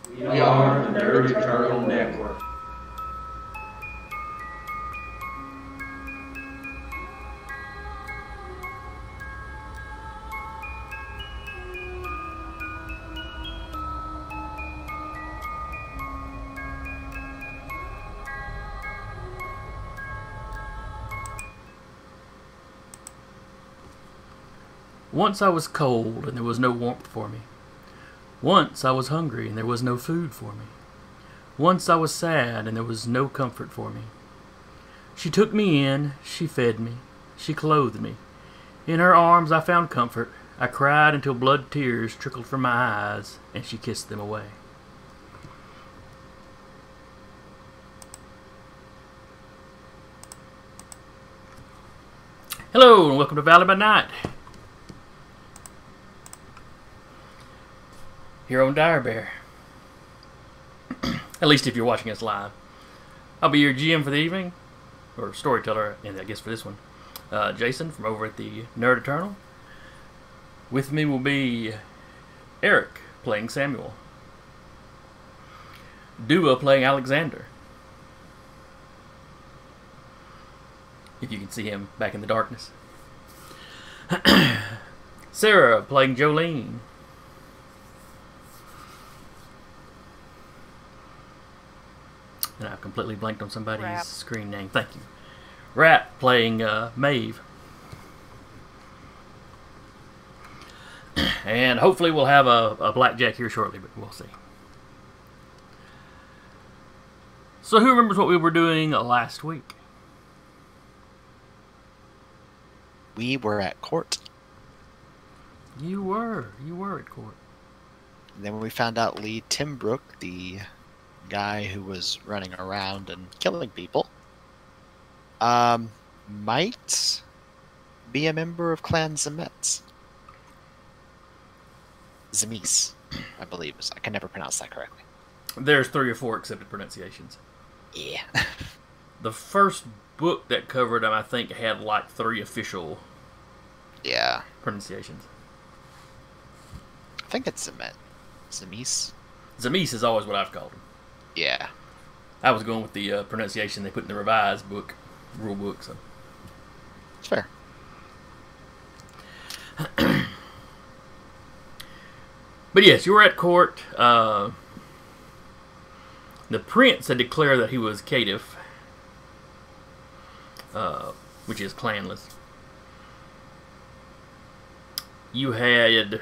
We are the Nerd Eternal Network. Once I was cold and there was no warmth for me. Once I was hungry and there was no food for me. Once I was sad and there was no comfort for me. She took me in, she fed me, she clothed me. In her arms I found comfort. I cried until blood tears trickled from my eyes, and she kissed them away. Hello and welcome to Valley by Night. Here on Dire Bear. At least if you're watching us live. I'll be your GM for the evening, or storyteller, and I guess for this one. Jason from over at the Nerd Eternal. With me will be Eric playing Samuel. Dua playing Alexander. If you can see him back in the darkness. Sarah playing Jolene. And I've completely blanked on somebody's screen name. Thank you. Rat playing Maeve. And hopefully we'll have a blackjack here shortly, but we'll see. So who remembers what we were doing last week? We were at court. You were at court. And then we found out Lee Timbrook, the guy who was running around and killing people, might be a member of Clan Zemetz. Zemis, I believe. I can never pronounce that correctly. There's 3 or 4 accepted pronunciations. Yeah. The first book that covered him, I think, had like 3 official pronunciations. I think it's Zemet. Zemis? Zemis is always what I've called him. Yeah. I was going with the pronunciation they put in the revised book, rule book, so. It's fair. But yes, you were at court. The prince had declared that he was caitiff, which is clanless. You had,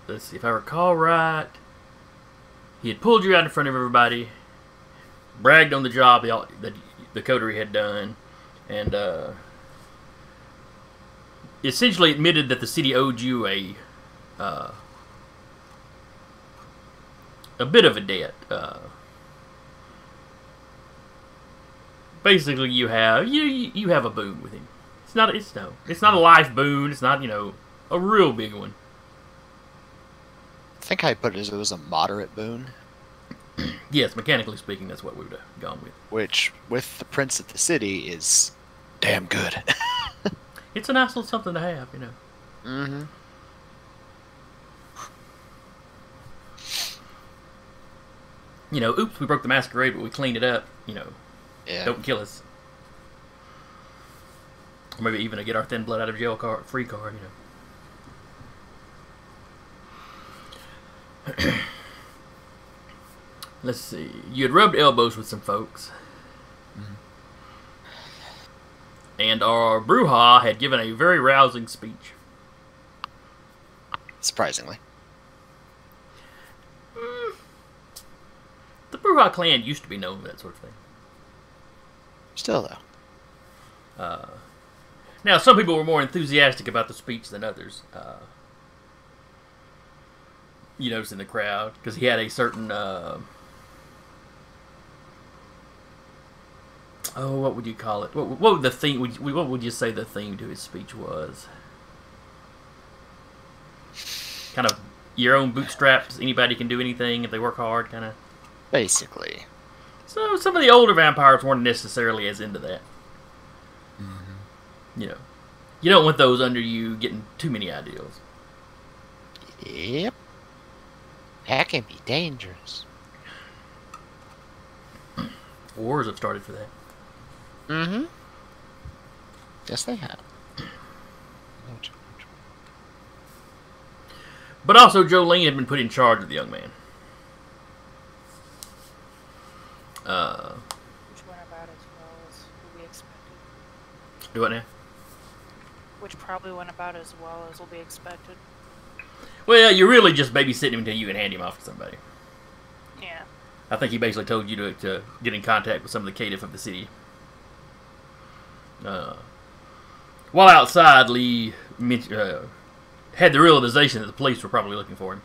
let's see if I recall right, he had pulled you out in front of everybody, bragged on the job that the Coterie had done, and essentially admitted that the city owed you a bit of a debt. Basically, you have a boon with him. It's not a life boon. It's not a real big one. I think I put it as it was a moderate boon. Yes, mechanically speaking, that's what we would have gone with. Which, with the Prince of the City, is damn good. It's a nice little something to have, Mm-hmm. Oops, we broke the Masquerade, but we cleaned it up. Yeah. Don't kill us. Or maybe even a get our thin blood out of jail free card, Let's see. You had rubbed elbows with some folks. Mm-hmm. And our Bruja had given a very rousing speech. Surprisingly. The Bruja clan used to be known for that sort of thing. Still, though. Now, some people were more enthusiastic about the speech than others. You notice in the crowd, because he had a certain... what would you call it? What would the theme? What would you say the theme to his speech was? Kind of your own bootstraps. Anybody can do anything if they work hard, kind of. Basically. So some of the older vampires weren't necessarily as into that. Mm-hmm. You don't want those under you getting too many ideals. Yep. That can be dangerous. Wars have started for that. Mm-hmm. Yes, they have. But also, Jolene had been put in charge of the young man. Which went about as well as will be expected. Do what now? Which probably went about as well as will be expected. Well, you're really just babysitting him until you can hand him off to somebody. Yeah. I think he basically told you to get in contact with some of the caitiff of the city. While outside, Lee had the realization that the police were probably looking for him.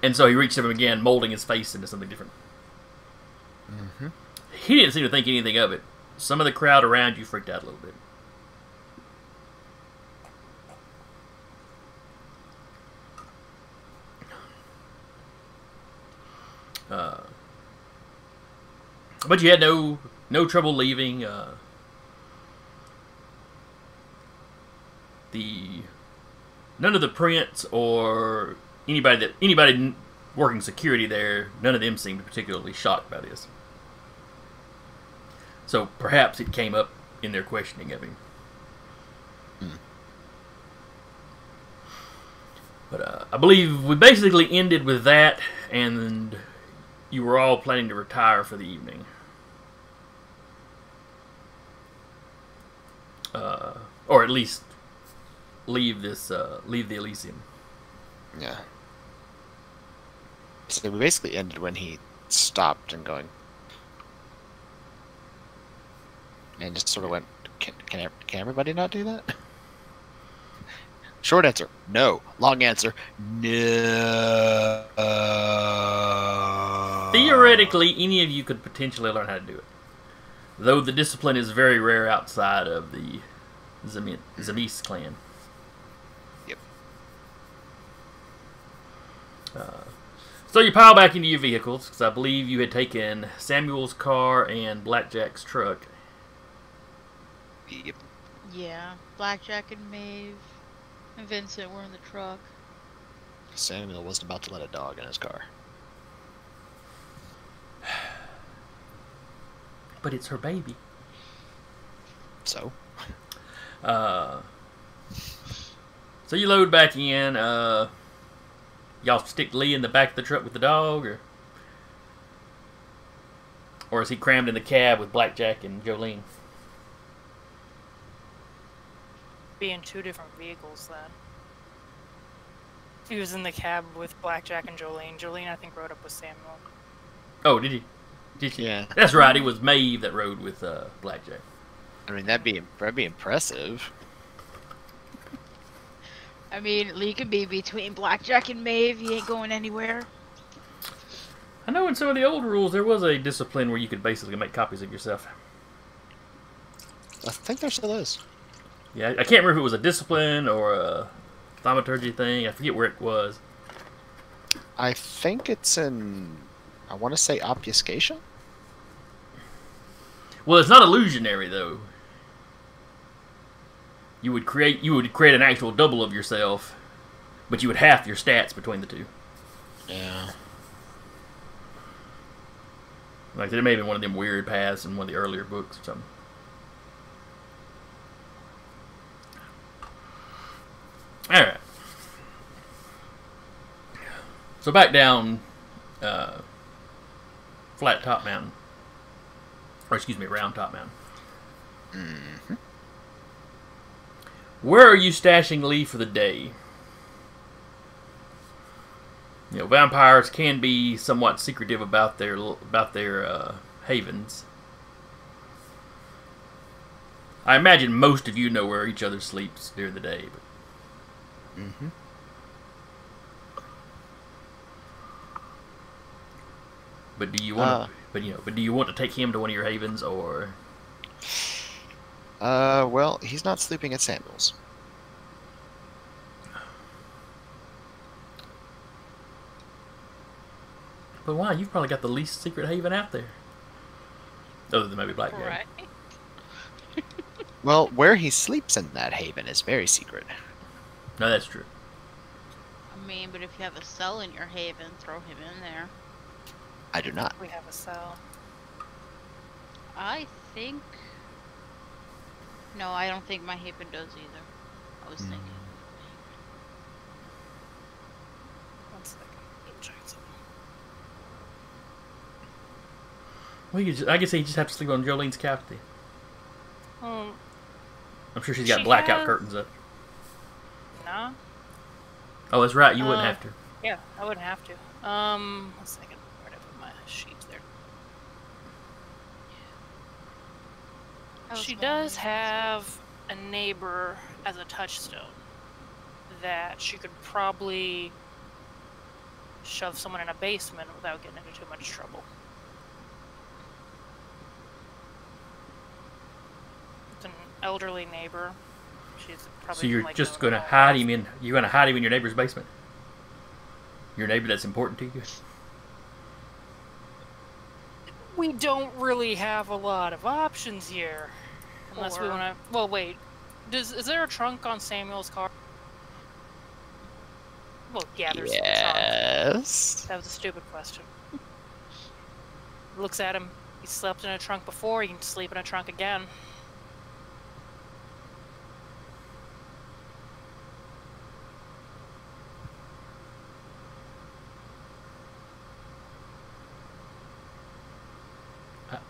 And so he reached him again, molding his face into something different. Mm-hmm. He didn't seem to think anything of it. Some of the crowd around you freaked out a little bit. But you had no trouble leaving. None of the prince or anybody working security there, none of them seemed particularly shocked by this. So perhaps it came up in their questioning of him. But I believe we basically ended with that, and you were all planning to retire for the evening. Or at least leave the Elysium. Yeah. So we basically ended when he stopped and going, and just sort of went, can everybody not do that? Short answer, no. Long answer, no. Theoretically, any of you could potentially learn how to do it. Though the discipline is very rare outside of the Zemis clan. Yep. So you pile back into your vehicles, because I believe you had taken Samuel's car and Blackjack's truck. Yep. Yeah, Blackjack and Maeve and Vincent were in the truck. Samuel wasn't about to let a dog in his car. But it's her baby. So? So you load back in. Y'all stick Lee in the back of the truck with the dog, or is he crammed in the cab with Blackjack and Jolene? Be in two different vehicles then. He was in the cab with Blackjack and Jolene. Jolene, I think, rode up with Samuel. Oh, did he? Did she? Yeah. That's right. It was Maeve that rode with Blackjack. I mean, that'd be impressive. I mean, Lee could be between Blackjack and Maeve. He ain't going anywhere. I know in some of the old rules there was a discipline where you could basically make copies of yourself. I think there still is. Yeah, I can't remember if it was a discipline or a thaumaturgy thing. I forget where it was. I think it's in, I want to say obfuscation? Well, it's not illusionary though. You would create an actual double of yourself, but you would half your stats between the two. Yeah. Like there may have been one of them weird paths in one of the earlier books or something. Alright. So back down Flat Top Mountain. Or excuse me, Round Top Mountain. Mm-hmm. Where are you stashing Lee for the day? You know, vampires can be somewhat secretive about their havens. I imagine most of you know where each other sleeps during the day. But... Mm-hmm. But do you want do you want to take him to one of your havens, or? Well, he's not sleeping at Samuel's. But why? You've probably got the least secret haven out there. Other than maybe Blackjack. Right. Well, where he sleeps in that haven is very secret. No, that's true. mean, but if you have a cell in your haven, throw him in there. I do not. We have a cell. I think... No, I don't think my haven does either. I was thinking. One second. I'm trying something. Well, I guess you just have to sleep on Jolene's couch then. I'm sure she's got blackout curtains up. No. Oh, that's right. You wouldn't have to. Yeah, I wouldn't have to. One second. Where did I put my sheets there? She does have a neighbor as a touchstone that she could probably shove someone in a basement without getting into too much trouble. It's an elderly neighbor. She's probably So you're like just going to hide him in? You're going to hide him in your neighbor's basement? Your neighbor that's important to you? We don't really have a lot of options here. Unless we want to... Well, wait. Is there a trunk on Samuel's car? Well, yeah, there's a trunk. Yes. That was a stupid question. Looks at him. He slept in a trunk before. He can sleep in a trunk again.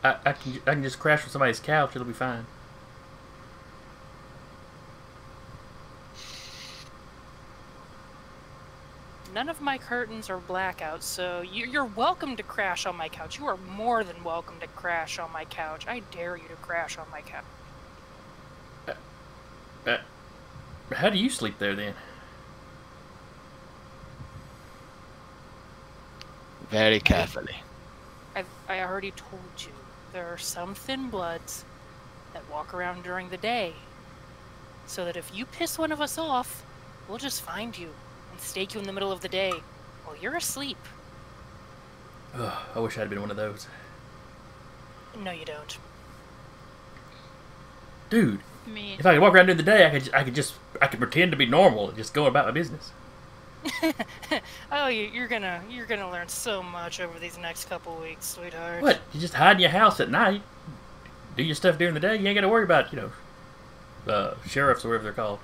I can just crash on somebody's couch. It'll be fine. None of my curtains are blackouts, so you're welcome to crash on my couch. You are more than welcome to crash on my couch. I dare you to crash on my couch. How do you sleep there then? Very carefully. I already told you. There are some thin bloods that walk around during the day. So that if you piss one of us off, we'll just find you and stake you in the middle of the day while you're asleep. Ugh, I wish I'd been one of those. No, you don't. Dude, I mean, if I could walk around during the day, I could pretend to be normal and just go about my business. Oh, you're gonna learn so much over these next couple weeks, sweetheart. What? You just hide in your house at night, do your stuff during the day. You ain't got to worry about, sheriffs or whatever they're called.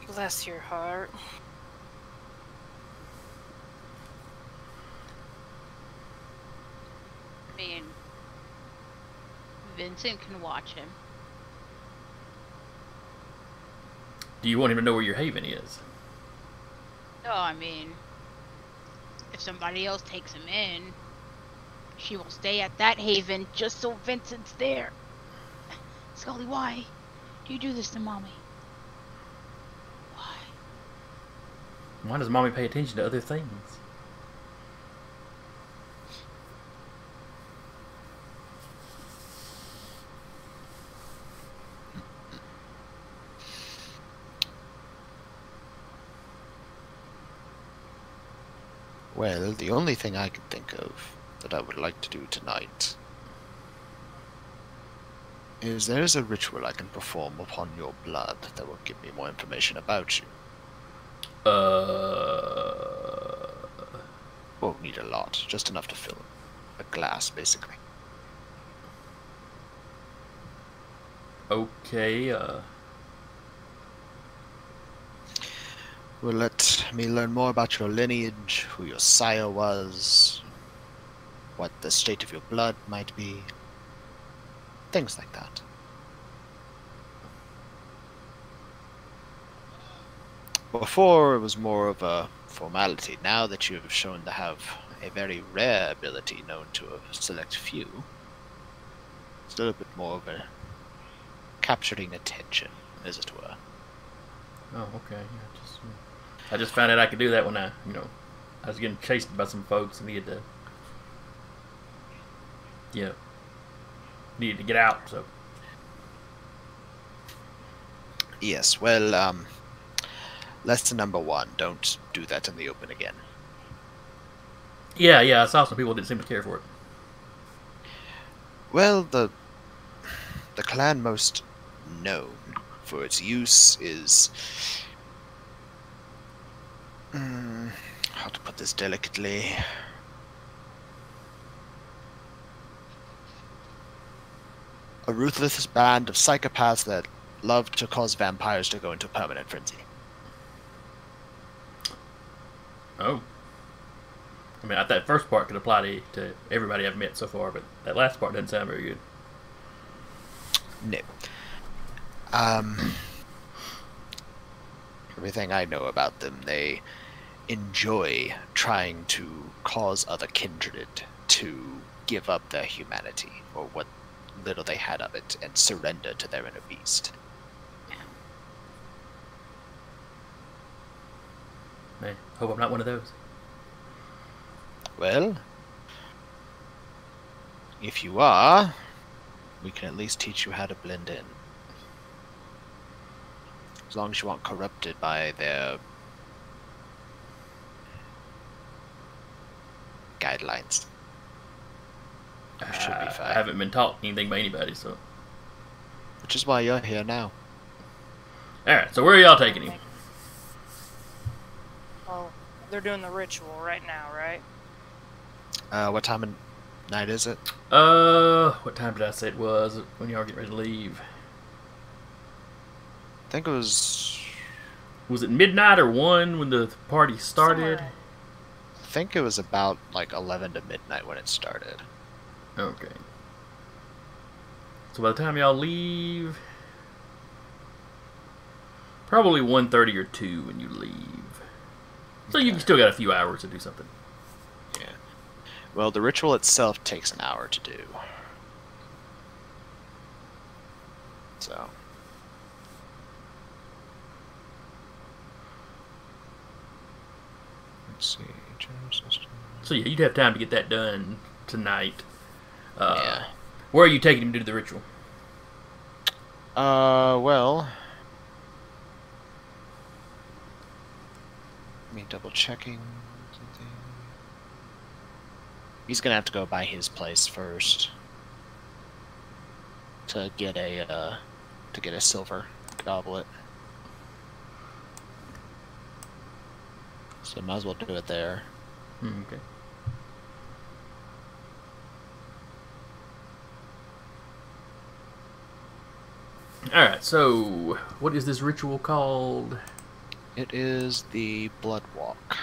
Bless your heart. I mean, Vincent can watch him. Do you want him to know where your haven is? No, I mean, if somebody else takes him in, she will stay at that haven just so Vincent's there. Scully, why do you do this to Mommy? Why? Why does Mommy pay attention to other things? Well, the only thing I can think of that I would like to do tonight is there is a ritual I can perform upon your blood that will give me more information about you. Won't need a lot, just enough to fill a glass, basically. Okay, Will let me learn more about your lineage, who your sire was, what the state of your blood might be, things like that. Before, it was more of a formality. Now that you have shown to have a very rare ability known to a select few, it's a little bit more of a capturing attention, as it were. Oh, okay. I just found out I could do that when I was getting chased by some folks and needed to get out. So Yes, well, lesson number 1, don't do that in the open again. yeah, I saw some people didn't seem to care for it. Well, the clan most known for its use is... how to put this delicately? A ruthless band of psychopaths that love to cause vampires to go into permanent frenzy. Oh. I mean, that first part could apply to everybody I've met so far, but that last part doesn't sound very good. No. Everything I know about them, they enjoy trying to cause other kindred to give up their humanity, or what little they had of it, and surrender to their inner beast. Man, hope I'm not one of those. Well, if you are, we can at least teach you how to blend in. As long as you aren't corrupted by their guidelines. You should be fine. I haven't been taught anything by anybody, so... Which is why you're here now. Alright, so where are y'all taking him? Well, they're doing the ritual right now, right? What time of night is it? What time did I say it was when y'all were getting ready to leave? I think it was... Was it midnight or 1 when the party started? Somewhere. I think it was about like 11 to midnight when it started. Okay. So by the time y'all leave... Probably 1:30 or 2 when you leave. So you still got a few hours to do something. Yeah. Well, the ritual itself takes an hour to do. So... Let's see. General system. So yeah, you'd have time to get that done tonight. Yeah. Where are you taking him to do the ritual? Well... Me double checking something. He's gonna have to go by his place first. To get a silver goblet. So might as well do it there. Okay. Alright, so what is this ritual called? It is the Blood Walk.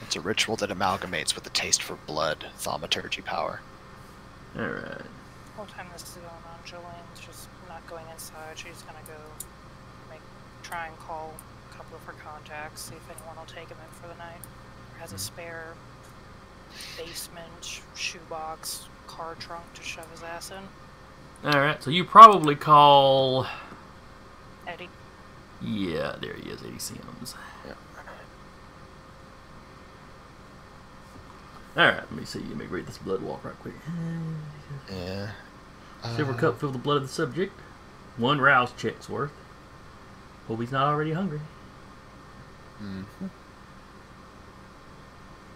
It's a ritual that amalgamates with the taste for blood, thaumaturgy power. Alright. The whole time this is going on, Jolene's just not going inside. She's gonna go try and call a couple of her contacts, see if anyone will take him in for the night, or has a spare basement shoebox car trunk to shove his ass in. Alright, so you probably call... Eddie. Yeah, there he is, Eddie Sims. Yeah. Alright, let me see. Let me read this blood walk right quick. Yeah. Silver cup filled with the blood of the subject. 1 rouse check's worth. Hope he's not already hungry. Mm-hmm.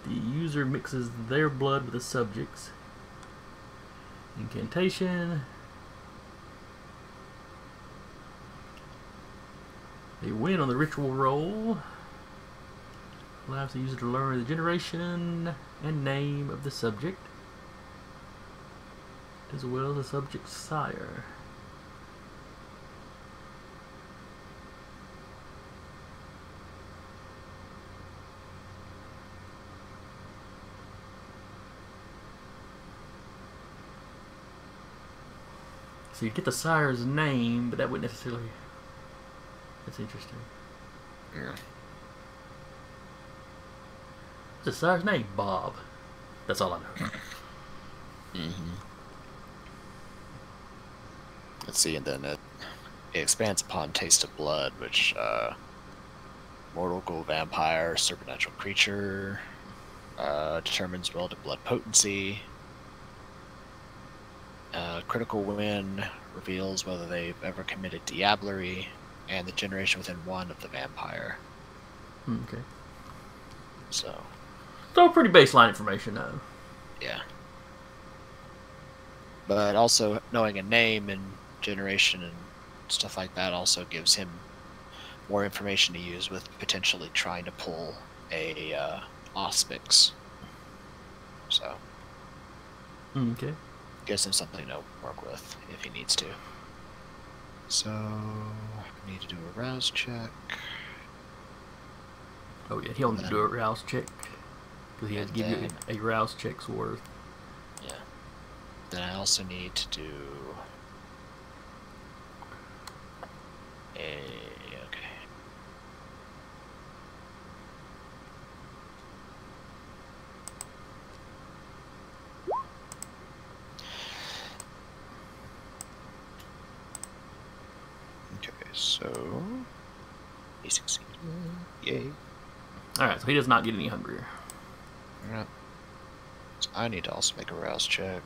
The user mixes their blood with the subject's. Incantation. They win on the ritual roll. Allows the user to learn the generation and name of the subject, as well as the subject's sire. So you get the sire's name, but that wouldn't necessarily... That's interesting. Yeah. What's the sire's name? Bob. That's all I know. Mm-hmm. Let's see, and then it expands upon Taste of Blood, which, mortal, ghoul, vampire, supernatural creature, determines relative blood potency. Critical win reveals whether they've ever committed diablerie, and the generation within 1 of the vampire. Okay. So pretty baseline information, though. yeah. But also knowing a name and generation and stuff like that also gives him more information to use with potentially trying to pull a auspics. So Okay. gives him something to work with if he needs to. So I need to do a rouse check. Oh yeah, he'll need to do a rouse check because he has to give you a rouse check's worth. Yeah. Then I also need to do okay. Okay, so he succeeded. Yay. Alright, so he does not get any hungrier. Alright. So I need to also make a rouse check.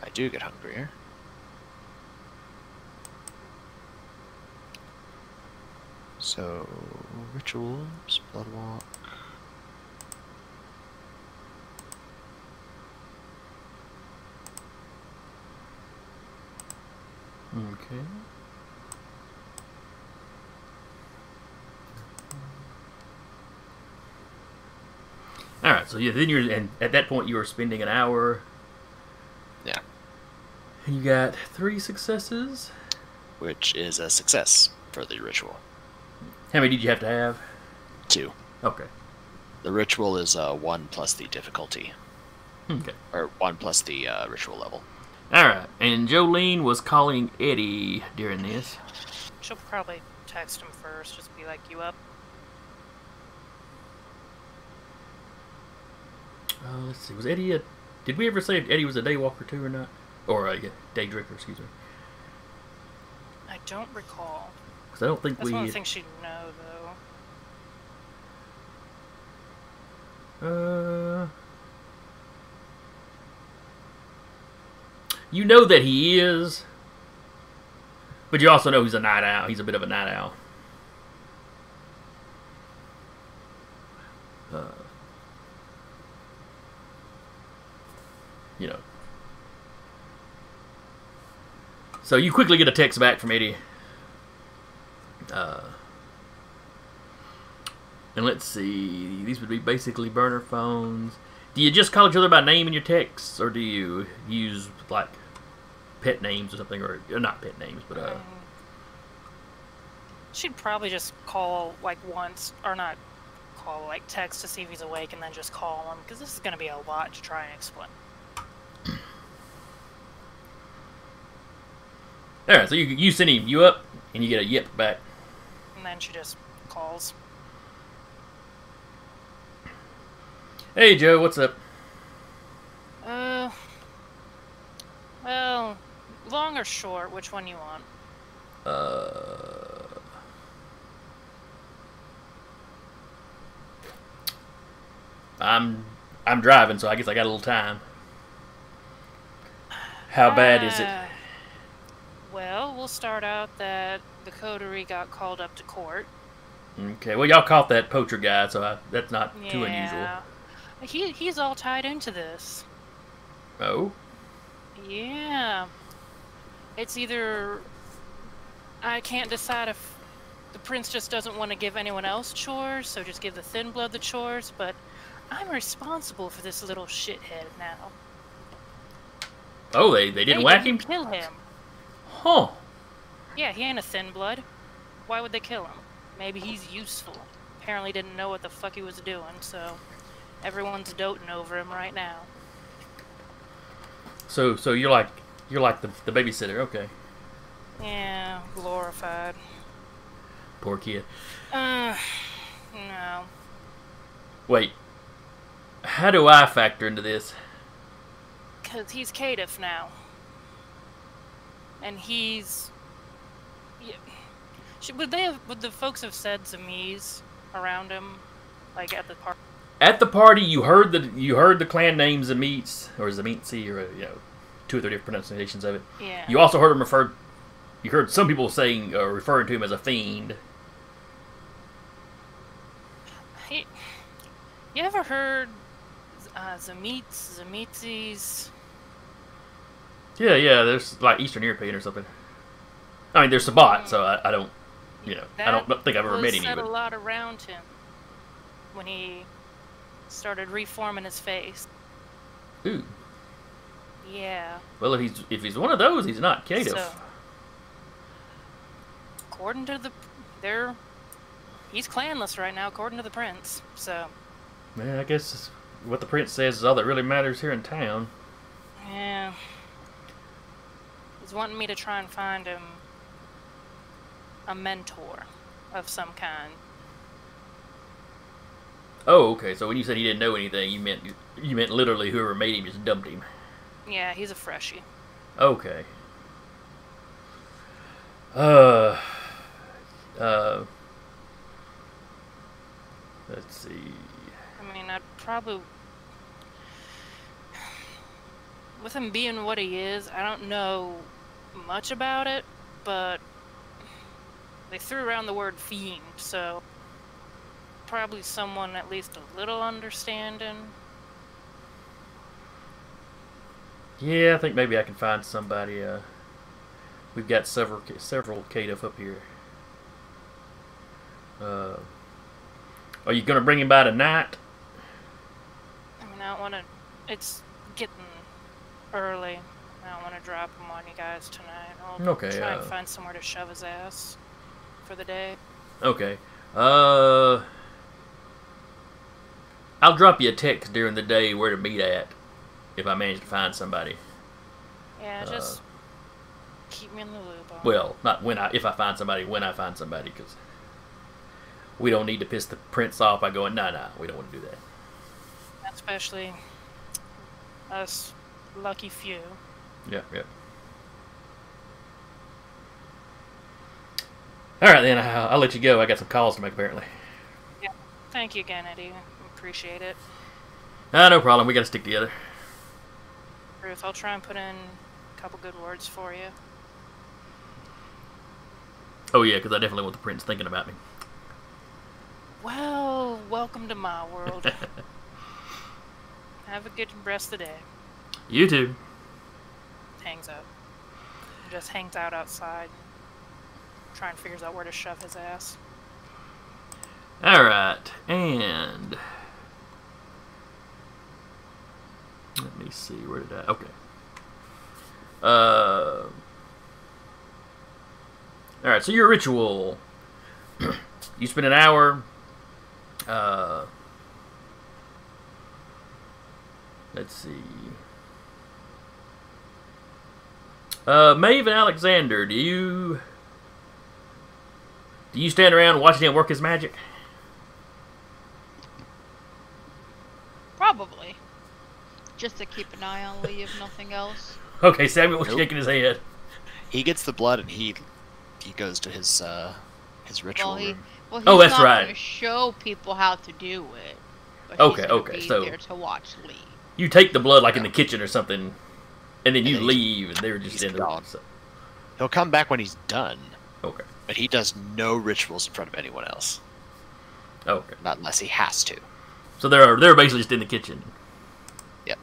I do get hungrier. So, rituals, bloodwalk. Okay. Alright, so yeah, then and at that point you are spending an hour. Yeah. And you got 3 successes. Which is a success for the ritual. How many did you have to have? 2. Okay. The ritual is 1 plus the difficulty. Okay. Or 1 plus the ritual level. Alright, and Jolene was calling Eddie during this. She'll probably text him first, just be like, you up? Let's see, was Eddie did we ever say if Eddie was a day walker too or not? Or a day drinker, excuse me. I don't recall. Because I don't think That's one of the things she'd know, though. You know that he is, but you also know he's a night owl. He's a bit of a night owl. You know. So you quickly get a text back from Eddie. And let's see. These would be basically burner phones. Do you just call each other by name in your texts, or do you use like pet names or something, or not pet names, but She'd probably just call like once, or not call, like text to see if he's awake, and then just call him, because this is going to be a lot to try and explain. Alright, so you send him you up, and you get a yip back. And then she just calls. Hey Joe, what's up? Well, long or short, which one you want? I'm driving, so I guess I got a little time. How bad is it? Well, we'll start out that the Coterie got called up to court. Okay, well y'all caught that poacher guy, so that's not too unusual. He's all tied into this. Oh? Yeah. It's either I can't decide if the prince just doesn't want to give anyone else chores, so just give the thin blood the chores, but I'm responsible for this little shithead now. Oh, they didn't whack him? Kill him. Huh. Yeah, he ain't a thin blood. Why would they kill him? Maybe he's useful. Apparently didn't know what the fuck he was doing, so everyone's doting over him right now. So you're like the babysitter, okay. Yeah, glorified. Poor kid. No. Wait. How do I factor into this? Because he's caitiff now. And he's... Yeah. Would the folks have said Zamiz around him? Like at the party? At the party, you heard the clan name Zamitz, or Zamitzi, or 2 or 3 different pronunciations of it. Yeah. You also heard him referred. You heard some people saying, referring to him as a fiend. You ever heard Zamitzis? Yeah, there's like Eastern European or something. I mean, there's Sabat, so I don't, I don't think I've ever met any. Said a lot around him when he started reforming his face. Ooh. Yeah. Well, if he's one of those, he's not Caitiff. So, according to he's clanless right now, according to the prince. So. Man, I guess what the prince says is all that really matters here in town. Yeah. He's wanting me to try and find him a mentor of some kind. Oh, okay. So when you said he didn't know anything, you meant literally whoever made him just dumped him. Yeah, he's a freshie. Okay. Let's see. I mean, I'd probably, with him being what he is, I don't know much about it, but they threw around the word fiend, so probably someone at least a little understanding. Yeah, I think maybe I can find somebody. We've got several Caitiff up here. Are you gonna bring him by tonight? I mean, I don't want to. It's getting early. I don't want to drop him on you guys tonight. I'll try and find somewhere to shove his ass for the day. Okay. I'll drop you a text during the day where to meet at if I manage to find somebody. Yeah, just keep me in the loop. Well, not if I find somebody, when I find somebody, because we don't need to piss the prince off by going, nah, we don't want to do that. Especially us lucky few. Yeah. All right, then. I'll let you go. I got some calls to make, apparently. Yeah. Thank you again, Eddie. Appreciate it. No problem. We got to stick together. Ruth, I'll try and put in a couple good words for you. Oh, yeah, because I definitely want the prince thinking about me. Well, welcome to my world. Have a good rest of the day. You too. Hangs up. Just hangs out outside. Try and figures out where to shove his ass. Alright, and let me see, where did I... Okay. Alright, so your ritual. You spend an hour... let's see. Maeve and Alexander, do you stand around watching him work his magic? Probably. Just to keep an eye on Lee, if nothing else. Okay, Samuel was shaking his head. He gets the blood and he goes to his ritual room. He's that's not right. Gonna show people how to do it. But Okay, he's gonna okay, be so there to watch Lee. you take the blood like in the kitchen or something, and then you leave, and they're just in the room. So. He'll come back when he's done. Okay. But he does no rituals in front of anyone else. Okay. Not unless he has to. So they're basically just in the kitchen. Yep.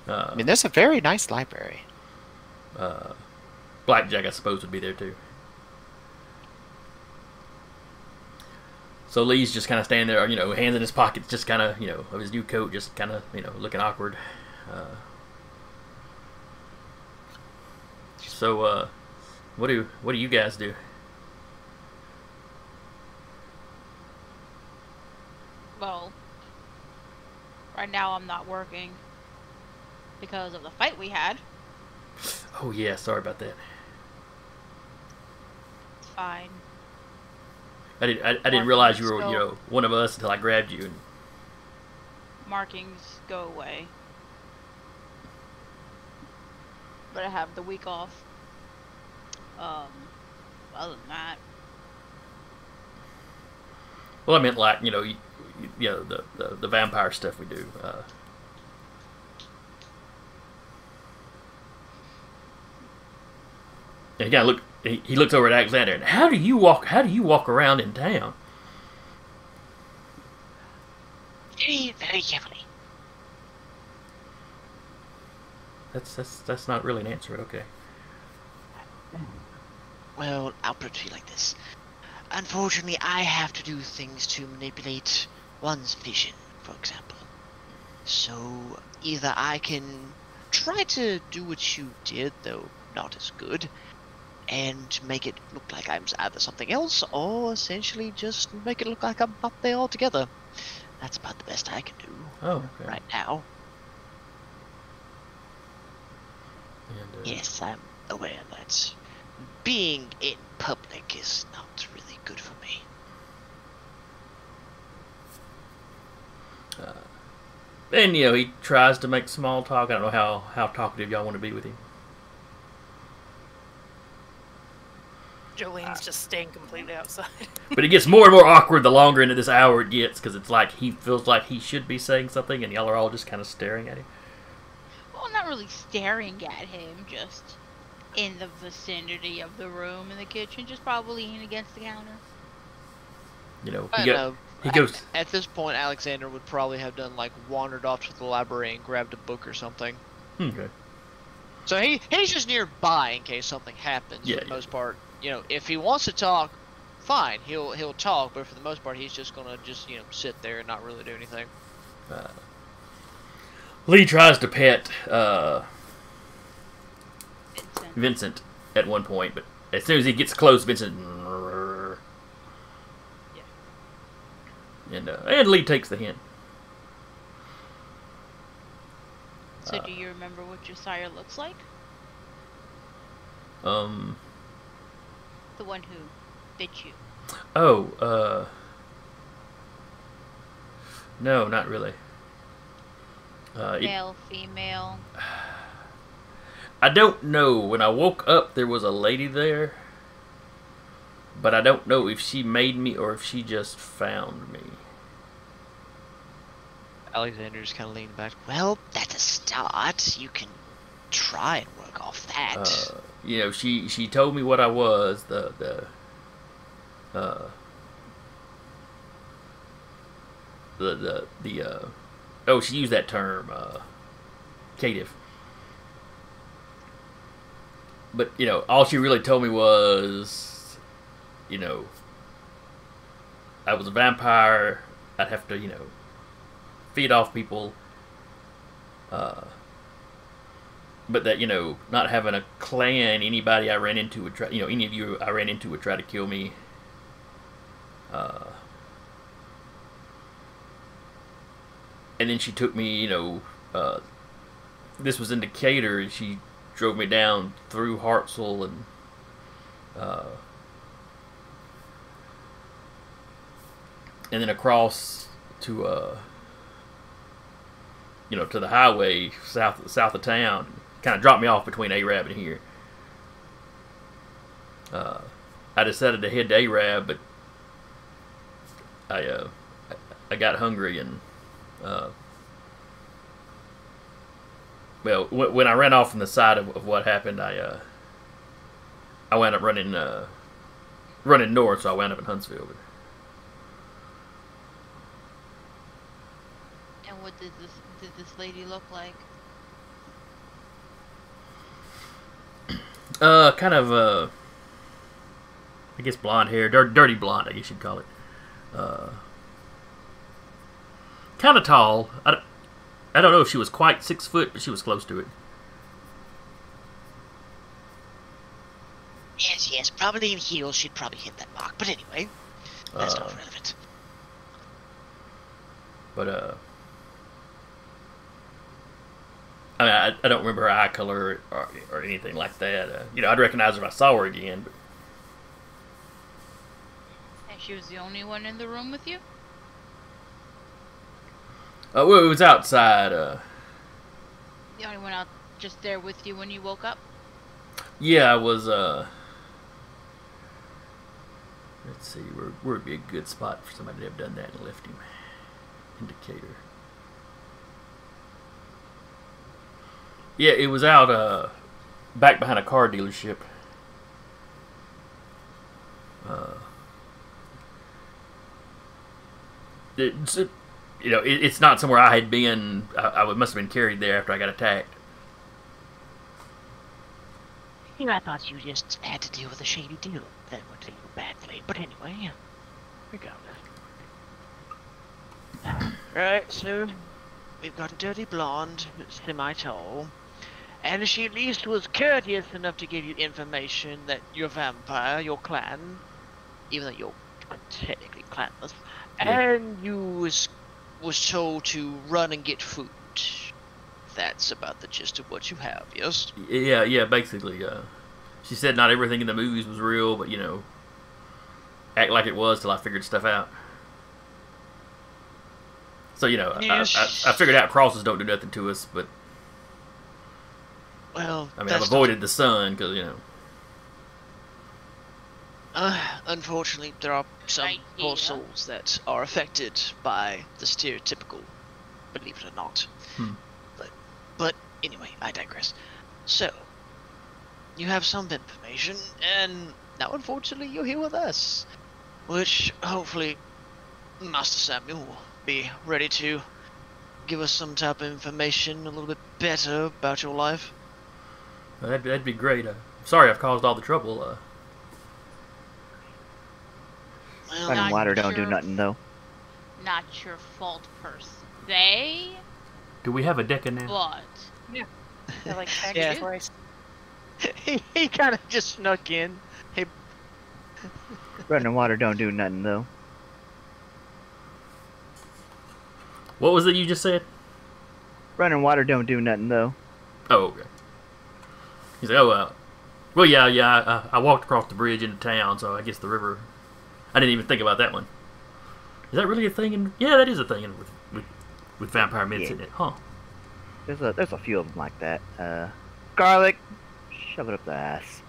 I mean, there's a very nice library. Blackjack, I suppose, would be there too. So Lee's just kind of standing there, hands in his pockets, just kind of, of his new coat, just kind of, looking awkward. So, what do you guys do? Well, right now I'm not working because of the fight we had. Oh yeah, sorry about that. It's fine. I didn't realize you were one of us until I grabbed you. And... Markings go away. But I have the week off. Other than that. Well, I meant like the vampire stuff we do. And he looks over at Alexander. And how do you walk around in town? Very, very carefully. That's not really an answer, but okay. Well, I'll put it to you like this. Unfortunately, I have to do things to manipulate one's vision, for example. So, either I can try to do what you did, though not as good, and make it look like I'm either something else, or essentially just make it look like I'm not there altogether. That's about the best I can do Okay. right now. And, Yes, I'm aware that being in public is not really good for me. And, he tries to make small talk. I don't know how talkative y'all want to be with him. Jolene's just staying completely outside. But it gets more and more awkward the longer into this hour it gets, because it's like he feels like he should be saying something, and y'all are all just kind of staring at him. Well, not really staring at him, just in the vicinity of the room in the kitchen, just probably leaning against the counter. He goes. At this point, Alexander would probably have done wandered off to the library and grabbed a book or something. Okay. So he's just nearby in case something happens. For the most part, if he wants to talk, fine, he'll talk. But for the most part, he's just gonna sit there and not really do anything. Lee tries to pet Vincent. Vincent at one point, but as soon as he gets close, Vincent. And Lee takes the hint. So do you remember what your sire looks like? The one who bit you. No, not really. Male, female. I don't know. When I woke up, there was a lady there, but I don't know if she made me or if she just found me. Alexander just kind of leaned back. Well, that's a start. You can try and work off that. She told me what I was. She used that term, cative. But all she really told me was, I was a vampire. I'd have to, feed off people. But that, not having a clan, anybody I ran into would try, any of you I ran into would try to kill me. And then she took me, this was in Decatur, and she drove me down through Hartsel and then across to to the highway south of town. Kind of dropped me off between Arab and here. I decided to head to Arab, but I got hungry and when I ran off from the side of what happened, I wound up running north, so I wound up in Huntsville. And what did this lady look like? Kind of I guess blonde hair, dirty blonde, I guess you'd call it. Kind of tall. I don't know if she was quite 6 foot, but she was close to it. Yes, probably in heels she'd probably hit that mark. But anyway, that's not relevant. But I don't remember her eye color or anything like that. I'd recognize her if I saw her again. But And she was the only one in the room with you? it was outside. The only one out just there with you when you woke up? Yeah, I was. Let's see, where would be a good spot for somebody to have done that and left him? Indicator. Yeah, it was out back behind a car dealership. it's not somewhere I had been. I must have been carried there after I got attacked. I thought you just had to deal with a shady deal that went to you badly. But anyway, regardless. Right, so we've got a dirty blonde, semi-tall, and she at least was courteous enough to give you information that your vampire, your clan, even though you're technically clanless, and you was told to run and get food. That's about the gist of what you have, yes? Yeah, basically. She said not everything in the movies was real, but, act like it was till I figured stuff out. So, I figured out crosses don't do nothing to us, but... Well, I mean, I've avoided the sun, because, unfortunately, there are some poor souls that are affected by the stereotypical, believe it or not. But anyway, I digress. So, you have some information, and now unfortunately you're here with us. Which, hopefully, Master Samuel will be ready to give us some type of information a little bit better about your life. That'd be great. Sorry I've caused all the trouble. Well, Running water don't do nothing, though. Not your fault per se, Do we have a Deca now? but I like Yeah. twice. he kind of just snuck in. Hey, Running water don't do nothing, though. What was it you just said? Running water don't do nothing, though. Oh, okay. He's like, well, yeah, I walked across the bridge into town, so I guess the river... I didn't even think about that one. Is that really a thing? Yeah, that is a thing with vampire myths, isn't it? Huh. There's a few of them like that. Garlic, shove it up the ass.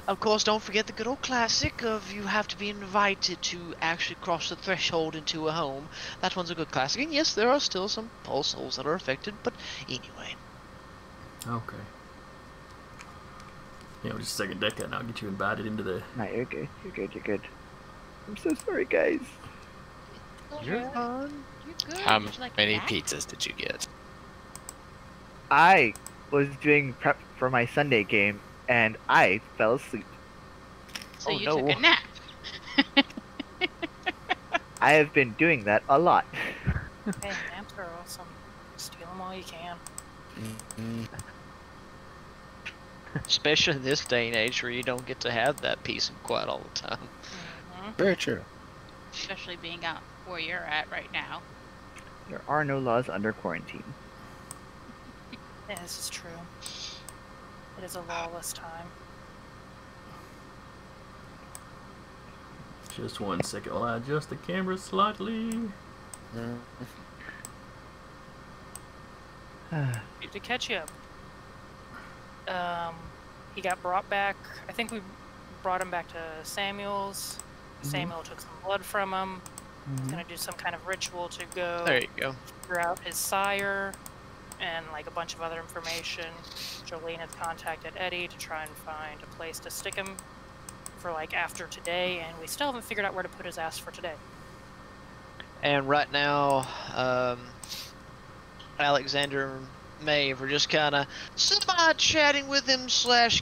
of course, don't forget the good old classic of you have to be invited to actually cross the threshold into a home. That one's a good classic. And yes, there are still some poor souls that are affected, but anyway. Okay. Just a second, Deca, and I'll get you invited into the... Nah, you're good. You're good. You're good. I'm so sorry, guys. You're fine. you're good. How Would you like many that? pizzas did you get? I was doing prep for my Sunday game, and I fell asleep. So Oh, you no. took a nap. I have been doing that a lot. Hey, naps are awesome. Steal them while you can. Especially in this day and age where you don't get to have that peace and quiet all the time. Very true. Especially being out where you're at right now. There are no laws under quarantine. Yeah, this is true. It is a lawless time. Just one second while I adjust the camera slightly. To catch you up, he got brought back. I think we brought him back to Samuel's. Samuel took some blood from him. He's gonna do some kind of ritual to go There you go. figure out his sire and like a bunch of other information. Jolene has contacted Eddie to try and find a place to stick him for like after today, and we still haven't figured out where to put his ass for today. And right now, Alexander and Maeve are just kind of semi-chatting with him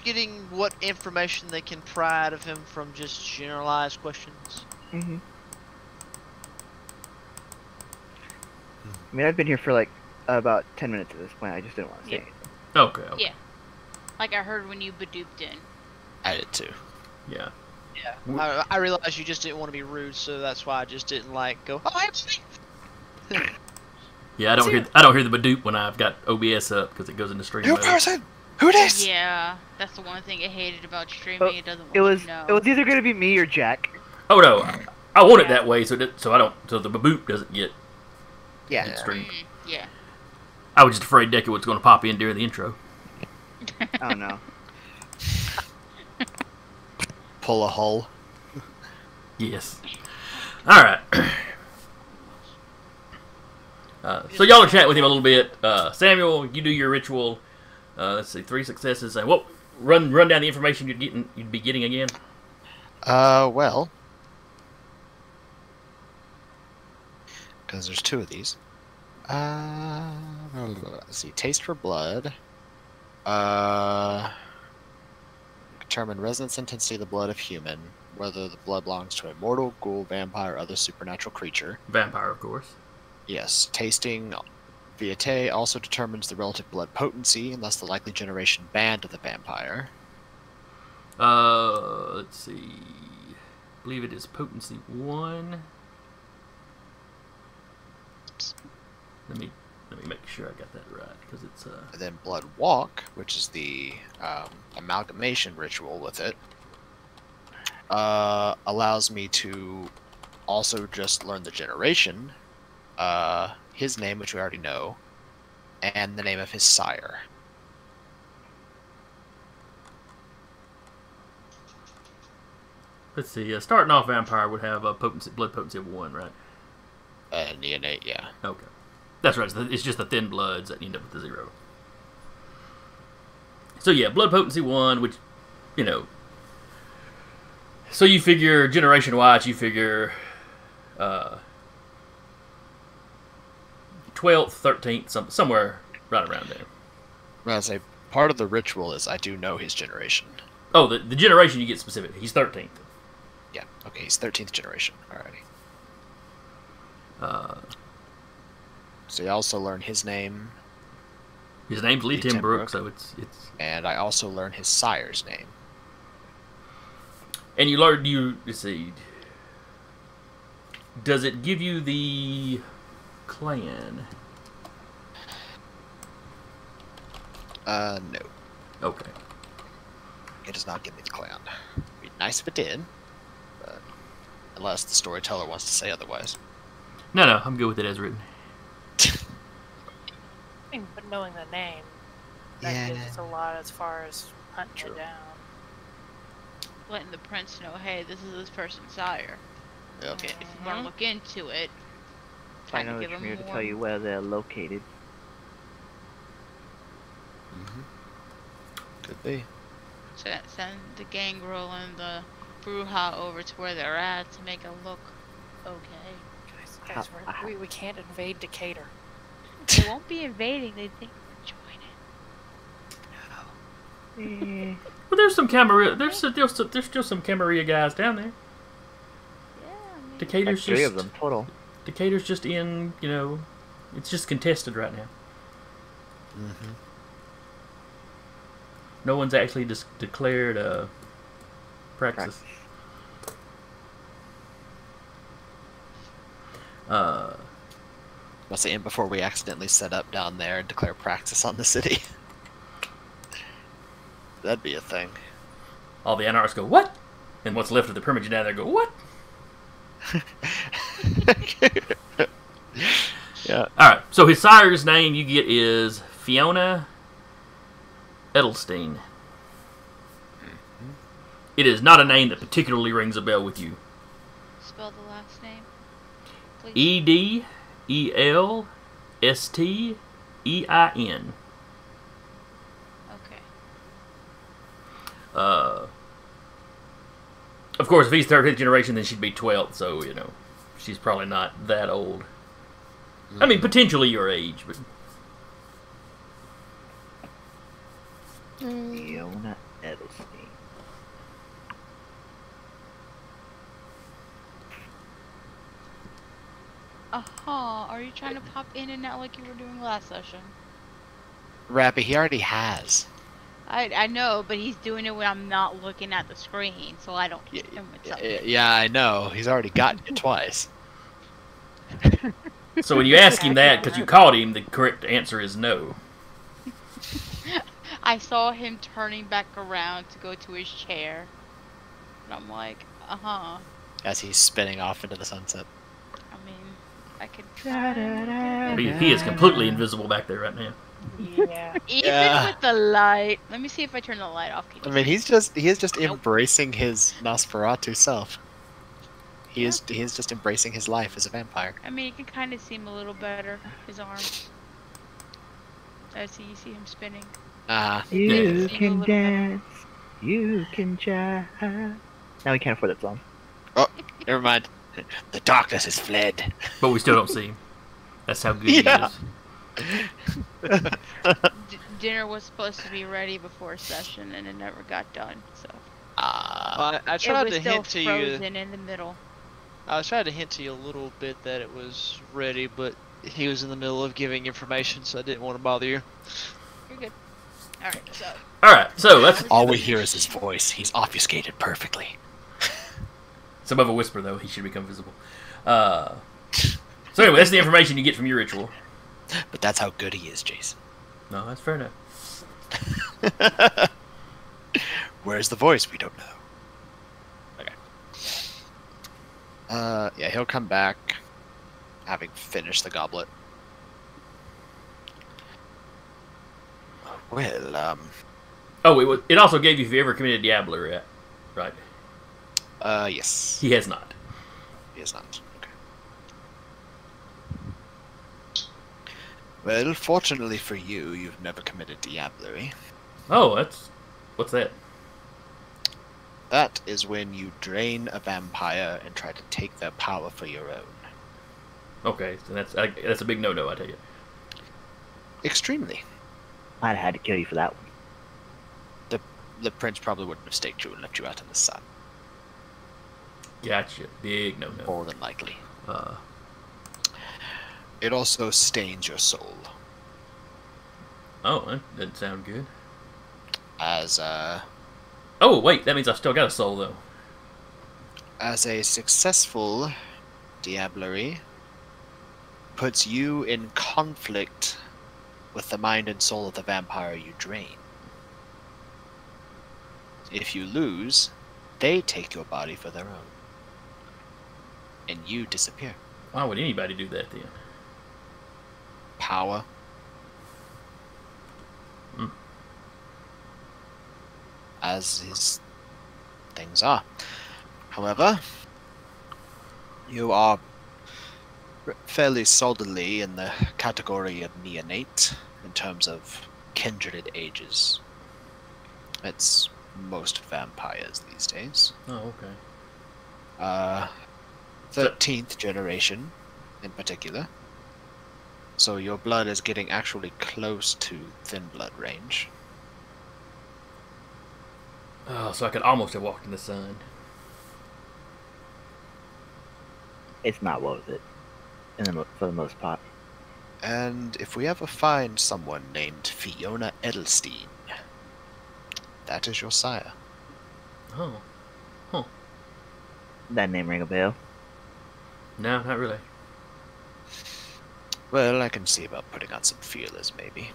/ getting what information they can pry out of him from just generalized questions. I mean, I've been here for like about 10 minutes at this point. I just didn't want to say anything. Okay. Yeah. Like I heard when you badooped in. I did too. Yeah. Yeah. I realized you just didn't want to be rude, so that's why I just didn't go, oh, I'm safe! Yeah, I don't hear the badoop when I've got OBS up because it goes into stream mode. person! Who this? Yeah, that's the one thing I hated about streaming. It doesn't want It was you to know. it was either gonna be me or Jack. Oh no, I want it that way so the baboop doesn't get Yeah. streamed. Yeah. I was just afraid Deca was going to pop in during the intro. Oh no. Pull a hull. Yes. All right. So y'all are chatting with him a little bit. Samuel, you do your ritual. Let's see, 3 successes. And what? Run down the information you'd be getting again. Well, because there's 2 of these. Let's see. Taste for blood. Determine resonance intensity of the blood of human, whether the blood belongs to a mortal, ghoul, vampire, or other supernatural creature. Vampire, of course. Yes. Tasting via Tay also determines the relative blood potency, and thus the likely generation band of the vampire. Let's see. I believe it is potency 1. Let me make sure I got that right, because it's And then blood walk, which is the amalgamation ritual with it, allows me to also just learn the generation, his name, which we already know, and the name of his sire. let's see. Starting off, vampire would have a blood potency of 1, right? Neonate, yeah. Okay, that's right. It's just the thin bloods that end up with the 0. So yeah, blood potency 1, which, you know. So you figure generation wise, you figure 12th, 13th, somewhere right around there. I say part of the ritual is I do know his generation. Oh, the generation you get specific. He's 13th. Yeah, okay, he's 13th generation. Alrighty. So you also learn his name. His name's Lee Timbrook, so it's. And I also learn his sire's name. And let's see. Does it give you the clan? No. Okay. It does not give me the clan. It'd be nice if it did, but unless the storyteller wants to say otherwise. No, I'm good with it as written. I mean, but knowing the name, that gives us a lot as far as hunting it down. Letting the prince know, hey, this is this person's sire. Yep. Okay, if you want to look into it, I know it's here to tell you where they're located. Could be. Send the gangrel and the Bruja over to where they're at to make it look okay. Guys, we can't invade Decatur. They won't be invading, they think we're joining. Well, there's some Camarilla. There's still some Camarilla guys down there. Yeah, I mean, Decatur's Like 3 just of them total. Decatur's just in. It's just contested right now. No one's actually declared Praxis. Must say, before we accidentally set up down there and declare praxis on the city. That'd be a thing. All the anarchs go, what? And what's left of the primitive down there go, what? Yeah. Alright, so his sire's name you get is Fiona Edelstein. It is not a name that particularly rings a bell with you. spell the last name, please. Edelstein. Okay. Of course, if he's 13th generation, then she'd be 12th, so, she's probably not that old. I mean, potentially your age, but... Fiona Edelstein. Are you trying to pop in and out like you were doing last session? Rappy, he already has. I know, but he's doing it when I'm not looking at the screen, so I don't hit him with something. Yeah, I know. He's already gotten it twice. So when you ask him that, because you called him, the correct answer is no. I saw him turning back around to go to his chair. And I'm like, As he's spinning off into the sunset. I mean, I could try. He is completely invisible back there right now. Yeah. Even with the light. Let me see if I turn the light off. I mean, he is just embracing his Nosferatu self. He is just embracing his life as a vampire. I mean, you can kind of see him a little better. His arm. As you see him spinning. You can dance. You can jive. Now we can't afford that song. Oh, never mind. The darkness is fled. But we still don't see him. That's how good Yeah. he is. Dinner was supposed to be ready before session, and it never got done. So Ah, I it tried was to still hint to you. frozen in the middle. I was trying to hint to you a little bit that it was ready, but he was in the middle of giving information, so I didn't want to bother you. You're good. All right. So Alright, so that's all we hear is his voice. He's obfuscated perfectly. some of a whisper, though. He should become visible. So anyway, that's the information you get from your ritual. But that's how good he is, Jason. No, that's fair enough. Where's the voice? We don't know. Okay. Yeah, he'll come back having finished the goblet. Well, Oh, it also gave you if you ever committed diablerie, right? yes. He has not. He is not. Okay. Well, fortunately for you, you've never committed diablerie. Oh, what's that? That is when you drain a vampire and try to take their power for your own. Okay, so that's a big no-no, I tell you. Extremely. I'd have had to kill you for that one. The prince probably wouldn't have staked you and left you out in the sun. Gotcha. Big no-no. More than likely. Uh, It also stains your soul. oh, that doesn't sound good. As Oh, wait, that means I've still got a soul, though. a successful diablerie puts you in conflict with the mind and soul of the vampire you drain. If you lose, they take your body for their own. And you disappear. Why would anybody do that, then? Power. Hmm. As his things are. However, you are fairly solidly in the category of neonate in terms of kindred ages. It's most vampires these days. Oh, okay. 13th generation in particular. So your blood is getting actually close to thin blood range. Oh, so I could almost have walked in the sun. It's not worth it, for the most part. And if we ever find someone named Fiona Edelstein, that is your sire. Oh. That name ring a bell? No, not really. Well, I can see about putting on some feelers, maybe.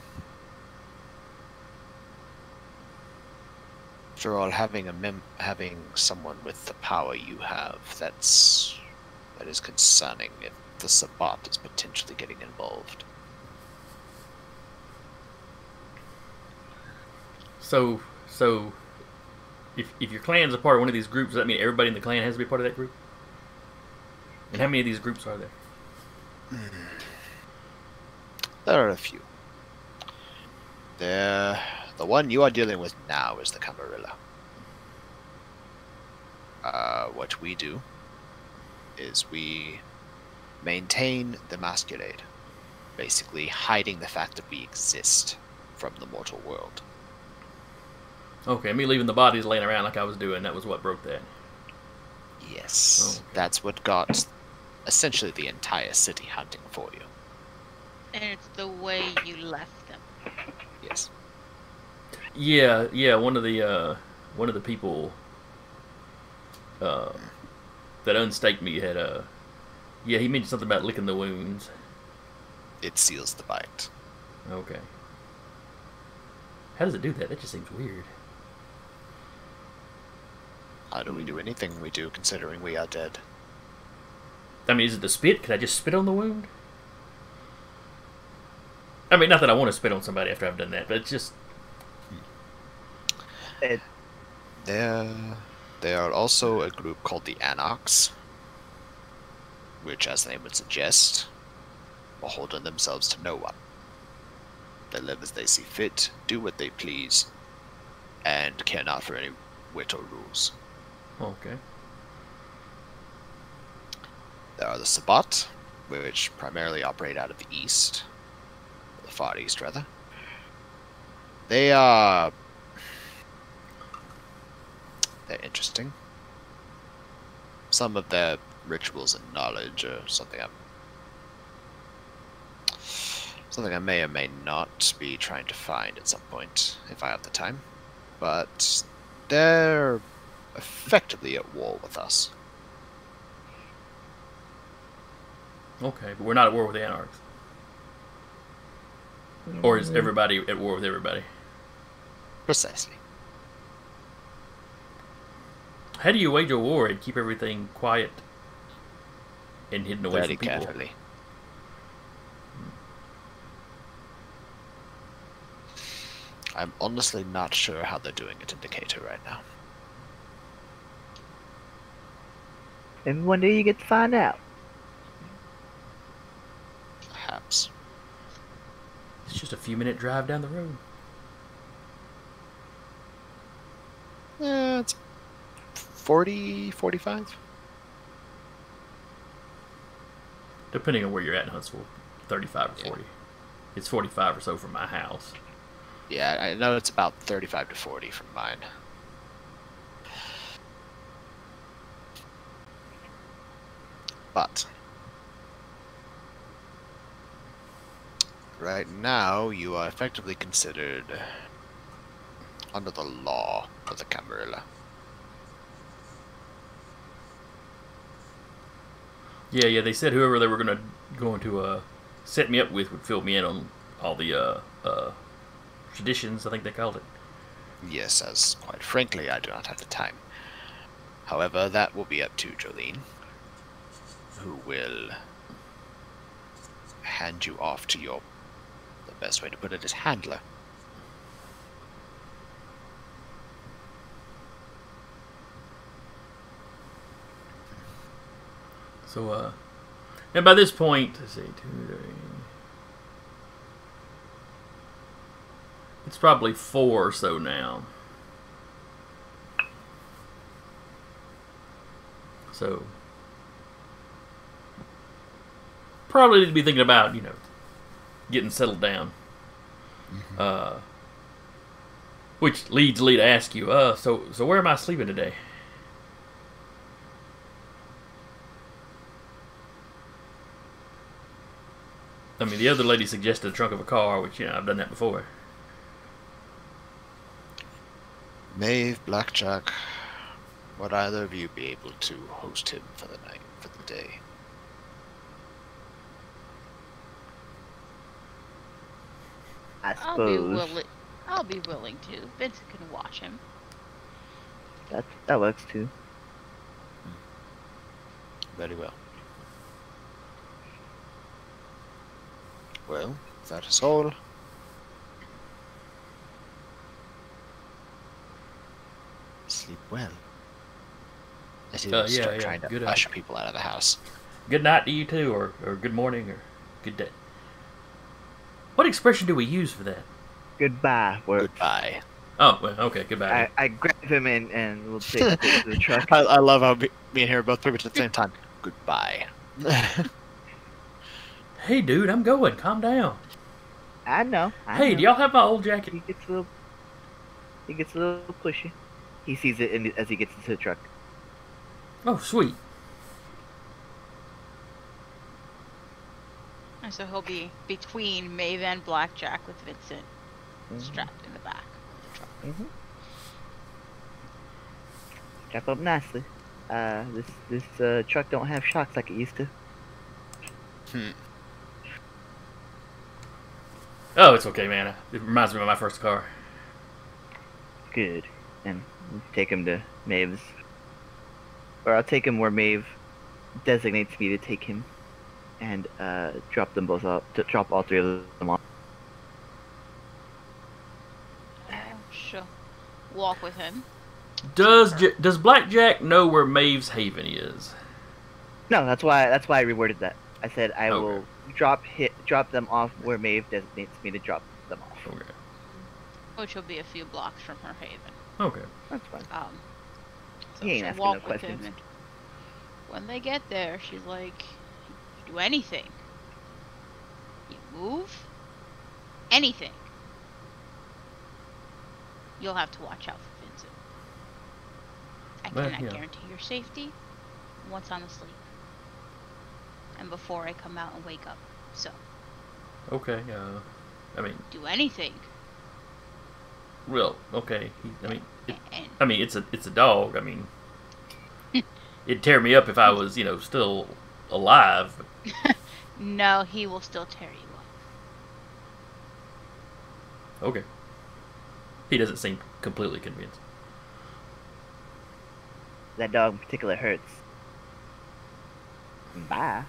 After all, having someone with the power you have, that is concerning if the Sabbat is potentially getting involved. So if your clan's a part of one of these groups, does that mean everybody in the clan has to be part of that group? And how many of these groups are there? There are a few. The one you are dealing with now is the Camarilla. What we do is we maintain the Masquerade, basically hiding the fact that we exist from the mortal world. Okay, me leaving the bodies laying around like I was doing, that was what broke that. Yes, Oh, okay. That's what got essentially the entire city hunting for you. And it's the way you left them. Yes. Yeah, one of the people that unstaked me had yeah, he mentioned something about licking the wounds. It seals the bite. Okay. How does it do that? That just seems weird. How do we do anything we do considering we are dead? I mean, is it the spit? Could I just spit on the wound? I mean, not that I want to spit on somebody after I've done that, but it's just... There are also a group called the Anarchs, which, as the name would suggest, beholden themselves to no one. They live as they see fit, do what they please, and care not for any wit or rules. Okay. There are the Sabbat, which primarily operate out of the east, the far east rather. They are they're interesting. Some of their rituals and knowledge are something I may or may not be trying to find at some point if I have the time. But they're effectively at war with us. Okay, but we're not at war with the Anarchs. Or is everybody at war with everybody? Precisely. How do you wage a war and keep everything quiet and hidden away Very from people? carefully. I'm honestly not sure how they're doing it in Decatur right now. Maybe one day you get to find out. Perhaps. It's just a few-minute drive down the road. It's 40, 45. Depending on where you're at in Huntsville, 35 or 40. It's 45 or so from my house. Yeah, I know it's about 35 to 40 from mine. But right now, you are effectively considered under the law of the Camarilla. Yeah, they said whoever they were going to set me up with would fill me in on all the traditions, I think they called it. Yes, as quite frankly, I do not have the time. However, that will be up to Jolene, who will hand you off to your, the best way to put it is handler. So, and by this point, let's see, 2 days. It's probably 4 or so now. So, probably need to be thinking about, getting settled down. Mm-hmm. Which leads Lee to ask you, so where am I sleeping today? I mean, the other lady suggested the trunk of a car, which, I've done that before. Maeve, Blackjack, would either of you be able to host him for the night, for the day? I suppose. I'll be willing to. Vincent can watch him. That works too. Very well. Well, if that is all. Sleep well. As he will start trying to good usher people out of the house. Good night to you too, or good morning, or good day. What expression do we use for that? Goodbye. Works. Goodbye. Oh, well, okay, goodbye. I grab him and we'll take him to the truck. I love how me and here are both pretty much at the same time. Goodbye. Hey, dude, I'm going. Calm down. I know. Hey, do y'all have my old jacket? He gets a little pushy. He sees it as he gets into the truck. Oh, sweet. And so he'll be between Maeve and Blackjack with Vincent strapped in the back of the truck. Mm-hmm. Strap up nicely. This truck don't have shocks like it used to. Oh, it's okay, man. It reminds me of my first car. Good. And we'll take him to Maeve's. Or I'll take him where Maeve designates me to take him. And drop them both off. Drop all 3 of them off. She'll walk with him. Does Blackjack know where Maeve's Haven is? No, that's why I reworded that. I said I will drop them off where Maeve designates me to drop them off. Okay. Which will be a few blocks from her haven. Okay. That's fine. So He ain't she'll asking walk no with questions. him when they get there, she's like, "You do anything. You move, anything. You'll have to watch out for Vincent. I Well, cannot yeah. guarantee your safety once I'm asleep. And before I come out and wake up. So, Okay, I mean, do anything." well, okay. And I mean, it's a dog. I mean, it'd tear me up if I was, still alive. no, he will still tear you up. Okay. He doesn't seem completely convinced. That dog in particular hurts. Bye.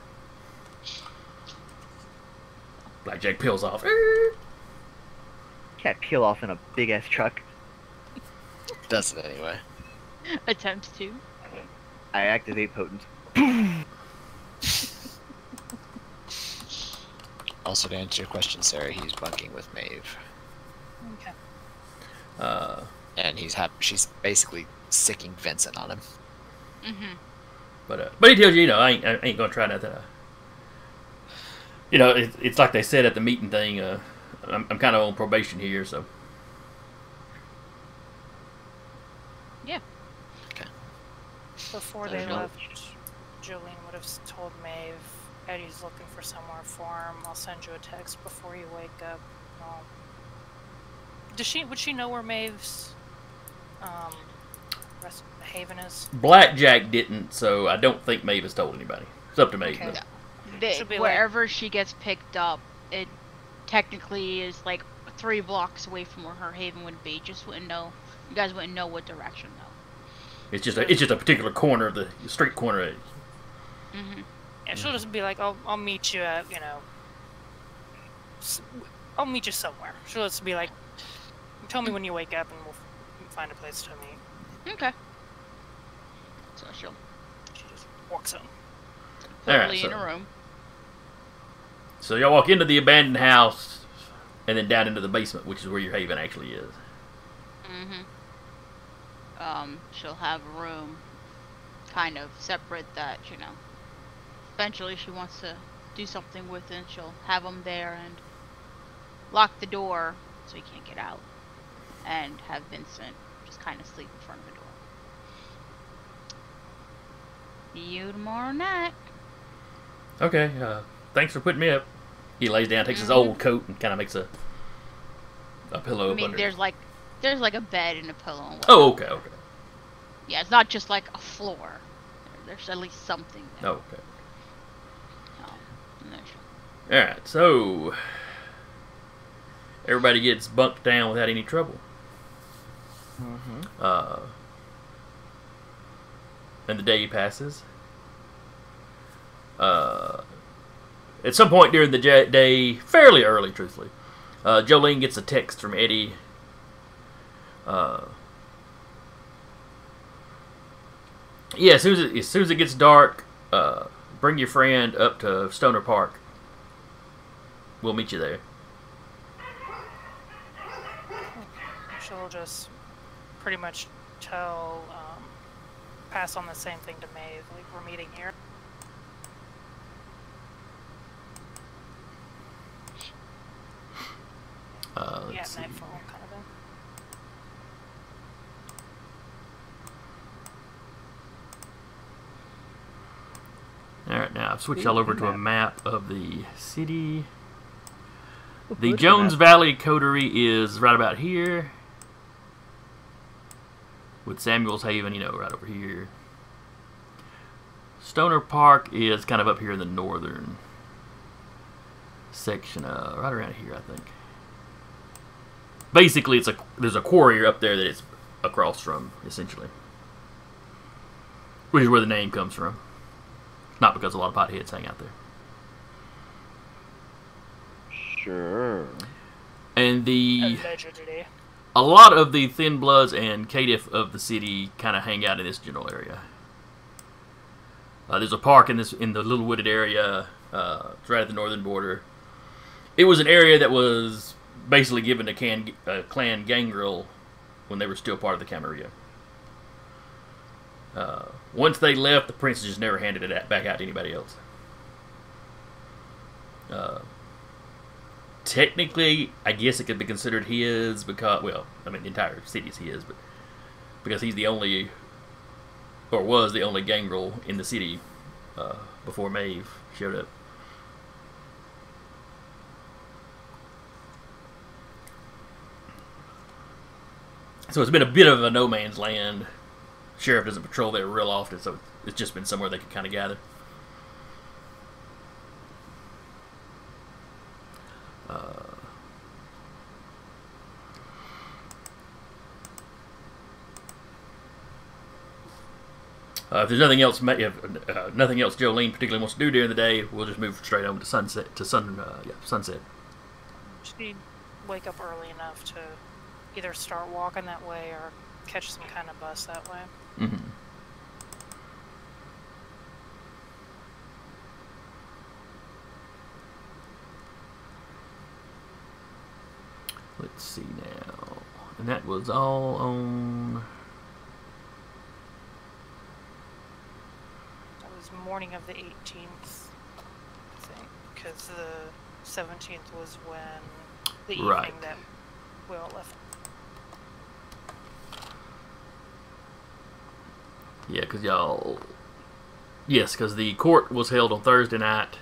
Blackjack peels off. Can't peel off in a big ass truck. Does it anyway. Attempts to. I activate potent. Also, to answer your question, Sarah, he's bunking with Maeve. Okay. And she's basically sicking Vincent on him. Mm-hmm. But he tells you, I ain't gonna try nothing. It's like they said at the meeting thing. I'm kind of on probation here, so. Yeah. Okay. Before There's they no- left, Jolene would have told Maeve, Eddie's looking for somewhere for him. I'll send you a text before you wake up. Would she know where Maeve's haven is? Blackjack didn't, so I don't think Maeve has told anybody. It's up to Maeve. Okay. but- Should be Wherever she gets picked up, it technically is like 3 blocks away from where her haven would be. Just wouldn't know. You guys wouldn't know what direction though. It's just a particular corner of the street corner. Mm-hmm. Yeah, she'll just be like, I'll meet you at, I'll meet you somewhere. She'll just be like, tell me when you wake up and we'll find a place to meet. Okay. So She just walks in. put Alright, Lee so- in a room. So y'all walk into the abandoned house, and then down into the basement, which is where your haven actually is. Mm-hmm. She'll have a room kind of separate that, eventually she wants to do something with, and she'll have him there and lock the door so he can't get out, and have Vincent just kind of sleep in front of the door. See you tomorrow night. Okay, thanks for putting me up. He lays down, takes his old coat, and kind of makes a pillow I up mean, under. there's like a bed and a pillow. And Oh, okay. yeah, it's not just like a floor. There's at least something there. Oh, okay. And then Alright, so everybody gets bunked down without any trouble. Mm-hmm. And the day passes. At some point during the day, fairly early, truthfully, Jolene gets a text from Eddie. Yeah, as soon as it gets dark, bring your friend up to Stoner Park. We'll meet you there. She'll just pretty much pass on the same thing to Maeve. Like, we're meeting here. Let's see. Nightfall kind of thing. Alright, now I've switched y'all over to a map of the city. What The was Jones that? Valley Coterie is right about here. With Samuel's Haven, right over here. Stoner Park is kind of up here in the northern section, right around here, I think. Basically, there's a quarry up there that it's across from, essentially. Which is where the name comes from. Not because a lot of potheads hang out there. Sure. And Allegedly. a lot of the Thin Bloods and caitiff of the city kind of hang out in this general area. There's a park in the little wooded area. It's right at the northern border. It was an area that was basically given to Clan Gangrel when they were still part of the Camarilla. Once they left, the princess just never handed it back out to anybody else. Technically, I guess it could be considered his because, well, I mean, the entire city is his, but because he's the only, or was the only gangrel in the city before Maeve showed up. So it's been a bit of a no man's land. Sheriff doesn't patrol there real often, so it's just been somewhere they can kind of gather. If there's nothing else, nothing else Jolene particularly wants to do during the day, we'll just move straight on to sunset. Sunset. She'd wake up early enough to either start walking that way or catch some kind of bus that way. Mm-hmm. Let's see now, and that was all on. Morning of the 18th, I think, because the 17th was when the evening that we all left. Yeah, because y'all... Yes, because the court was held on Thursday night.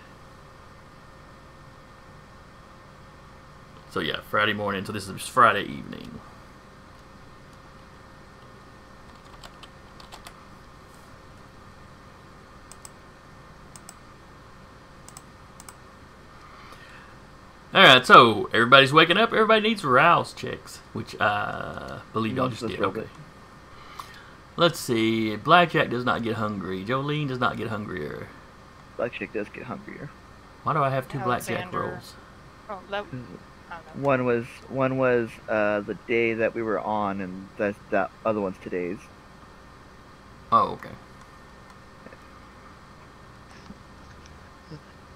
So yeah, Friday morning, so this is Friday evening. Alright, so everybody's waking up. Everybody needs rouse checks, which I believe y'all just did. Okay. Let's see. Blackjack does not get hungry. Jolene does not get hungrier. Blackjack does get hungrier. Why do I have two Alexander. blackjack rolls? Oh, that... One was the day that we were on, and that other one's today's. Oh, okay.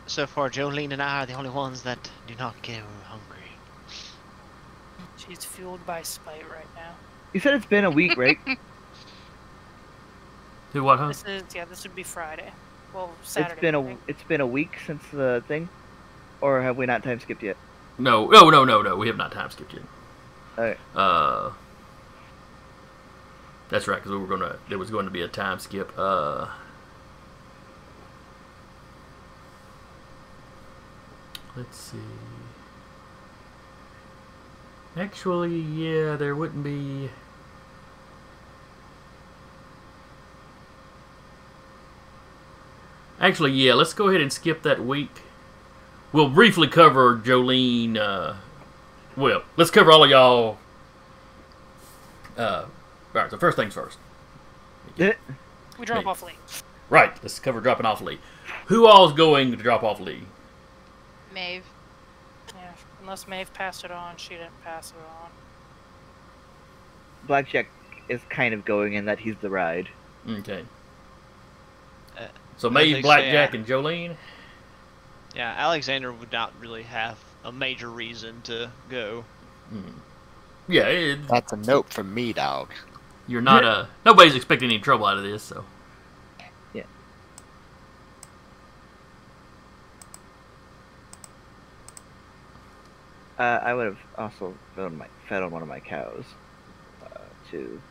So far, Jolene and I are the only ones that do not get hungry. She's fueled by spite right now. You said it's been a week, right? Do what, huh? This would be Friday. Well, Saturday. It's been a week since the thing, or have we not time skipped yet? No. We have not time skipped yet. Okay. That's right, because there was going to be a time skip. Let's see. Actually, yeah, there wouldn't be... Actually, yeah, let's go ahead and skip that week. We'll briefly cover Jolene, well, let's cover all of y'all. Alright, so first things first. We drop off Lee. Right, let's cover dropping off Lee. Who all's going to drop off Lee? Maeve. Yeah, unless Maeve passed it on, she didn't pass it on. Blackjack is kind of going in that he's the ride. Okay. So Maeve, Blackjack, and Jolene? Yeah, Alexander would not really have a major reason to go. Yeah, that's a note from me, dog. You're not nobody's expecting any trouble out of this, so. Yeah. I would have also fed on one of my cows, too.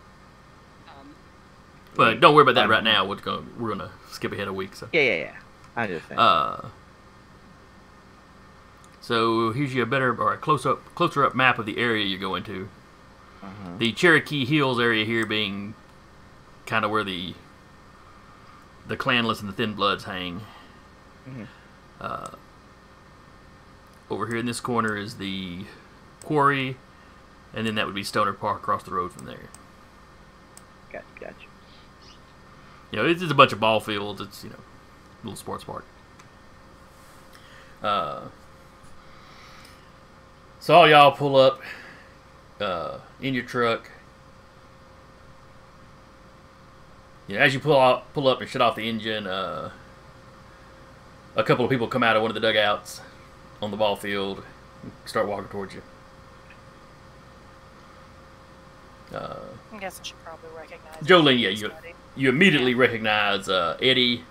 But don't worry about that right now. We're gonna skip ahead a week, so. Yeah. I'm just saying. So here's you a closer up map of the area you're going to. The Cherokee Hills area here being kind of where the clanless and the thin bloods hang. Over here in this corner is the quarry, and then that would be Stoner Park across the road from there. Gotcha. You know, it's just a bunch of ball fields. It's, a little sports park. So all y'all pull up in your truck. As you pull up and shut off the engine, a couple of people come out of one of the dugouts on the ball field and start walking towards you. I'm guessing she probably recognized Jolene, yeah, you immediately recognize Eddie.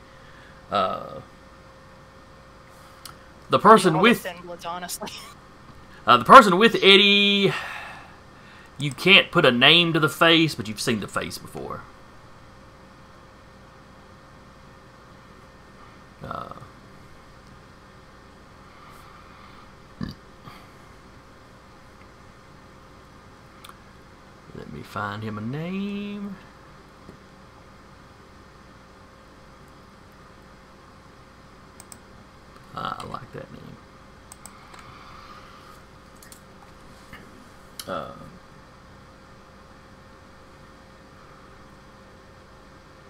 The person All with the thin bloods, honestly. the person with Eddie, you can't put a name to the face, but you've seen the face before. Let me find him a name. I like that name.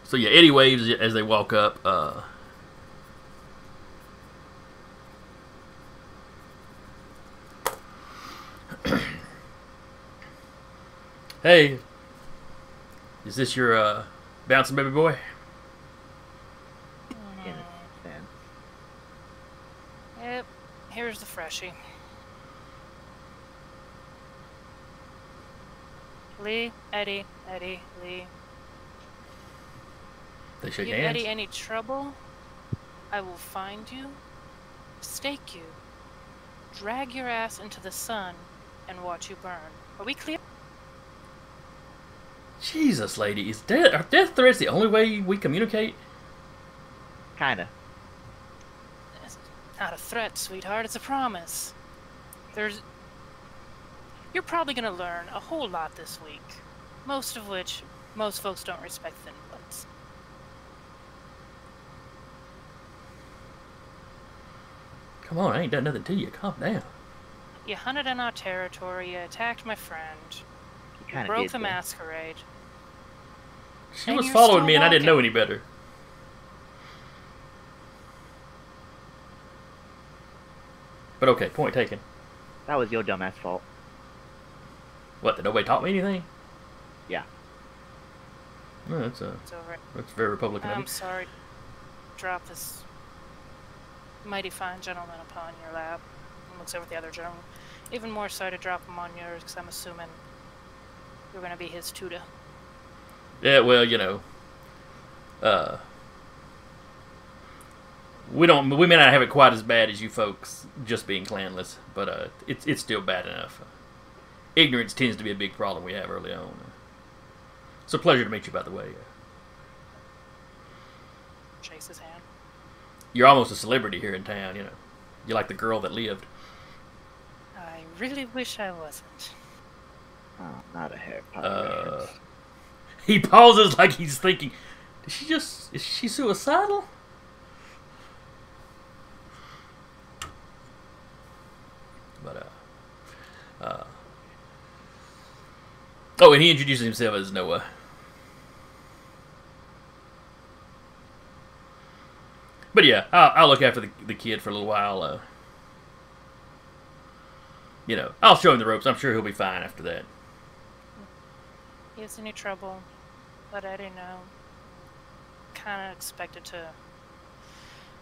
So yeah, Eddie waves as they walk up. Hey, is this your bouncing baby boy? Yep, here's the freshie. Lee, Eddie, Lee. They shake Give hands. Eddie any trouble, I will find you, stake you, drag your ass into the sun, and watch you burn. Are we clear? Jesus, lady, are death threats the only way we communicate? Kinda. It's not a threat, sweetheart. It's a promise. You're probably gonna learn a whole lot this week. Most of which, most folks don't respect thin bloods. Come on, I ain't done nothing to you. Calm down. You hunted in our territory, you attacked my friend, you broke the Masquerade. She And was you're following still me and I didn't know walking. any better. But okay, point taken. That was your dumbass fault. What, did nobody taught me anything? Yeah. No, It's over. that's very Republican of I'm you. sorry. Drop this mighty fine gentleman upon your lap. And looks over at the other gentleman. Even more sorry to drop him on yours, because I'm assuming you're going to be his tutor. Yeah, well, you know, we may not have it quite as bad as you folks just being clanless, but it's still bad enough. Ignorance tends to be a big problem we have early on. It's a pleasure to meet you, by the way. Shakes his hand. You're almost a celebrity here in town, you know. You're like the girl that lived. I really wish I wasn't. Oh, not a Harry Potter reference. He pauses like he's thinking, is she suicidal? But, oh, and he introduces himself as Noah. But yeah, I'll look after the kid for a little while. You know, I'll show him the ropes. I'm sure he'll be fine after that. If there's any trouble, let Eddie know. Kind of expected to,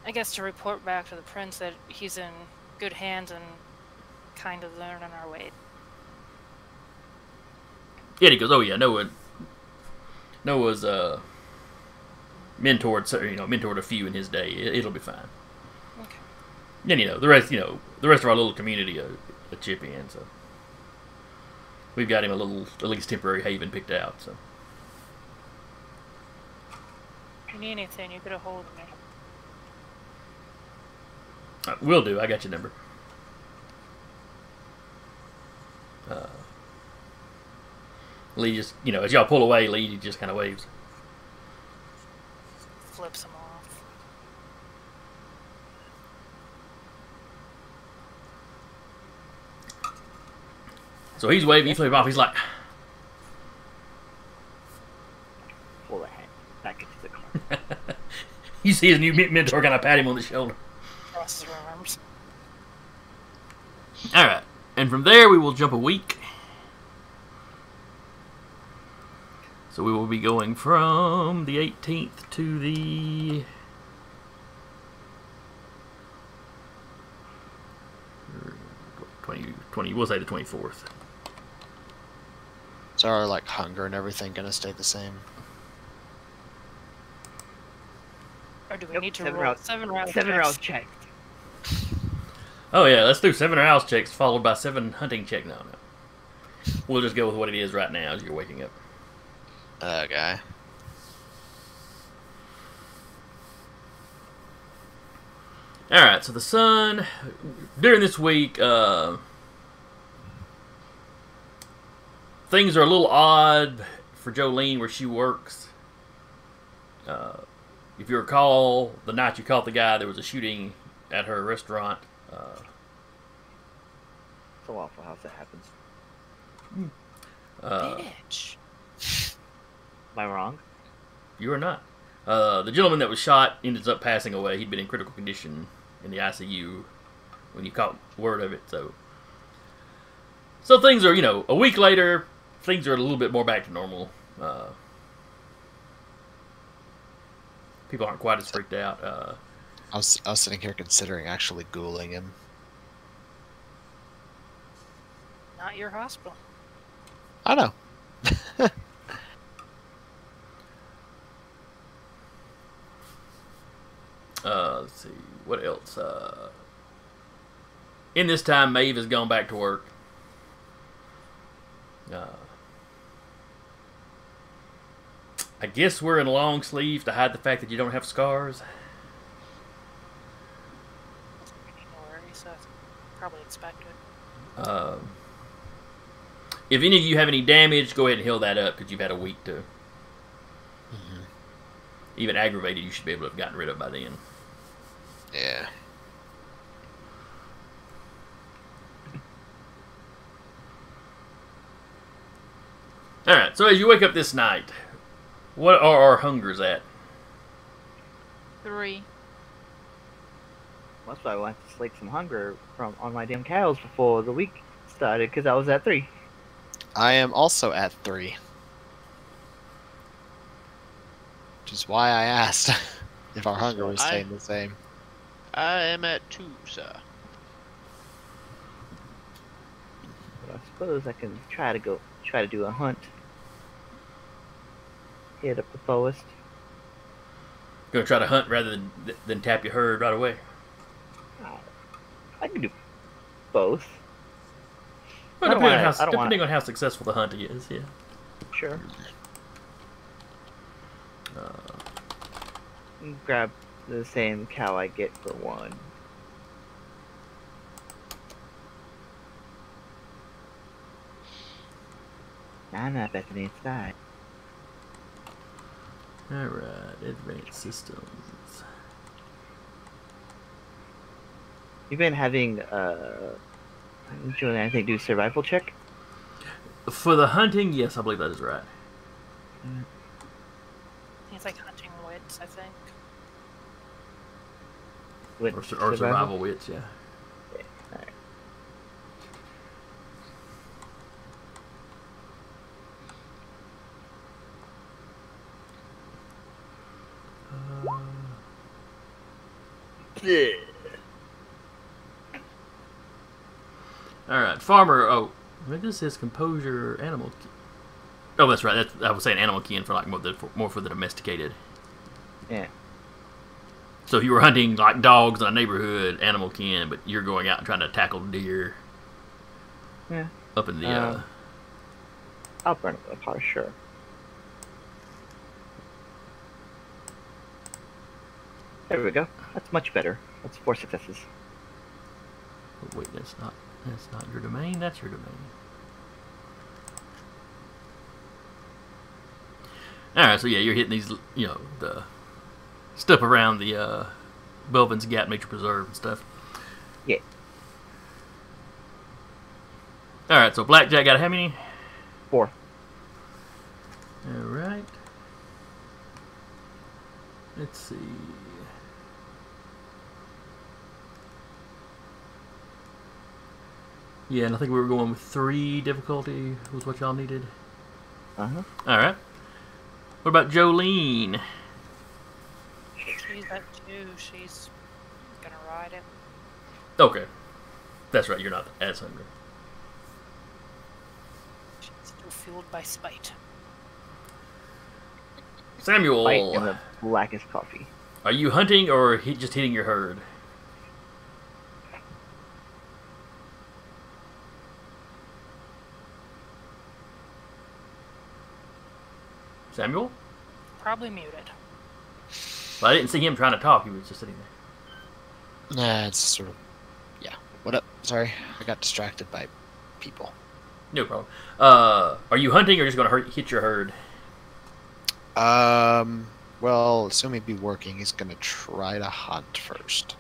I guess, to report back to the prince that he's in good hands and kind of learning our way. Yeah, he goes, oh yeah, Noah's mentored a few in his day. It'll be fine. Okay. Then the rest of our little community a chip in, so we've got him a little, at least temporary haven picked out. So If you need anything, you get a hold of me. will do. I got your number. Lee just, as y'all pull away, Lee just kind of waves. Flips him off. So he's waving, he flips him off. He's like, Pull the hand back into the car. you see his new mentor kind of pat him on the shoulder. Crosses her arms. All right, and from there we will jump a week. So we will be going from the 18th to the 20. We'll say the 24th. So are like hunger and everything gonna stay the same? do we Yep, need to 7 roll round- 7 rounds? 7 rounds check. Oh yeah, let's do 7 rouse checks followed by 7 hunting check. No. We'll just go with what it is right now as you're waking up. Okay. All right, so the sun during this week, things are a little odd for Jolene where she works. If you recall, the night you caught the guy, there was a shooting at her restaurant. It's a Waffle House that happens. Bitch. Am I wrong? You are not. The gentleman that was shot ended up passing away. He'd been in critical condition in the ICU when you caught word of it. So things are, a week later, things are a little bit more back to normal. People aren't quite as freaked out. I was sitting here considering actually ghouling him. Not your hospital. I know. Let's see. What else? In this time, Maeve has gone back to work. I guess we're in long sleeves to hide the fact that you don't have scars. No worries. That's probably expected. If any of you have any damage, go ahead and heal that up because you've had a week to. Even aggravated, you should be able to have gotten rid of by then. Yeah. Alright, so as you wake up this night, what are our hungers at? 3. That's why I wanted to slake some hunger on my damn cows before the week started, because I was at 3. I am also at 3. Which is why I asked if our hunger was staying the same. I am at 2, sir. But I suppose I can try to do a hunt. Hit up the forest. Gonna try to hunt rather than tap your herd right away? I can do both. Well, I don't depending on how successful the hunt is, yeah. Sure. Grab the same cow I get for 1. I'm not Bethany inside. Alright, advanced systems. You've been having doing anything to do survival check? For the hunting, yes, I believe that is right. It's like hunting wits, I think. With Or survival wits, yeah. Yeah. Alright. Alright, farmer, maybe this says composure animal. Oh, that's right. I was saying animal kin for like more for the domesticated. Yeah. So if you were hunting like dogs in a neighborhood, animal kin, but you're going out and trying to tackle deer. Yeah. Up in the I'll burn it apart, sure. There we go. That's much better. That's 4 successes. oh, wait, that's not your domain. That's your domain. All right, so yeah, you're hitting these, the stuff around the Belvin's Gap Nature Preserve and stuff. Yeah. All right, so Blackjack got how many? 4. All right. Let's see. Yeah, and I think we were going with 3 difficulty was what y'all needed. Uh-huh. All right. What about Jolene? She's at 2. She's gonna ride it. Okay. That's right, you're not as hungry. She's still fueled by spite. Samuel. White and the blackest coffee. Are you hunting or just hitting your herd? Samuel? Probably muted. Well, I didn't see him trying to talk. He was just sitting there. Nah, it's sort of... Yeah. What up? Sorry, I got distracted by people. No problem. Are you hunting or just going to hit your herd? Well, assuming he'd be working, he's gonna try to hunt first.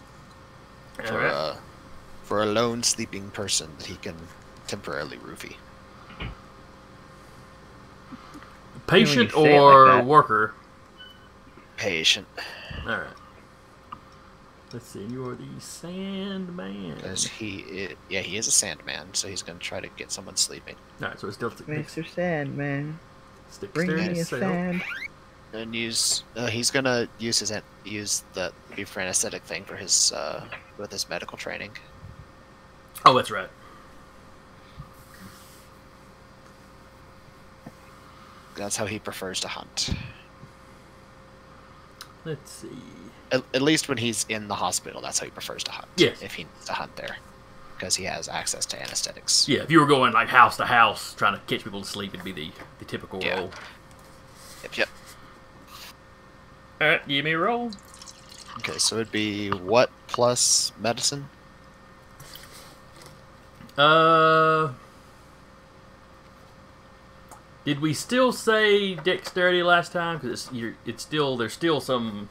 For a lone sleeping person that he can temporarily roofie. Patient When you say it or like that. worker? Patient. Alright. Let's see, you are the Sandman. Because he is a sandman, so he's gonna try to get someone sleeping. Alright, so it's still Mr. Sandman, sticks bring there me in a his cell. sand. And he's gonna use the befriend aesthetic thing for his with his medical training. Oh, that's right. That's how he prefers to hunt. Let's see. At least when he's in the hospital, that's how he prefers to hunt. Yes. If he needs to hunt there, because he has access to anesthetics. Yeah, if you were going like house to house trying to catch people to sleep, it'd be the typical Yeah. role. Yep. Alright, give me a roll. Okay, so it'd be what plus medicine? Did we still say dexterity last time? Because there's still some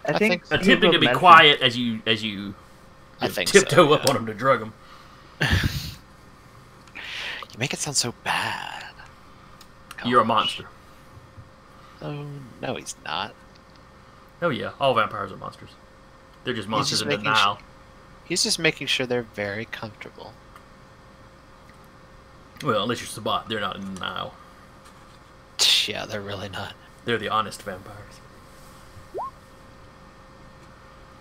I I think think attempting to be medicine. quiet as you I think tiptoe so, up yeah. on them to drug them. You make it sound so bad. You're a Gosh. monster. Oh no, he's not. Oh yeah, all vampires are monsters. They're just monsters just in making denial. He's just making sure they're very comfortable. Well, unless you're Sabat, they're not in denial. Yeah, they're really not. They're the honest vampires.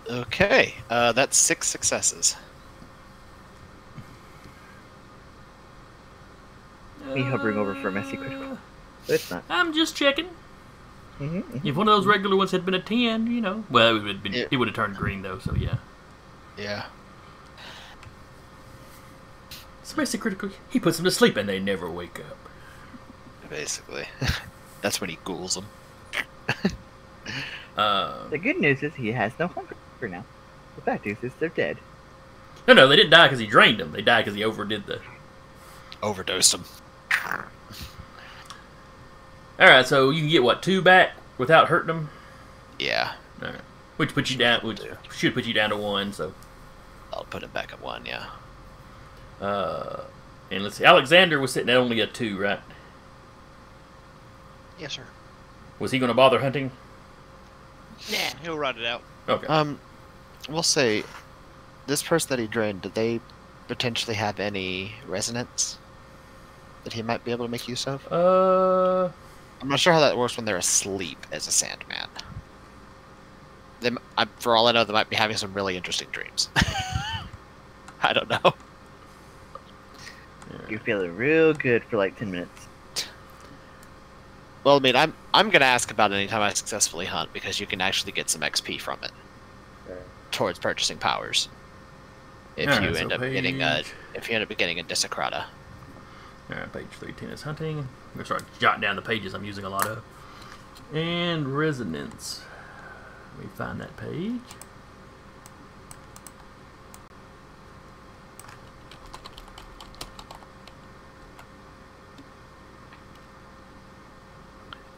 Okay, that's 6 successes. Me hovering over for a messy critical. But it's not. I'm just checking. Mm-hmm. If one of those regular ones had been a 10, you know. Well, Yeah. it would have turned green, though, so yeah. Yeah. So basically, critically, he puts them to sleep and they never wake up. Basically. That's when he ghouls them. The good news is he has no hunger now. The bad news is they're dead. No, they didn't die because he drained them. They died because he overdid the... Overdosed them. Alright, so you can get, what, 2 back without hurting them? Yeah. Alright. Which puts you down, which should put you down to 1, so... I'll put him back at 1, yeah. And let's see, Alexander was sitting at only a 2, right? Yes, sir. Was he going to bother hunting? Nah, he'll ride it out. Okay. We'll say, this person that he drained, did they potentially have any resonance that he might be able to make use of? I'm not sure how that works when they're asleep as a Sandman. For all I know, they might be having some really interesting dreams. I don't know. You're feeling real good for like 10 minutes. Well, I mean, I'm gonna ask about it anytime I successfully hunt because you can actually get some XP from it towards purchasing powers. If Alright, you so end up getting a Desecrata. Alright, page 310 is hunting. I'm going to start jotting down the pages I'm using a lot of. And resonance. Let me find that page.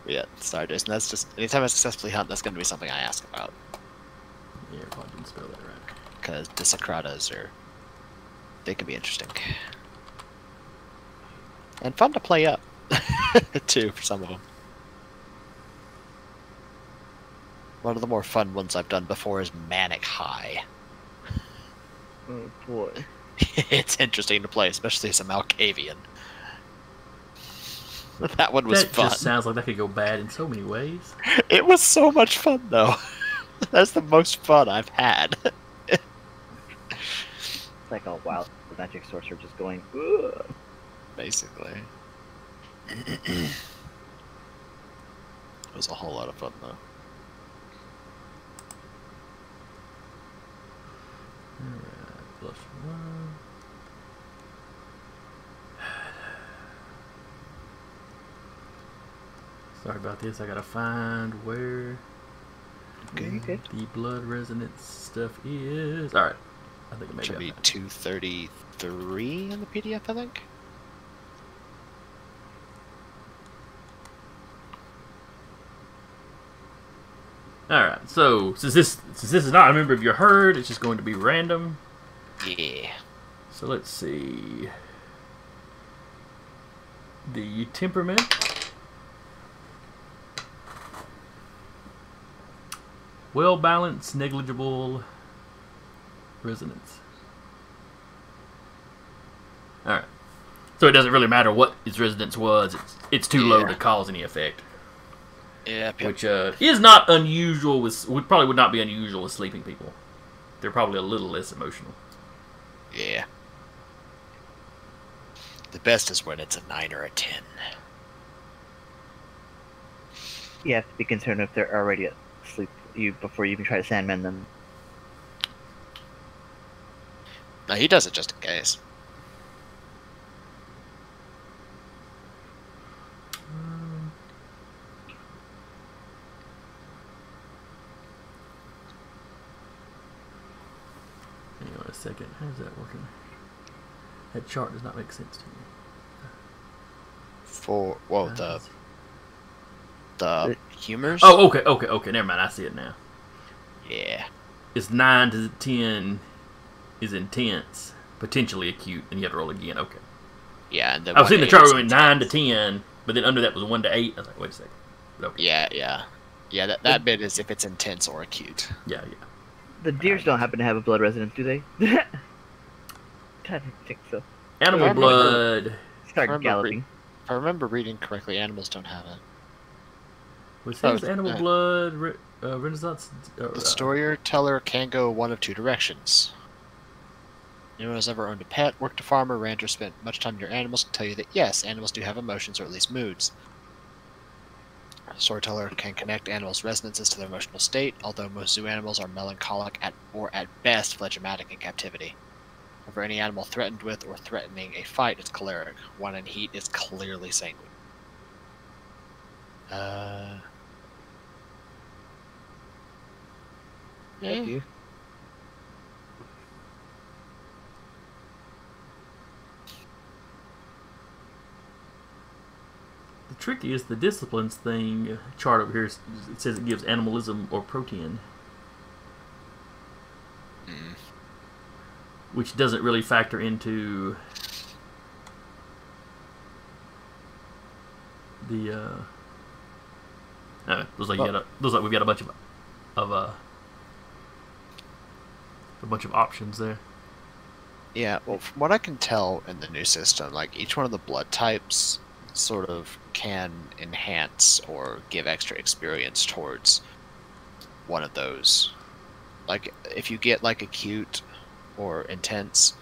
Yeah, sorry, Jason. That's just anytime I successfully hunt, that's gonna be something I ask about Yeah, I probably didn't spell that right. because Desecratas they can be interesting and fun to play up too for some of them. One of the more fun ones I've done before is Manic High. Oh boy. It's interesting to play, especially as a Malkavian. That one was That fun. just sounds like that could go bad in so many ways. It was so much fun, though. That's the most fun I've had. It's like all wild magic sorcerer just going, ugh. Basically. It was a whole lot of fun, though. Alright, plus 1. Sorry about this. I gotta find where Okay. the blood resonance stuff is. Alright. I think it may Should be 233 in the PDF, I think. Alright, so since this is not a member of your herd, it's just going to be random. Yeah. So let's see. The temperament. Well balanced, negligible resonance. Alright. So it doesn't really matter what its resonance was, it's too low to cause any effect. Yep. Which is not unusual probably would not be unusual with sleeping people. They're probably a little less emotional. Yeah. The best is when it's a 9 or a 10. You have to be concerned if they're already asleep before you even try to sandman them. No, he does it just in case. Hang on a second. How's that working? That chart does not make sense to me. The humors? Oh, okay. Never mind. I see it now. Yeah. It's 9 to 10 is intense, potentially acute, and you have to roll again. Okay. Yeah, and then I was seeing the chart where it went 9 to intense. 10, but then under that was 1 to 8. I was like, wait a second. But okay. Yeah, that bit is if it's intense or acute. Yeah. The deers don't happen to have a blood resonance, do they? I don't think so. Animal blood. Start galloping. If I remember reading correctly, animals don't have it. Was his animal blood renaissance? The storyteller can go one of two directions. Anyone who's ever owned a pet, worked a farm, or rancher, spent much time with your animals can tell you that yes, animals do have emotions or at least moods. A storyteller can connect animals' resonances to their emotional state, although most zoo animals are melancholic or at best phlegmatic in captivity. However, any animal threatened with or threatening a fight is choleric. One in heat is clearly sanguine. Thank you. The tricky is the disciplines thing. Chart over here, it says it gives animalism or protein. Which doesn't really factor into the looks like we've got a bunch of options there. Yeah, well, from what I can tell in the new system, like each one of the blood types sort of can enhance or give extra experience towards one of those. Like if you get like acute or intense,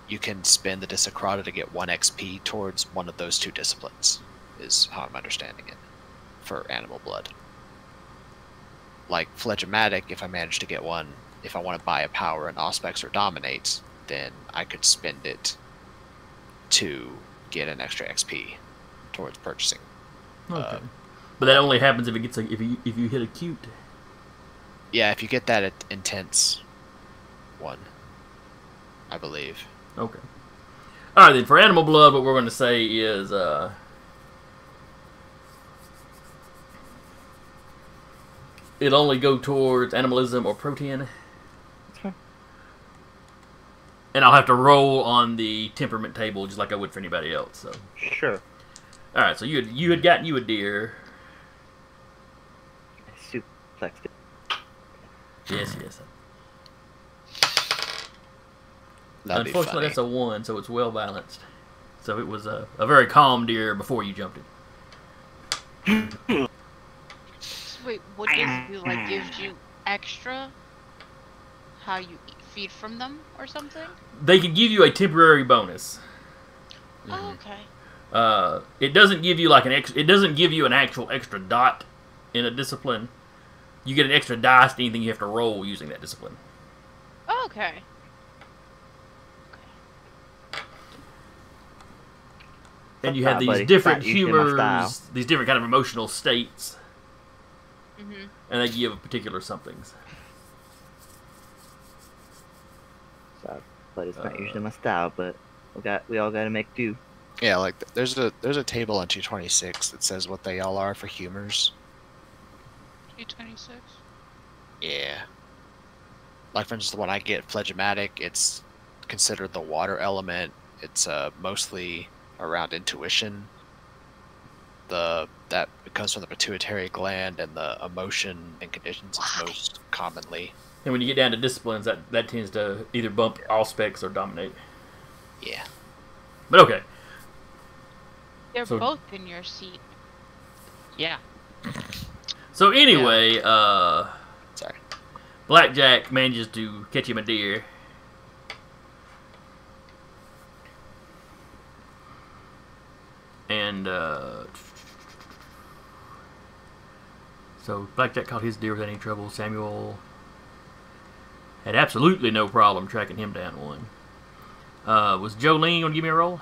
you can spend the Disacrata to get 1 XP towards one of those 2 disciplines, is how I'm understanding it, for animal blood. Like phlegmatic, if I manage to get one, if I want to buy a power in Auspex or Dominate, then I could spend it to get an extra XP towards purchasing. Okay. But that only happens if it gets if you hit acute. Yeah, if you get that intense one, I believe. Okay. All right, then for animal blood, what we're going to say is it'll only go towards animalism or protein. That's fine. And I'll have to roll on the temperament table just like I would for anybody else. So. Sure. All right, so you had gotten you a deer. I suplexed it. Yes. That'd Unfortunately, be that's a 1, so it's well balanced. So it was a very calm deer before you jumped it. Wait, what gives you, like, gives you extra? How you feed from them or something? They can give you a temporary bonus. Oh, okay. It doesn't give you like it doesn't give you an actual extra dot in a discipline. You get an extra dice to anything you have to roll using that discipline. Oh, okay. And you have these buddy. different Not usually my style. humors, these different kind of emotional states, Mhm. and they give particular somethings. So, but it's not usually my style. But we all got to make do. Yeah, like there's a table on 226 that says what they all are for humors. 226. Yeah. Like for instance, the one I get, phlegmatic, it's considered the water element. It's mostly around intuition. That it comes from the pituitary gland, and the emotion and conditions is most commonly. And when you get down to disciplines, that tends to either bump all specs or dominate. Yeah. But okay. They're So- both in your seat. Yeah. So anyway, Sorry. Blackjack manages to catch him a deer. And, so Blackjack caught his deer without any trouble. Samuel had absolutely no problem tracking him down one. Was Jolene going to give me a roll?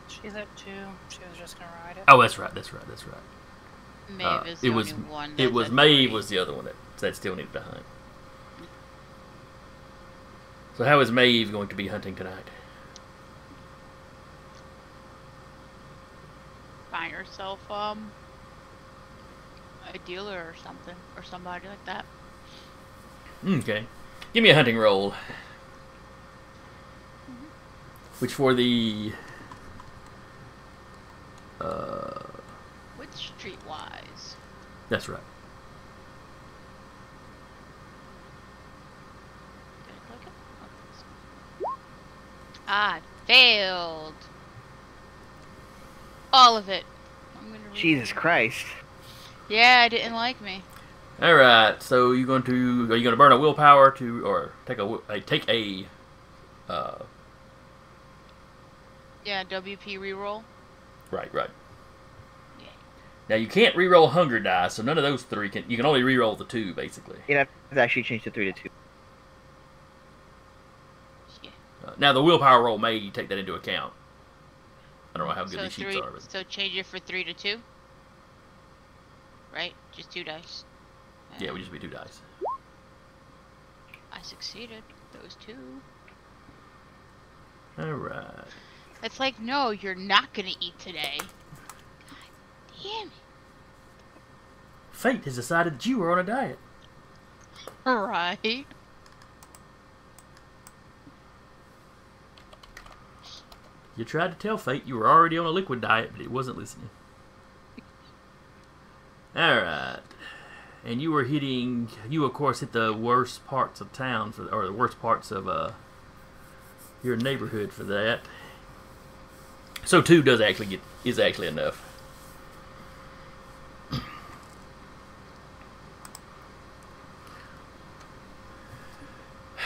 She's at 2. She was just gonna ride it. Oh, that's right. Maeve is the it was only one. it was that's Maeve at was the other one that still needed to hunt. So how is Maeve going to be hunting tonight? Find yourself a dealer or something, or somebody like that. Okay. Give me a hunting roll. Which for the Which streetwise? that's right. Did I click it? Oh, I failed. All of it. I'm gonna read Jesus it. Christ. Yeah, it didn't like me. All right. So are you going to burn a willpower to or take a Yeah, WP reroll. right. Yeah. Now you can't reroll hunger dice, so none of those three you can only reroll the 2 basically. You'd have to actually change to 3 to 2. Yeah. Now the willpower roll may take that into account. I don't know how good So these sheets are, but so change it for 3 to 2. Right? Just 2 dice. yeah, we just be 2 dice. I succeeded. Those 2. All right. It's like, no, you're not gonna eat today. God damn it. Fate has decided that you are on a diet. Right. You tried to tell Fate you were already on a liquid diet, but it wasn't listening. Alright. And you of course hit the worst parts of town, or the worst parts of your neighborhood for that. So 2 is actually enough.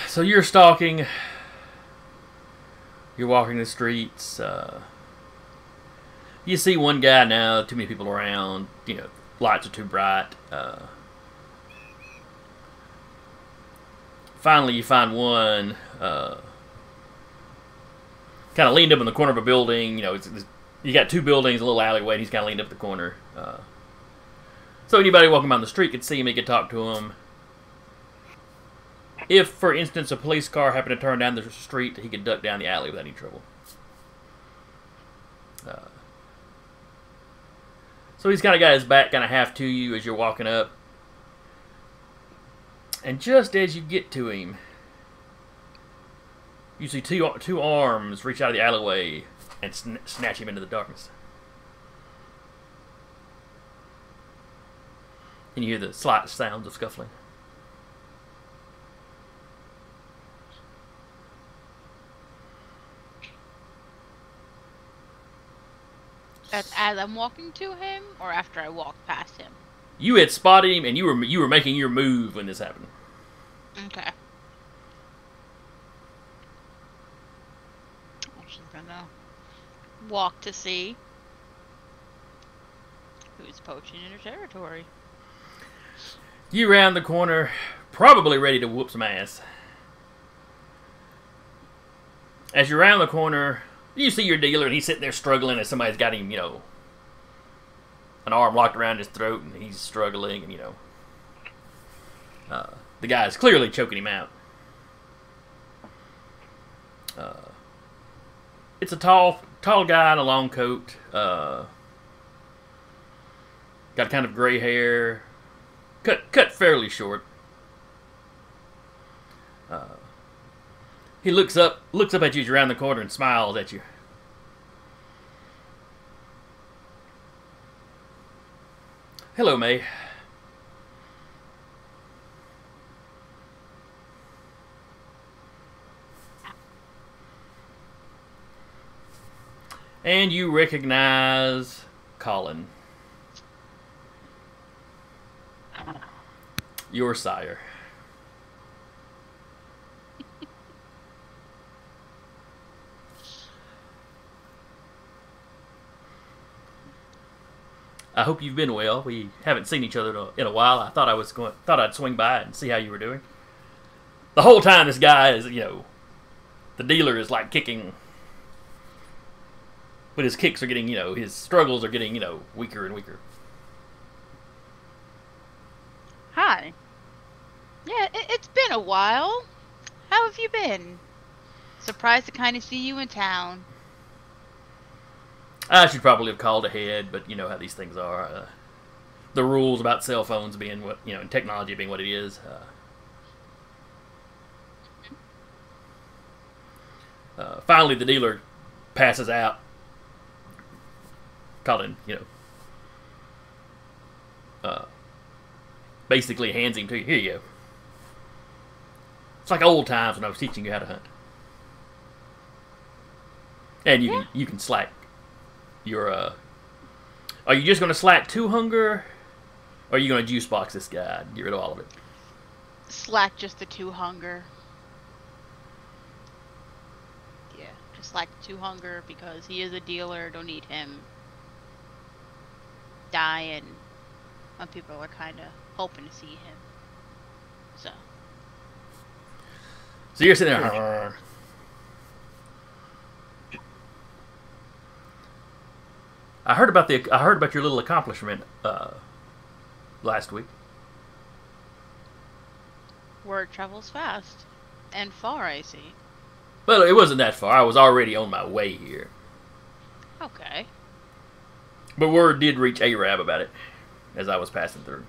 So you're stalking. You're walking the streets. You see one guy now. Too many people around. Lights are too bright. Finally, you find one. Kind of leaned up in the corner of a building. You got 2 buildings, a little alleyway, and he's kind of leaned up the corner. So anybody walking down the street could see him. He could talk to him. If, for instance, a police car happened to turn down the street, he could duck down the alley without any trouble. So he's kind of got his back kind of half to you as you're walking up. And just as you get to him, you see two arms reach out of the alleyway and snatch him into the darkness. And you hear the slight sounds of scuffling. That's as I'm walking to him, or after I walk past him? You had spotted him, and you were making your move when this happened. Okay. I'm just gonna walk to see who's poaching in her territory. You round the corner, probably ready to whoop some ass. As you round the corner, You see your dealer, and he's sitting there struggling, and somebody's got him, an arm locked around his throat, and he's struggling, and, the guy's clearly choking him out. It's a tall guy in a long coat. Got kind of gray hair. Cut fairly short. He looks up at you as you're around the corner and smiles at you. Hello, May. And you recognize Colin, your sire. I hope you've been well. We haven't seen each other in a while. I thought I'd swing by and see how you were doing. The whole time this guy is, the dealer is like kicking, but his kicks are getting, his struggles are getting, weaker and weaker. Hi. Yeah, it's been a while. How have you been? Surprised to kind of see you in town. I should probably have called ahead, but you know how these things are. The rules about cell phones being what, and technology being what it is. Finally, the dealer passes out. Colin, basically hands him to you. Here you go. It's like old times when I was teaching you how to hunt. And you can slack your, are you just going to slack 2 hunger? Or are you going to juice box this guy and get rid of all of it? Slack just the 2 hunger. Yeah, just slack 2 hunger because he is a dealer. Don't need him dying when people are kind of hoping to see him. So you're sitting there. I heard about your little accomplishment last week. Word travels fast and far, I see. Well, it wasn't that far. I was already on my way here. Okay. But word did reach Arab about it as I was passing through,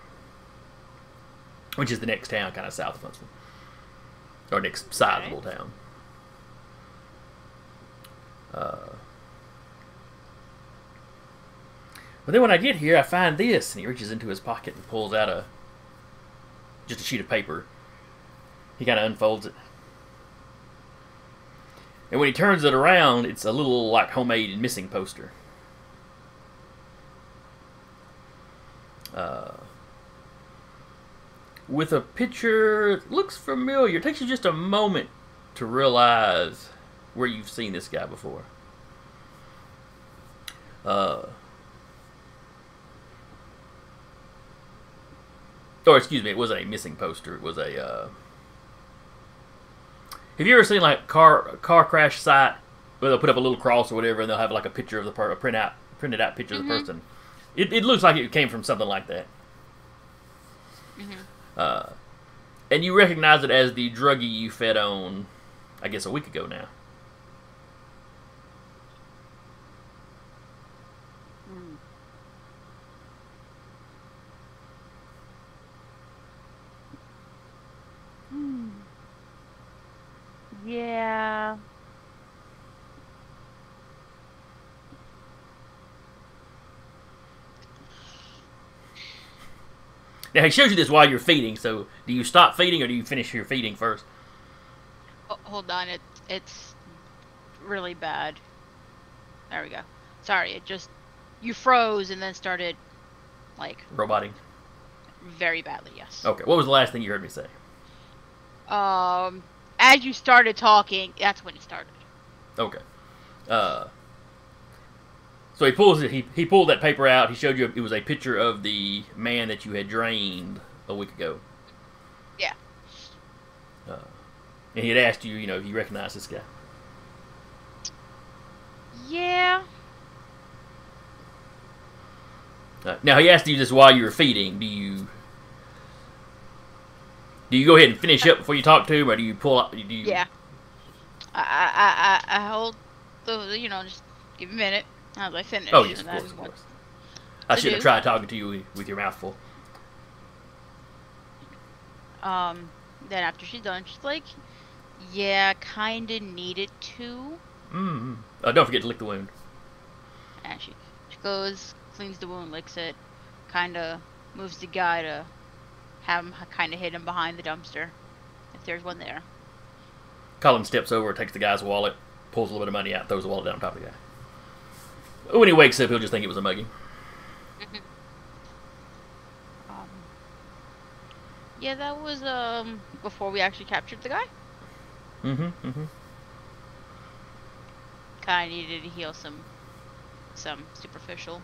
which is the next town, kind of south of Huntsville, or next sizable town. But then when I get here, I find this, and he reaches into his pocket and pulls out just a sheet of paper. He kind of unfolds it. And when he turns it around, it's a little, like, homemade missing poster. With a picture, it looks familiar. It takes you just a moment to realize where you've seen this guy before. Or excuse me, it wasn't a missing poster. It was a. Have you ever seen like car crash site where they'll put up a little cross or whatever, and they'll have like a picture of the printed out picture of the person? It looks like it came from something like that. And you recognize it as the druggie you fed on, I guess, a week ago now. Yeah. Now, he shows you this while you're feeding, so do you stop feeding or do you finish your feeding first? Oh, hold on, it's really bad. There we go. Sorry, you froze and then started, like... Roboting? Very badly, yes. Okay, what was the last thing you heard me say? As you started talking, that's when it started. Okay. So he pulls it. He pulled that paper out. He showed you it was a picture of the man that you had drained a week ago. Yeah. And he had asked you, if you recognize this guy. Yeah. Now he asked you this while you were feeding. Do you go ahead and finish up before you talk to him, or do you pull out? Do you? Yeah. I hold the, just give me a minute as I finish. Oh yes, of and course, then of what course. I to shouldn't have do. tried talking to you with your mouth full. Then after she's done, she's like, yeah, kinda needed to. Mm-hmm. Don't forget to lick the wound. And she goes, cleans the wound, licks it, kinda moves the guy to have him kinda hidden behind the dumpster, if there's one there. Colin steps over, takes the guy's wallet, pulls a little bit of money out, throws the wallet down on top of the guy. When he wakes up, he'll just think it was a mugging. Yeah, that was before we actually captured the guy. Mm-hmm. Kinda needed to heal some superficial.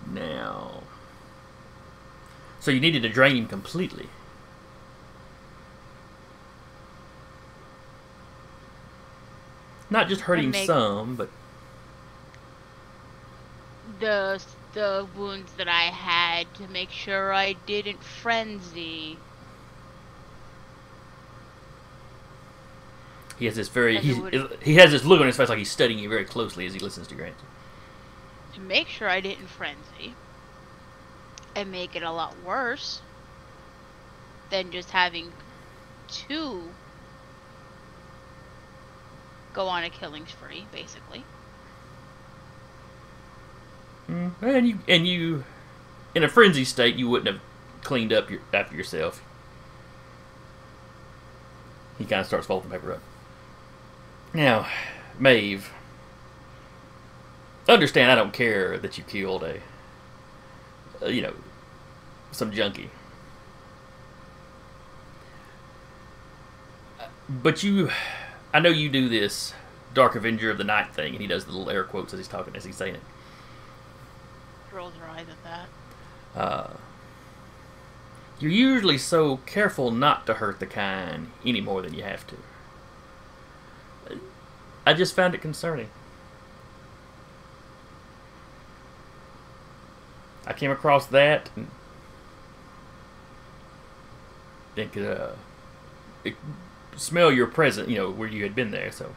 Now, so you needed to drain him completely. Not just hurt him some, but the wounds that I had to make sure I didn't frenzy. he has this he has this look on his face like he's studying you very closely as he listens to your answer. To make sure I didn't frenzy and make it a lot worse than just having two go on a killing spree, basically. And you, in a frenzy state, you wouldn't have cleaned up after yourself. He kind of starts folding the paper up. Now, Maeve, understand I don't care that you killed some junkie. But I know you do this Dark Avenger of the Night thing, and he does the little air quotes as he's talking, as he's saying it. Rolls her eyes at that. You're usually so careful not to hurt the kind any more than you have to. I just found it concerning. I came across that and could smell your presence, where you had been there, so.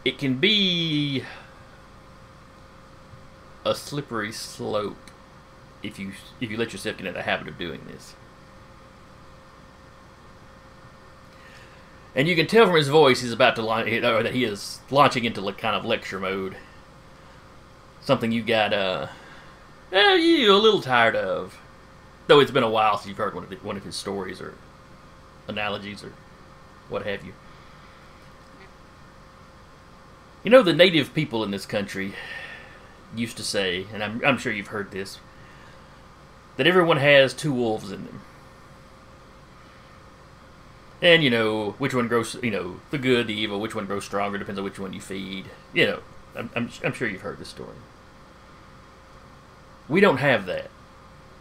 It can be a slippery slope if you let yourself get into the habit of doing this. And you can tell from his voice he's about to or that he is launching into kind of lecture mode. Something you got you a little tired of. Though it's been a while since you've heard one of his stories or analogies or what have you. You know, the native people in this country used to say, and I'm sure you've heard this, that everyone has two wolves in them. And, which one grows, the good, the evil, which one grows stronger, depends on which one you feed. I'm sure you've heard this story. We don't have that.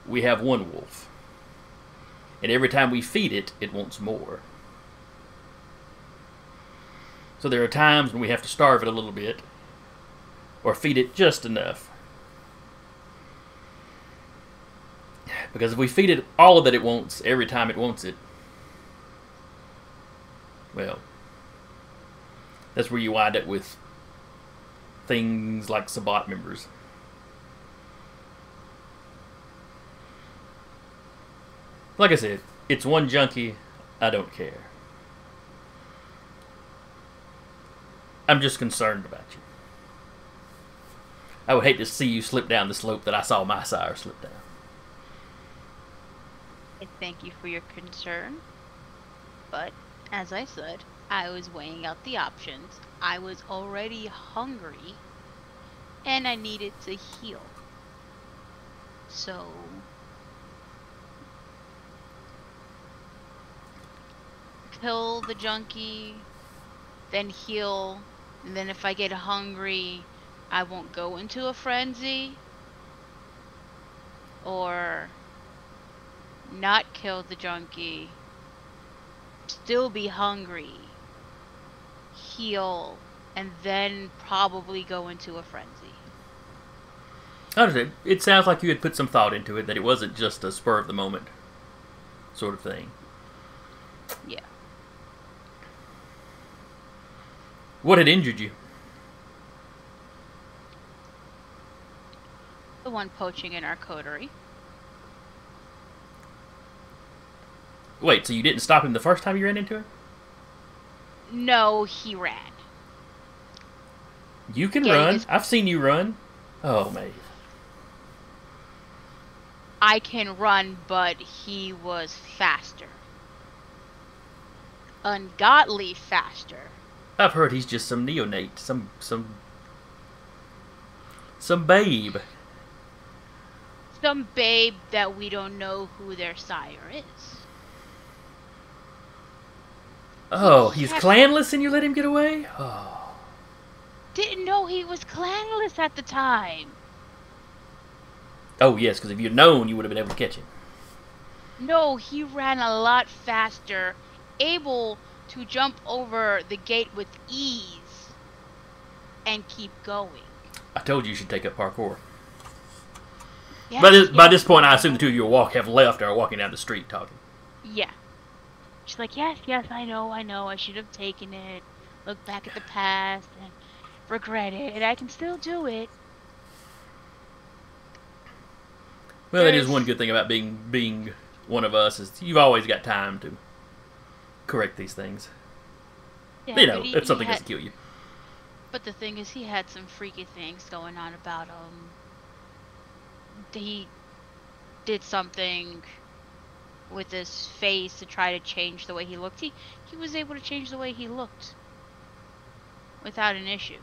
We have one wolf. And every time we feed it, it wants more. So there are times when we have to starve it a little bit, or feed it just enough. Because if we feed it all that it wants every time it wants it, well, that's where you wind up with things like Sabbat members. Like I said, it's one junkie, I don't care. I'm just concerned about you. I would hate to see you slip down the slope that I saw my sire slip down. I thank you for your concern, but as I said, I was weighing out the options. I was already hungry, and I needed to heal. So kill the junkie, then heal, and then if I get hungry, I won't go into a frenzy or not kill the junkie, still be hungry, heal, and then probably go into a frenzy. I understand. It sounds like you had put some thought into it, that it wasn't just a spur of the moment sort of thing. Yeah. What had injured you? The one poaching in our coterie. Wait, so you didn't stop him the first time you ran into him? No, he ran. You can Getting run. his- I've seen you run. Oh, Maeve. I can run, but he was faster. Ungodly faster. I've heard he's just some neonate, some babe. Some babe that we don't know who their sire is. Oh, he's Yes. clanless and you let him get away? Oh. Didn't know he was clanless at the time. Oh, yes, because if you'd known, you would have been able to catch him. No, he ran a lot faster, able to jump over the gate with ease and keep going. I told you should take up parkour. Yes, By yes. this point, I assume the two of you have left or are walking down the street talking. Yeah. She's like, yes, I know, I should have taken it. Look back at the past and regret it. I can still do it. Well, that is There's- one good thing about being one of us, is you've always got time to correct these things. Yeah, You know, but if something had- doesn't kill you. But the thing is, he had some freaky things going on about he did something with his face to try to change the way he looked. He was able to change the way he looked without an issue.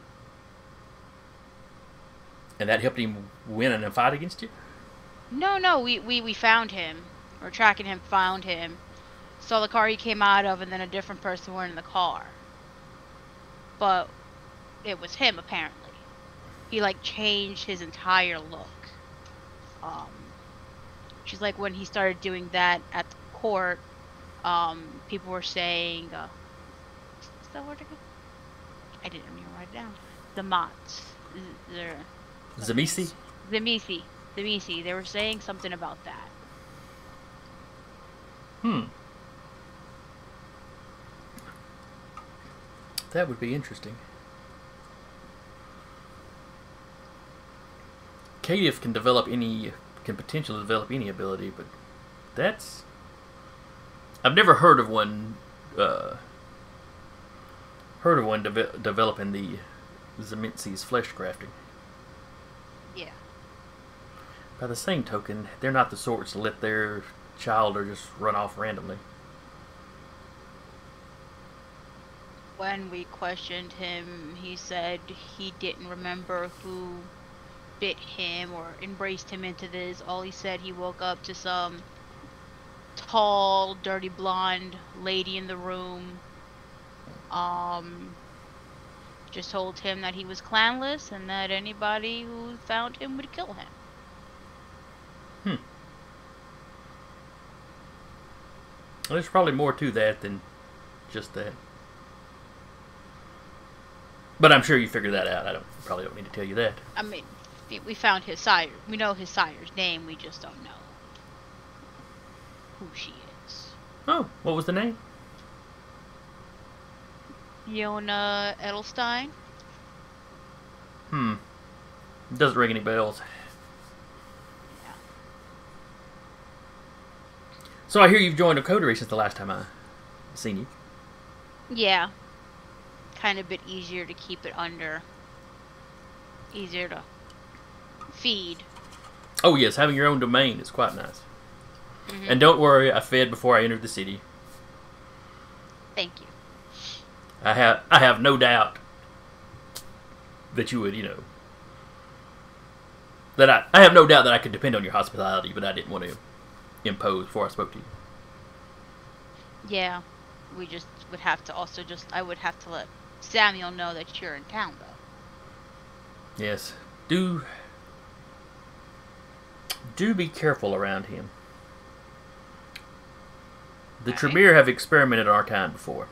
And that helped him win in a fight against you? No, we found him. We're tracking him, found him. Saw the car he came out of, and then a different person were in the car. But it was him, apparently. He, like, changed his entire look. She's like, when he started doing that at the court, people were saying, what's that word again? I didn't even write it down. The Mots. Zamisi? Zamisi. They were saying something about that. That would be interesting. Caitiff can potentially develop any ability, but that's... I've never heard of one developing the Zemintsi's flesh grafting. Yeah. By the same token, they're not the sorts to let their child or just run off randomly. When we questioned him, he said he didn't remember who bit him or embraced him into this. All he said, he woke up to some tall, dirty blonde lady in the room. Just told him that he was clanless and that anybody who found him would kill him. Well, there's probably more to that than just that. But I'm sure you figured that out. Probably don't need to tell you that. I mean, we found his sire. We know his sire's name. We just don't know who she is. Oh, what was the name? Yona Edelstein. Doesn't ring any bells. Yeah. So I hear you've joined a coterie since the last time I seen you. Yeah. Kind of a bit easier to keep it under. Easier to feed. Oh yes, having your own domain is quite nice. And don't worry, I fed before I entered the city. Thank you. I have no doubt that you would, that I have no doubt that I could depend on your hospitality, but I didn't want to impose before I spoke to you. Yeah. We just would have to also I would have to let Samuel know that you're in town, though. Yes. Do be careful around him. The Tremere have experimented on our kind before.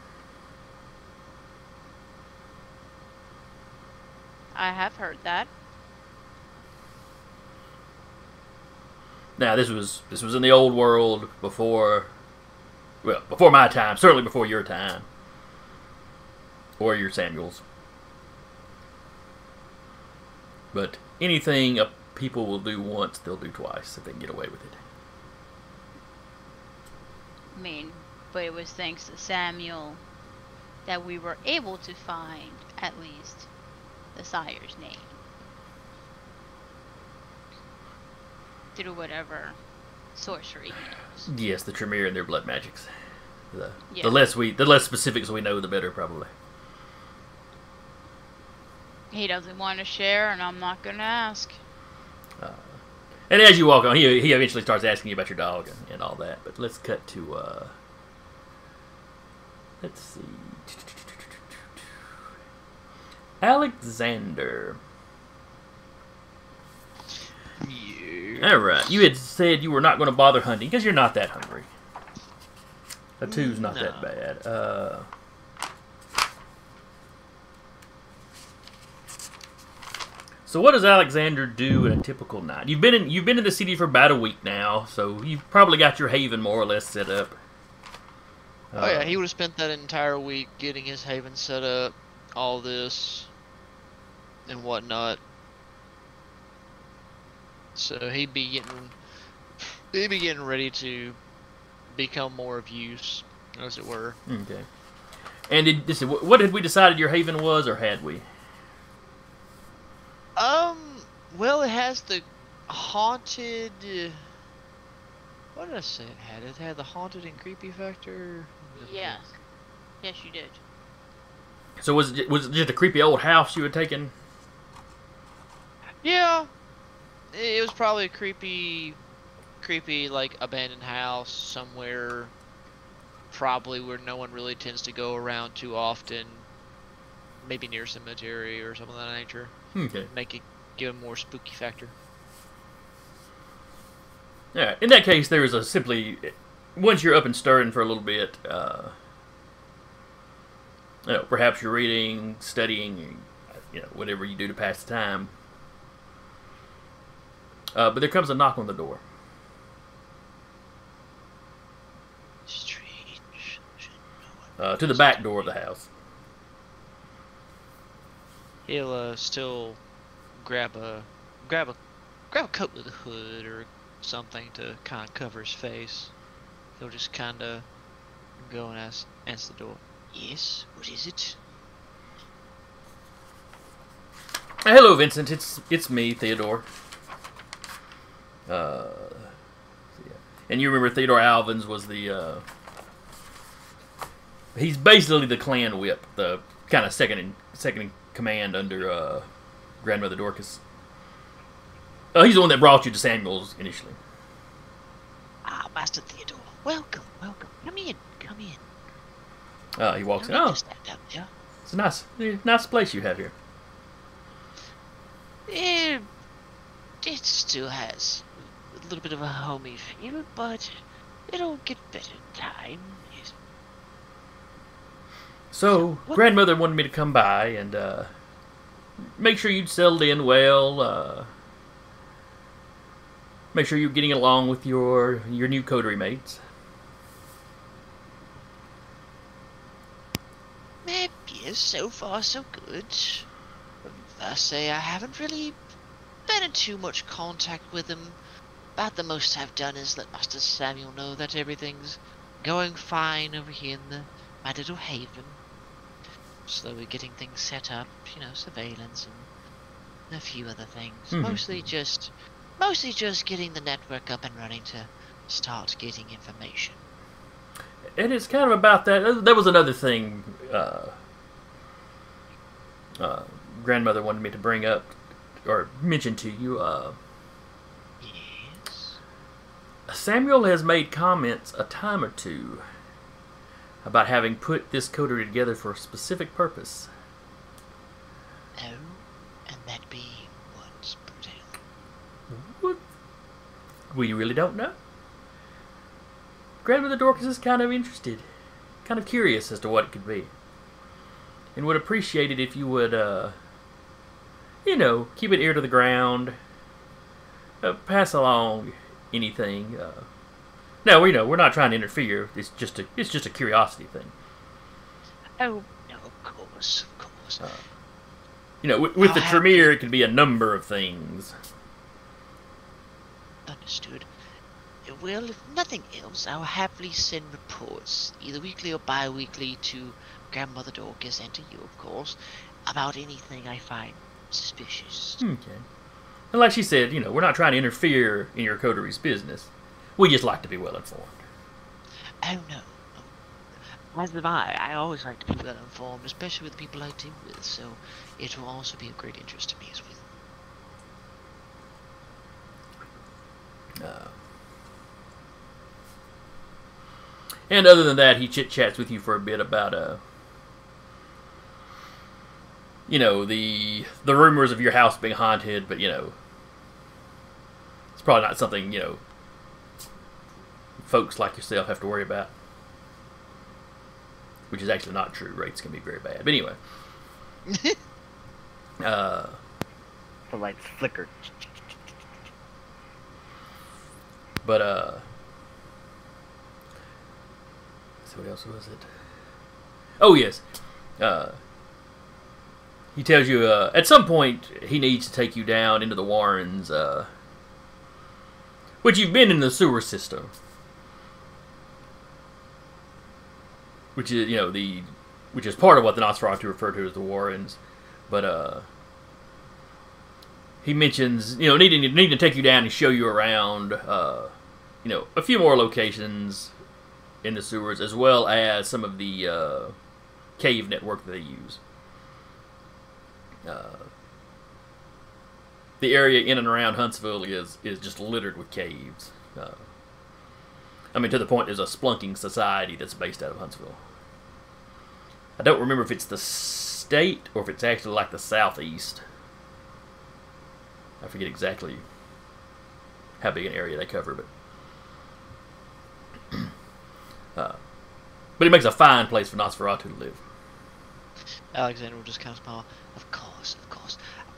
I have heard that. Now, this was in the old world before, well, before my time, certainly before your time, or your Samuel's. But anything people will do once, they'll do twice if they can get away with it. I mean, but it was thanks to Samuel that we were able to find, at least, the sire's name. Through whatever sorcery he knows. Yes, the Tremere and their blood magics. The Yeah. the less specifics we know, the better, probably. He doesn't want to share, and I'm not going to ask. And as you walk on, he eventually starts asking you about your dog and all that. But let's cut to, let's see. Alexander. Yeah. Alright, you had said you were not going to bother hunting because you're not that hungry. A 2's not that bad. So what does Alexander do in a typical night? You've been in the city for about a week now, so you've probably got your haven more or less set up. Oh yeah, he would have spent that entire week getting his haven set up, all this, and whatnot. So he'd be getting ready to become more of use, as it were. Okay. And what had we decided your haven was, or had we? Well, it has the haunted. What did I say it had? It had the haunted and creepy factor. Yes. Yes, you did. So was it just a creepy old house you had taken? Yeah, it was probably a creepy like abandoned house somewhere, probably where no one really tends to go around too often. Maybe near a cemetery or something of that nature. Okay. Give a more spooky factor. Yeah. In that case, there is once you're up and stirring for a little bit, perhaps you're reading, studying, whatever you do to pass the time. But there comes a knock on the door. Strange. To the back door of the house. He'll still grab a coat with a hood or something to kind of cover his face. He'll just kind of go and answer the door. Yes, what is it? Hello, Vincent. It's me, Theodore. And you remember Theodore Alvins was he's basically the clan whip, the kind of second in command under Grandmother Dorcas. He's the one that brought you to Samuel's initially. Ah, Master Theodore, welcome. Come in. He walks in. Don't Oh, just stand up there. it's a nice place you have here. It still has a little bit of a homey feel, but it'll get better in time. Yes. So, Grandmother wanted me to come by and make sure you'd settled in well. Make sure you're getting along with your new coterie mates. Yes, so far so good. I say I haven't really been in too much contact with them. About the most I've done is let Master Samuel know that everything's going fine over here in my little haven. Slowly getting things set up, surveillance and a few other things. Mm-hmm. Mostly just getting the network up and running to start getting information. And it's kind of about that. There was another thing Grandmother wanted me to bring up or mention to you. Yes. Samuel has made comments a time or two about having put this coterie together for a specific purpose. Oh, and that be what, Brutal? What? We really don't know. Grandmother Dorcas is kind of interested, kind of curious as to what it could be, and would appreciate it if you would, keep an ear to the ground, pass along anything. No, we're not trying to interfere. It's just a curiosity thing. Oh, no, of course. With the Tremere, it could be a number of things. Understood. Well, if nothing else, I'll happily send reports, either weekly or bi-weekly, to Grandmother Dorcas and to you, of course, about anything I find suspicious. Okay. And like she said, we're not trying to interfere in your coterie's business. We just like to be well informed. Oh, no. As am I. I always like to be well informed, especially with the people I deal with, so it will also be of great interest to me as well. And other than that, he chit-chats with you for a bit about, the rumors of your house being haunted, but, it's probably not something, folks like yourself have to worry about. Which is actually not true. Rates can be very bad. But anyway. The lights flicker. But, so what else was it? Oh, yes. He tells you, at some point, he needs to take you down into the Warrens, which you've been in the sewer system. Which is, which is part of what the Nosferatu refer to as the Warrens. But, he mentions, needing to take you down and show you around, a few more locations in the sewers, as well as some of the cave network that they use. The area in and around Huntsville is just littered with caves. To the point there's a splunking society that's based out of Huntsville. I don't remember if it's the state or if it's actually like the southeast. I forget exactly how big an area they cover, but it makes a fine place for Nosferatu to live. Alexander will just kind of smile. Of course.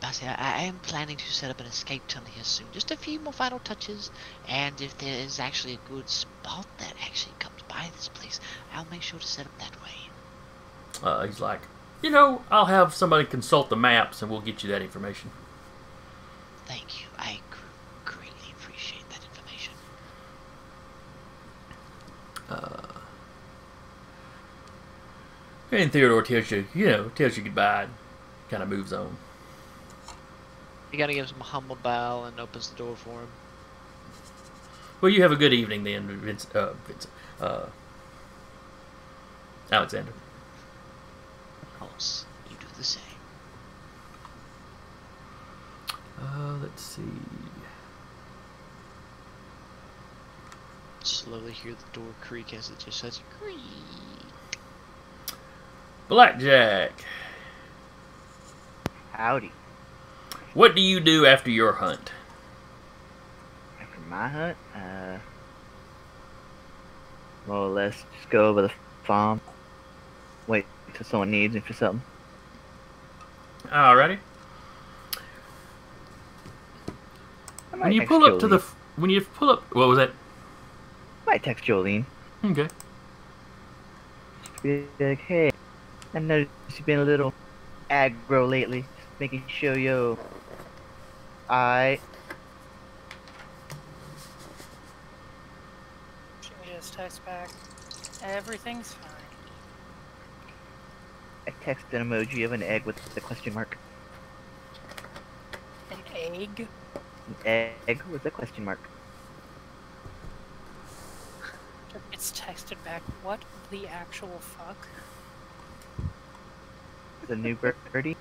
Basically, I am planning to set up an escape tunnel here soon. Just a few more final touches, and if there is actually a good spot that actually comes by this place, I'll make sure to set up that way. He's like, I'll have somebody consult the maps and we'll get you that information. Thank you. I greatly appreciate that information. And Theodore tells you goodbye and kind of moves on. You gotta give him a humble bow and opens the door for him. Well, you have a good evening then, Alexander. Of course, you do the same. Let's see. Slowly hear the door creak as it just says creak. Blackjack. Howdy. What do you do after your hunt? After my hunt, more or less just go over the farm, wait till someone needs me for something. Alrighty. When you pull up, what was that? I might text Jolene. Okay. Be like, hey, I noticed you've been a little aggro lately. Just making sure She just texts back. Everything's fine. I text an emoji of an egg with the question mark. An egg? An egg with a question mark. It's texted back. What the actual fuck? The new birdie.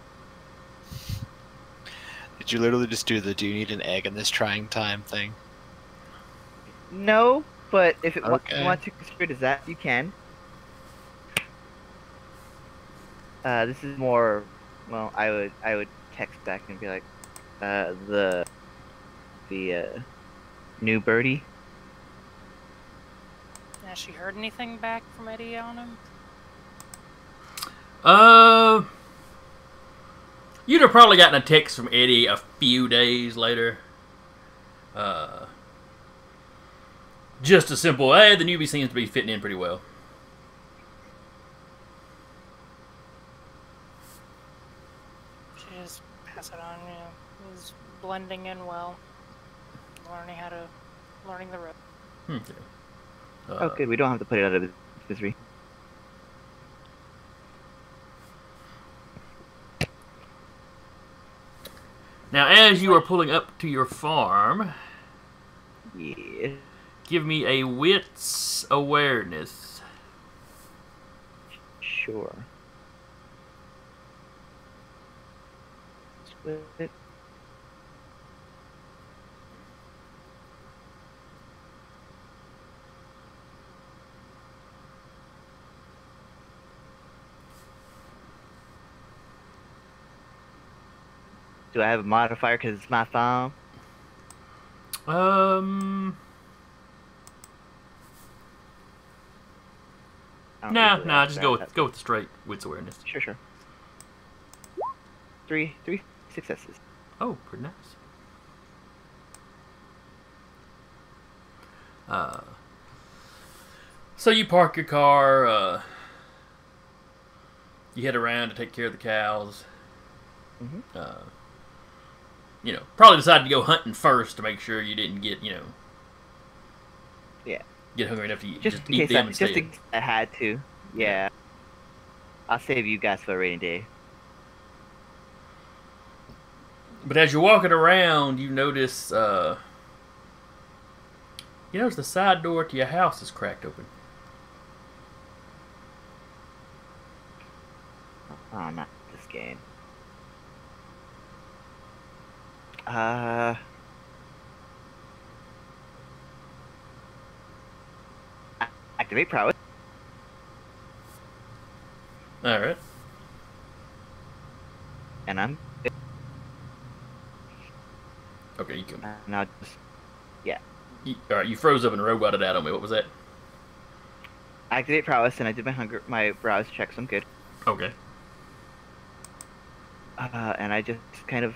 Did you literally just do the "do you need an egg in this trying time" thing? No, but if it Okay. you want to construe it as that, you can. This is more. Well, I would text back and be like, the new birdie. Has she heard anything back from Eddie on him? You'd have probably gotten a text from Eddie a few days later. Just a simple, hey, the newbie seems to be fitting in pretty well. She just pass it on, you know. He's blending in well. Learning the rope. Okay. Oh, good. We don't have to put it out of his misery. Now, as you are pulling up to your farm, Yeah. give me a wits awareness. Sure. Split. Do I have a modifier because it's my farm? No, just go with the straight wits awareness. Sure. Three successes. Oh, pretty nice. So you park your car. You head around to take care of the cows. Mm-hmm. You know, probably decided to go hunting first to make sure you didn't get, you know, get hungry enough to eat, just eat them instead. Just in case I had to. Yeah. I'll save you guys for a rainy day. But as you're walking around, you notice the side door to your house is cracked open. Oh, not this game. Activate prowess. Alright. And I'm good. Okay, you can. Now just, yeah. Alright, you froze up and roboted out on me. What was that? Activate prowess, and I did my browse checks. I'm good. Okay. And I just kind of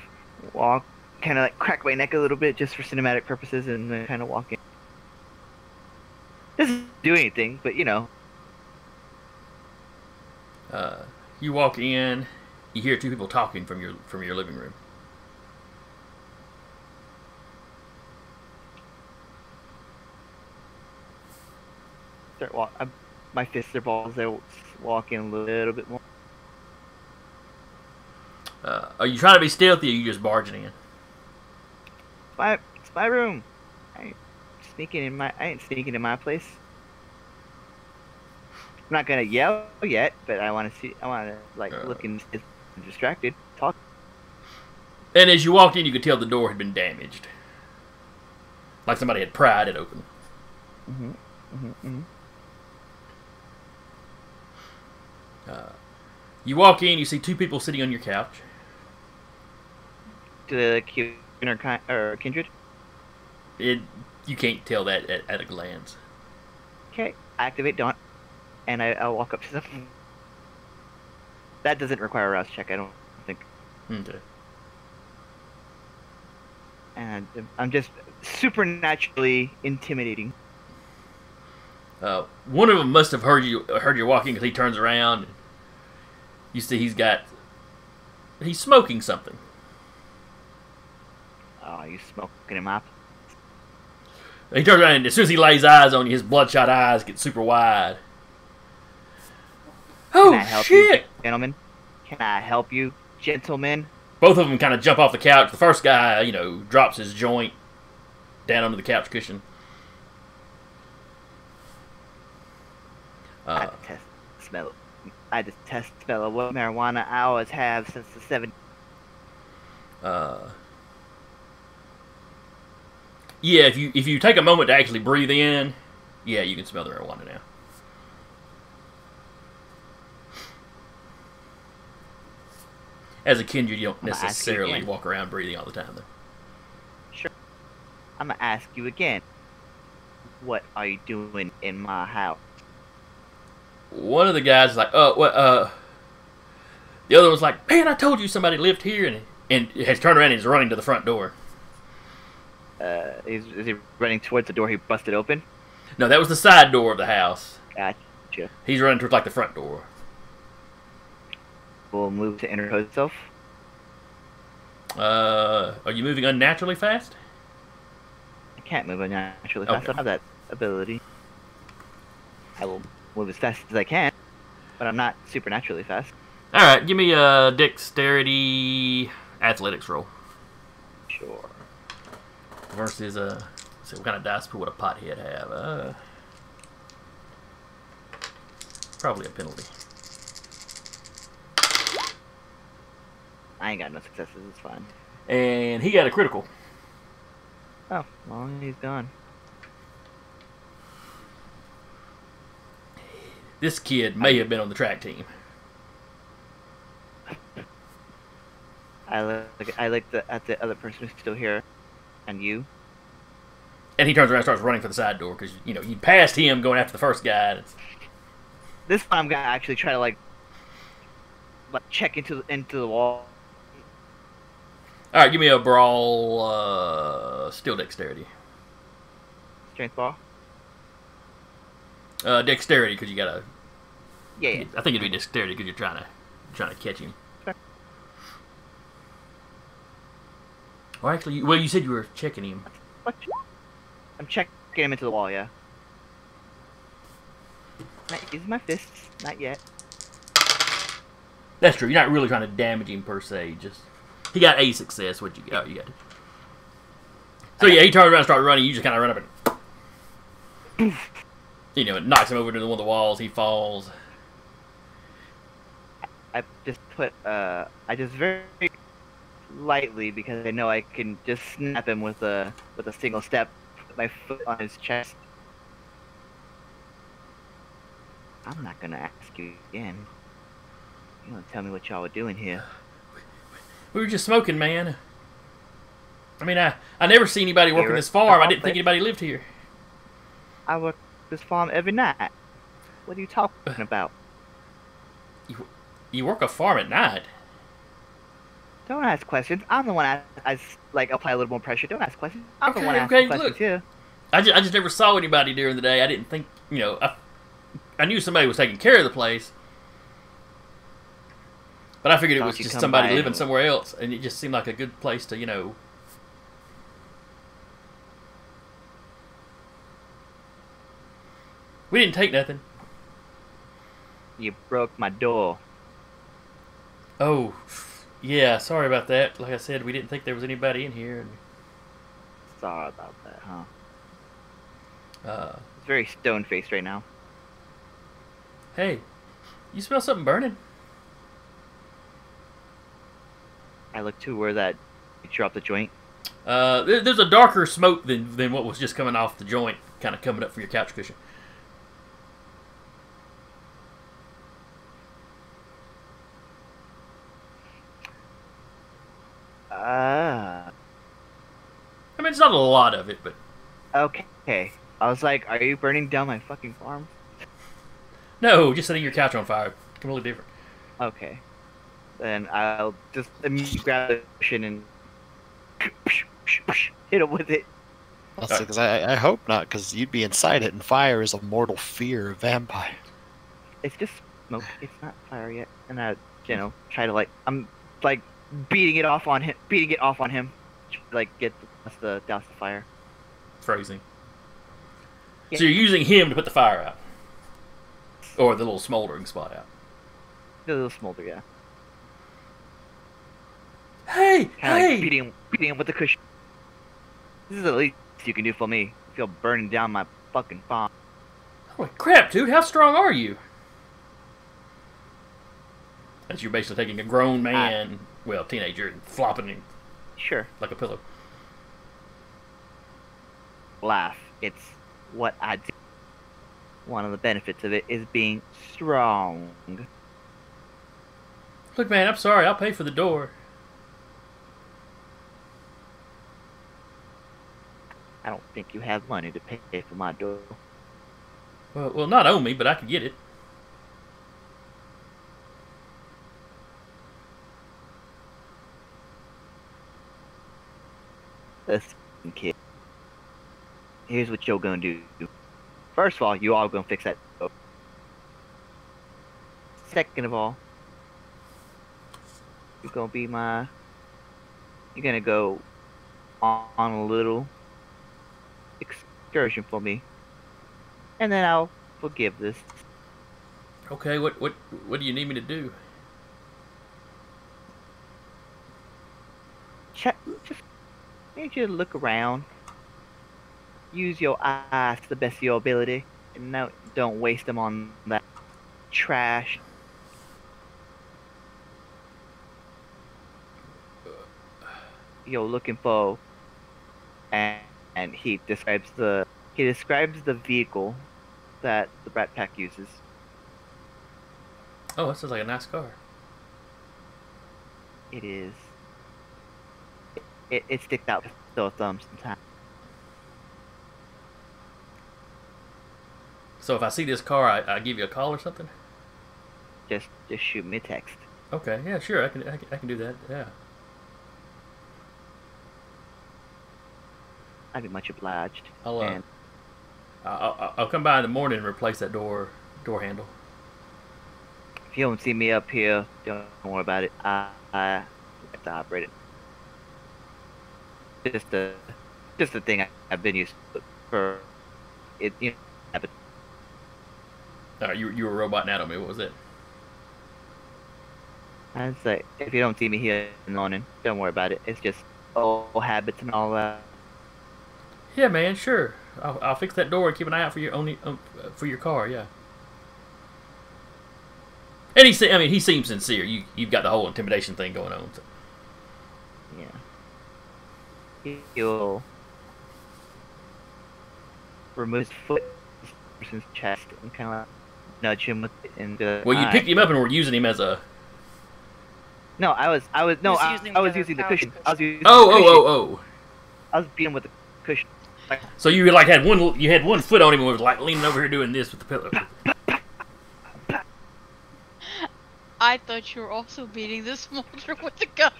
walk, kind of like crack my neck a little bit just for cinematic purposes, and then kind of walk in. Doesn't do anything, but you know. You walk in, you hear two people talking from your living room. My fists are balls. I walk in a little bit more. Are you trying to be stealthy, or are you just barging in? It's my room. I ain't sneaking in my place. I'm not gonna yell yet, but I want to look and distracted. Talk. And as you walked in, you could tell the door had been damaged, like somebody had pried it open. You walk in, you see two people sitting on your couch. To the Kindred? You can't tell that at a glance. Okay, activate Daunt, and I'll walk up to them. That doesn't require a rouse check, I don't think. Okay. And I'm just supernaturally intimidating. One of them must have heard you walking, because he turns around. And you see he's smoking something. Oh, you smoking him up? He turns around, and as soon as he lays eyes on you, his bloodshot eyes get super wide. Can I help shit! You, gentlemen? Can I help you, gentlemen? Both of them kind of jump off the couch. The first guy, drops his joint down onto the couch cushion. I detest the smell of what marijuana I always have since the 70s. Yeah, if you take a moment to actually breathe in, yeah, you can smell the marijuana now. As a kindred, you don't I'm gonna ask you necessarily again. walk around breathing all the time, though. Sure. I'm gonna ask you again. What are you doing in my house? One of the guys is like, "Oh, what? The other was like, "Man, I told you somebody lived here," and has turned around and is running to the front door. Is he running towards the door he busted open? No, that was the side door of the house. Gotcha. He's running towards like the front door. We'll move to interpose itself. Are you moving unnaturally fast? I can't move unnaturally fast. Okay. I don't have that ability. I will move as fast as I can, but I'm not supernaturally fast. All right, give me a dexterity athletics roll Sure. versus let's see what kind of dice pool would a pothead have? Probably a penalty. I ain't got no successes. It's fine. And he got a critical. Oh, well, he's gone. This kid may have been on the track team. I look at the other person who's still here, and you. And he turns around and starts running for the side door because, you know, you passed him going after the first guy. And This one I'm gonna actually try to like check into the wall. all right, give me a brawl, still dexterity. Strength ball. Dexterity because you gotta. Yeah. I think it'd be dexterity because you're trying to catch him. Okay. Or actually, well, you said you were checking him. What? I'm checking him into the wall. Yeah. Not using my fists. Not yet. That's true. You're not really trying to damage him per se. Just he got a success. What you got? You got it. So yeah, he turns around and starts running. You just kind of run up and, you know, it knocks him over to one of the walls. He falls. I just very lightly, because I know I can just snap him with a single step. Put my foot on his chest. I'm not gonna ask you again. You don't tell me what y'all were doing here. We were just smoking, man. I mean, I never see anybody working this farm. I didn't think anybody lived here. I work this farm every night. What are you talking about? You work a farm at night. Don't ask questions. I'm the one I like apply a little more pressure. Don't ask questions. I'm the one Okay, asking questions look. here. I just never saw anybody during the day. I didn't think, you know, I knew somebody was taking care of the place. But I figured it was just somebody living somewhere else, and it just seemed like a good place to, you know. We didn't take nothing. You broke my door. Oh, yeah, sorry about that. Like I said, we didn't think there was anybody in here. And, Sorry about that, huh? uh, It's very stone-faced right now. hey, you smell something burning? I look to where that you dropped the joint. There's a darker smoke than what was just coming off the joint, kind of coming up from your couch cushion. I mean, it's not a lot of it, but Okay. I was like, are you burning down my fucking farm? no, just setting your couch on fire. Completely different. Okay. Then I'll just immediately grab the cushion and hit him with it. Because I hope not, because you'd be inside it, and fire is a mortal fear of vampire. It's just smoke. It's not fire yet. And I, you know, try to I'm beating it off on him. Like get the douse the fire. Phrasing. Yeah. So you're using him to put the fire out, or the little smoldering spot out. The little smolder, yeah. Hey, hey! Beating him with the cushion. This is the least you can do for me. I feel burning down my fucking farm. Holy crap, dude! How strong are you? As you're basically taking a grown man, well, teenager, and flopping him Sure. like a pillow. Laugh. It's what I do. One of the benefits of it is being strong. Look, man, I'm sorry. I'll pay for the door. I don't think you have money to pay for my door. Well, not owe me, but I can get it. Listen, kid. Here's what you're gonna do. First of all, you all gonna fix that door. Second of all, you're gonna go on a little excursion for me, and then I'll forgive this. Okay, what do you need me to do? Just need you to look around. Use your eyes to the best of your ability, and don't waste them on that trash. You're looking for, and he describes the vehicle that the Brat Pack uses. Oh, that sounds like a nice car. It is. It sticks out with sore thumbs sometimes. So if I see this car, I give you a call or something? Just shoot me a text. Okay, yeah, sure, I can do that. Yeah. I'd be much obliged. I'll come by in the morning and replace that door handle. If you don't see me up here, don't worry about it. I have to operate it. Just the thing I've been used to for it. You know, habit. You were a robot now, me. What was it? I'd say if you don't see me here in the morning, don't worry about it. It's just old habits and all that. Yeah, man, sure. I'll fix that door and keep an eye out for your car. Yeah. And he seems sincere. You've got the whole intimidation thing going on. So. Yeah. He'll remove his foot from his chest and kind of nudge him with it and. Well, you picked him up and were using him as a. No, I was using the cushion. Oh. I was beating him with the cushion. So you had one foot on him and was like leaning over here doing this with the pillow. I thought you were also beating the smolder with the gun.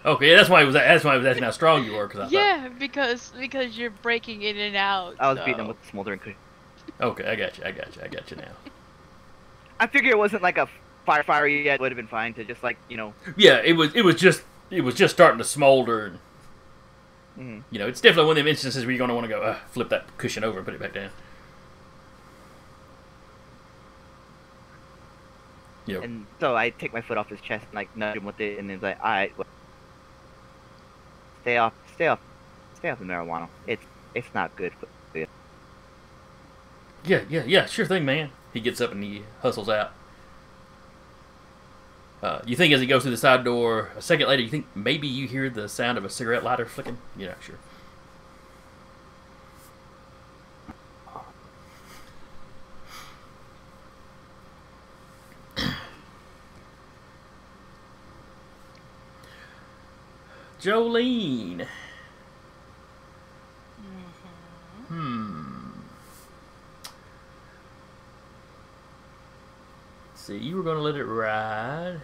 Okay, that's why he was asking how strong you were. Because you're breaking in and out. I was beating him with the smoldering cushion. Okay, I got you now. I figure it wasn't like a fire yet. It would have been fine to just Yeah, it was just starting to smolder. And, it's definitely one of them instances where you're gonna want to go flip that cushion over and put it back down. And so I take my foot off his chest and nudge him with it, and he's like, "All right, well, stay off the marijuana. It's not good for you." Yeah, sure thing, man. He gets up and he hustles out. You think as he goes through the side door, a second later, you think maybe you hear the sound of a cigarette lighter flicking? You're not sure. Jolene. See, you were going to let it ride.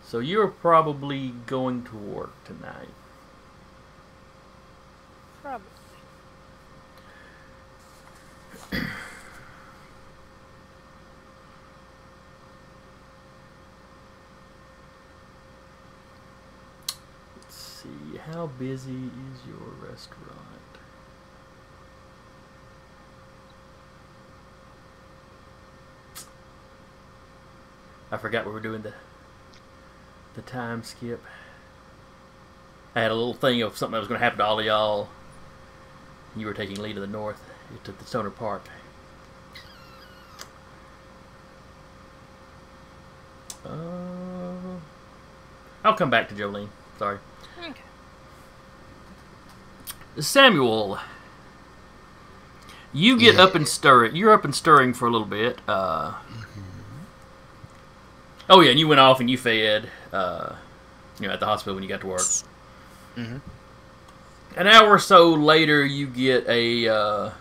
So you're probably going to work tonight. Probably. Let's see, how busy is your restaurant? I forgot we were doing the time skip. I had a little thing of something that was going to happen to all of y'all. You were taking Lee to the north, to the Stoner Park. I'll come back to Jolene. Sorry. Okay. Samuel, you get up and stir it. You're up and stirring for a little bit. Oh yeah, and you went off and you fed, at the hospital when you got to work. Mm-hmm. An hour or so later, you get a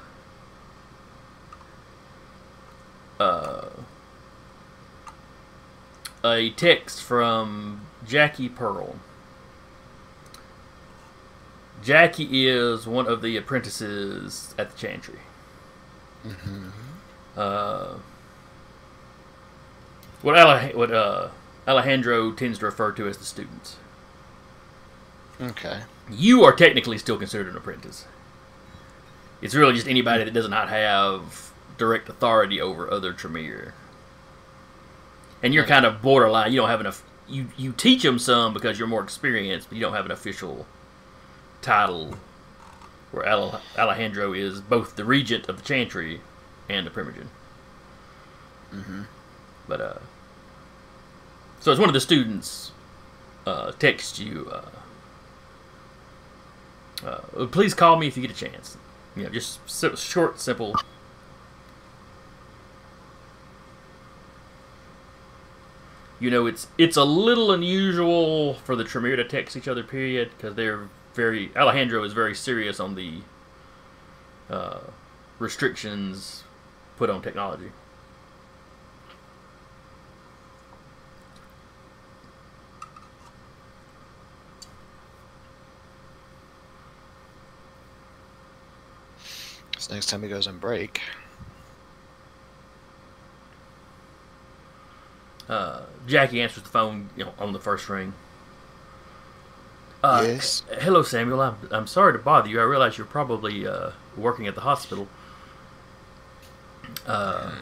text from Jackie Pearl. Jackie is one of the apprentices at the Chantry. Mm-hmm. What Alejandro tends to refer to as the students. Okay. You are technically still considered an apprentice. It's really just anybody that does not have direct authority over other Tremere. And you're kind of borderline. You don't have enough. You teach them some because you're more experienced, but you don't have an official title where Alejandro is both the regent of the Chantry and the Primogen. Mm-hmm. But so it's one of the students texts you. Please call me if you get a chance. Just short, simple. It's a little unusual for the Tremere to text each other. Period, because Alejandro is very serious on the restrictions put on technology. So next time he goes on break. Jackie answers the phone, on the first ring. Yes. Hello, Samuel. I'm sorry to bother you. I realize you're probably working at the hospital. But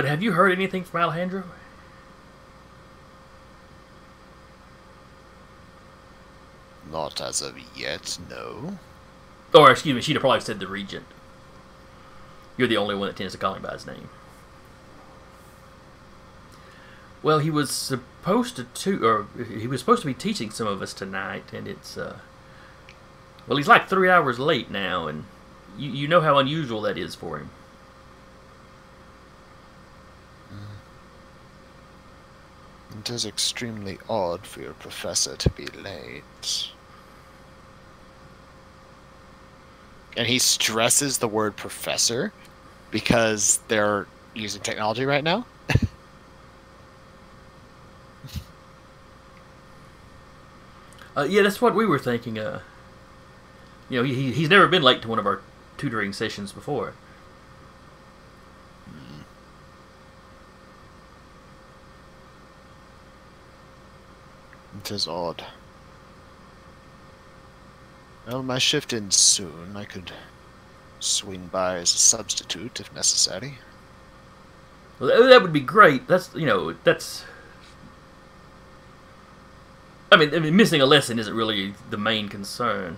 have you heard anything from Alejandro? Not as of yet, no. Or, excuse me, she'd have probably said the regent. You're the only one that tends to call him by his name. Well, he was supposed to be teaching some of us tonight, and it's well, he's like 3 hours late now, and you know how unusual that is for him. It is extremely odd for your professor to be late. And he stresses the word professor because they're using technology right now? Yeah, that's what we were thinking. He's never been late to one of our tutoring sessions before. It is odd. Well, my shift ends soon. I could swing by as a substitute if necessary. Well, that would be great. I mean, missing a lesson isn't really the main concern.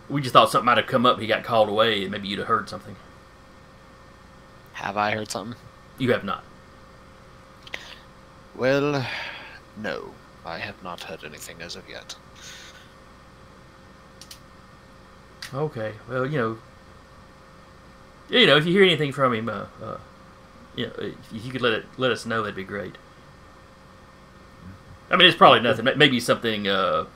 We just thought something might have come up. He got called away, and maybe you'd have heard something. Have I heard something? You have not. Well, no. I have not heard anything as of yet. Okay. Well, if you hear anything from him, if you could let us know, that'd be great. I mean, it's probably nothing. Maybe something. Maybe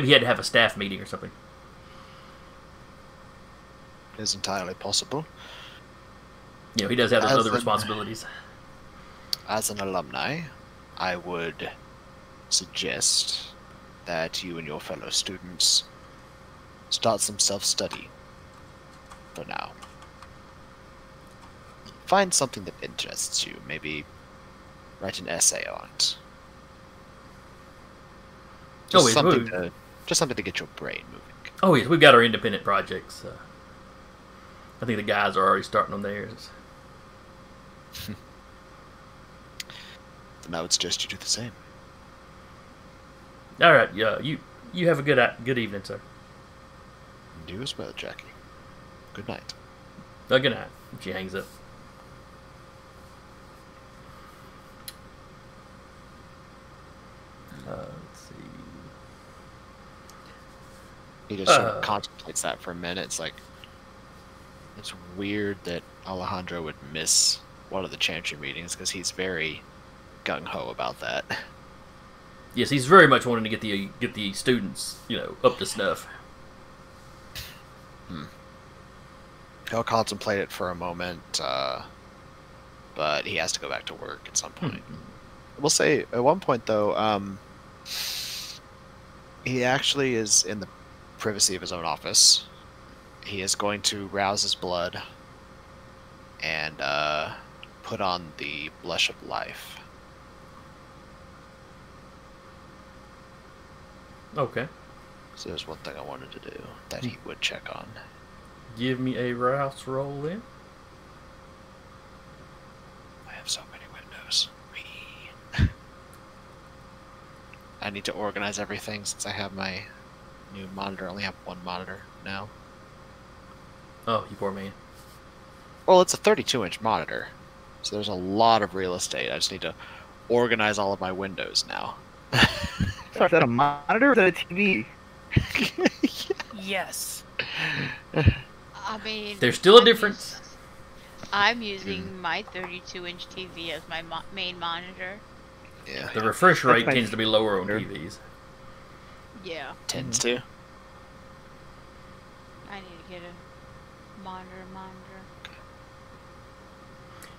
he had to have a staff meeting or something. It is entirely possible. He does have those other responsibilities. As an alumni, I would suggest that you and your fellow students start some self-study for now. Find something that interests you. Maybe write an essay on it. Just something to get your brain moving. Oh yes, we've got our independent projects. I think the guys are already starting on theirs. Then I would suggest you do the same. All right, yeah. You have a good evening, sir. And you as well, Jackie. Good night. Good night. She hangs up. Let's see. He just sort of contemplates that for a minute. It's like, It's weird that Alejandro would miss one of the chantry meetings because he's very gung-ho about that. Yes, he's very much wanting to get the students, up to snuff. He'll contemplate it for a moment, but he has to go back to work at some point. We'll say, at one point, though, he actually is in the privacy of his own office. He is going to rouse his blood and put on the Blush of Life. Okay. So there's one thing I wanted to do that he would check on. Give me a rouse roll then. I have so many windows. I need to organize everything since I have my new monitor. I only have one monitor now. Oh, you poor man. Well, it's a 32-inch monitor, so there's a lot of real estate. I just need to organize all of my windows now. Sorry, is that a monitor or is that a TV? Yes. I mean, There's still a difference. I'm using my 32-inch TV as my main monitor. Yeah, The refresh rate my tends to be lower on Sure. TVs. Yeah, tends to. I need to get a monitor.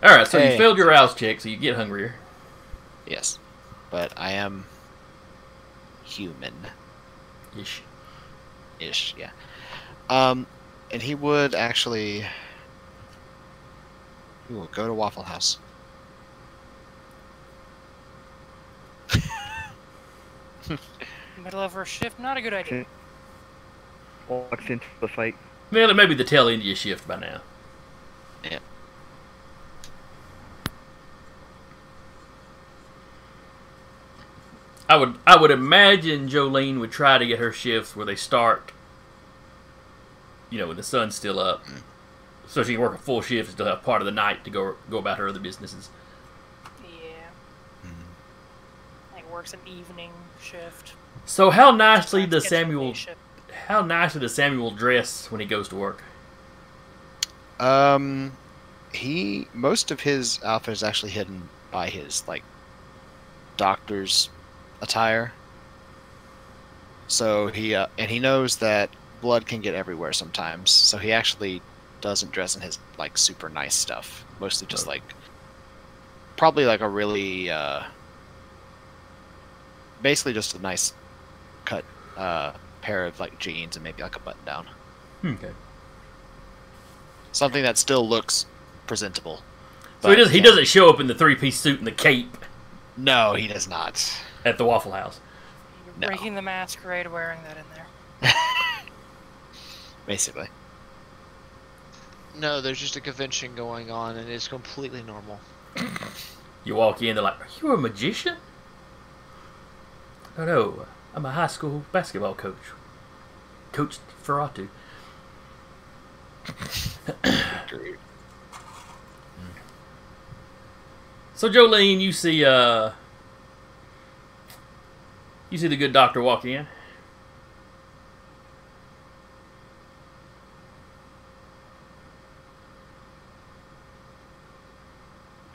Alright, so you Hey. failed your rouse check, so you get hungrier. Yes, but I am human. Ish. Yeah. And he would actually... He will go to Waffle House. Middle of her shift, not a good idea. Walks into the fight. Well, it may be the tail end of your shift by now. Yeah. I would imagine Jolene would try to get her shifts where they start, when the sun's still up, so she can work a full shift and still have part of the night to go about her other businesses. Yeah. Like works an evening shift. So how nicely Sometimes does gets a day Samuel? shift. How nicely does Samuel dress when he goes to work? Most of his outfit is actually hidden by his, doctor's attire. So he knows that blood can get everywhere sometimes. So he actually doesn't dress in his, super nice stuff. Mostly just, probably, a really, basically just a nice cut, pair of, jeans and maybe, a button-down. Okay. Something that still looks presentable. So he But, doesn't show up in the 3-piece suit and the cape No, he does not. at the Waffle House. You're No. breaking the masquerade wearing that in there. Basically. No, there's just a convention going on, and it's completely normal. You walk in, they're like, "Are you a magician?" No, I'm a high school basketball coach. Coach Ferratu. So Jolene, you see the good doctor walk in.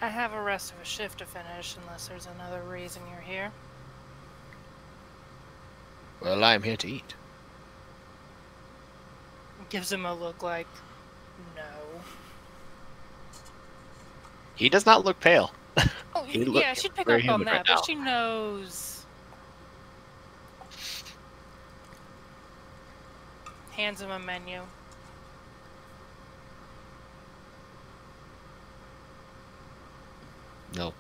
I have a rest of a shift to finish unless there's another reason you're here. Well, I'm here to eat. Gives him a look like, no. He does not look pale. Oh, He look yeah, she'd pick very up on human that, right but now. she knows. Hands him a menu. No.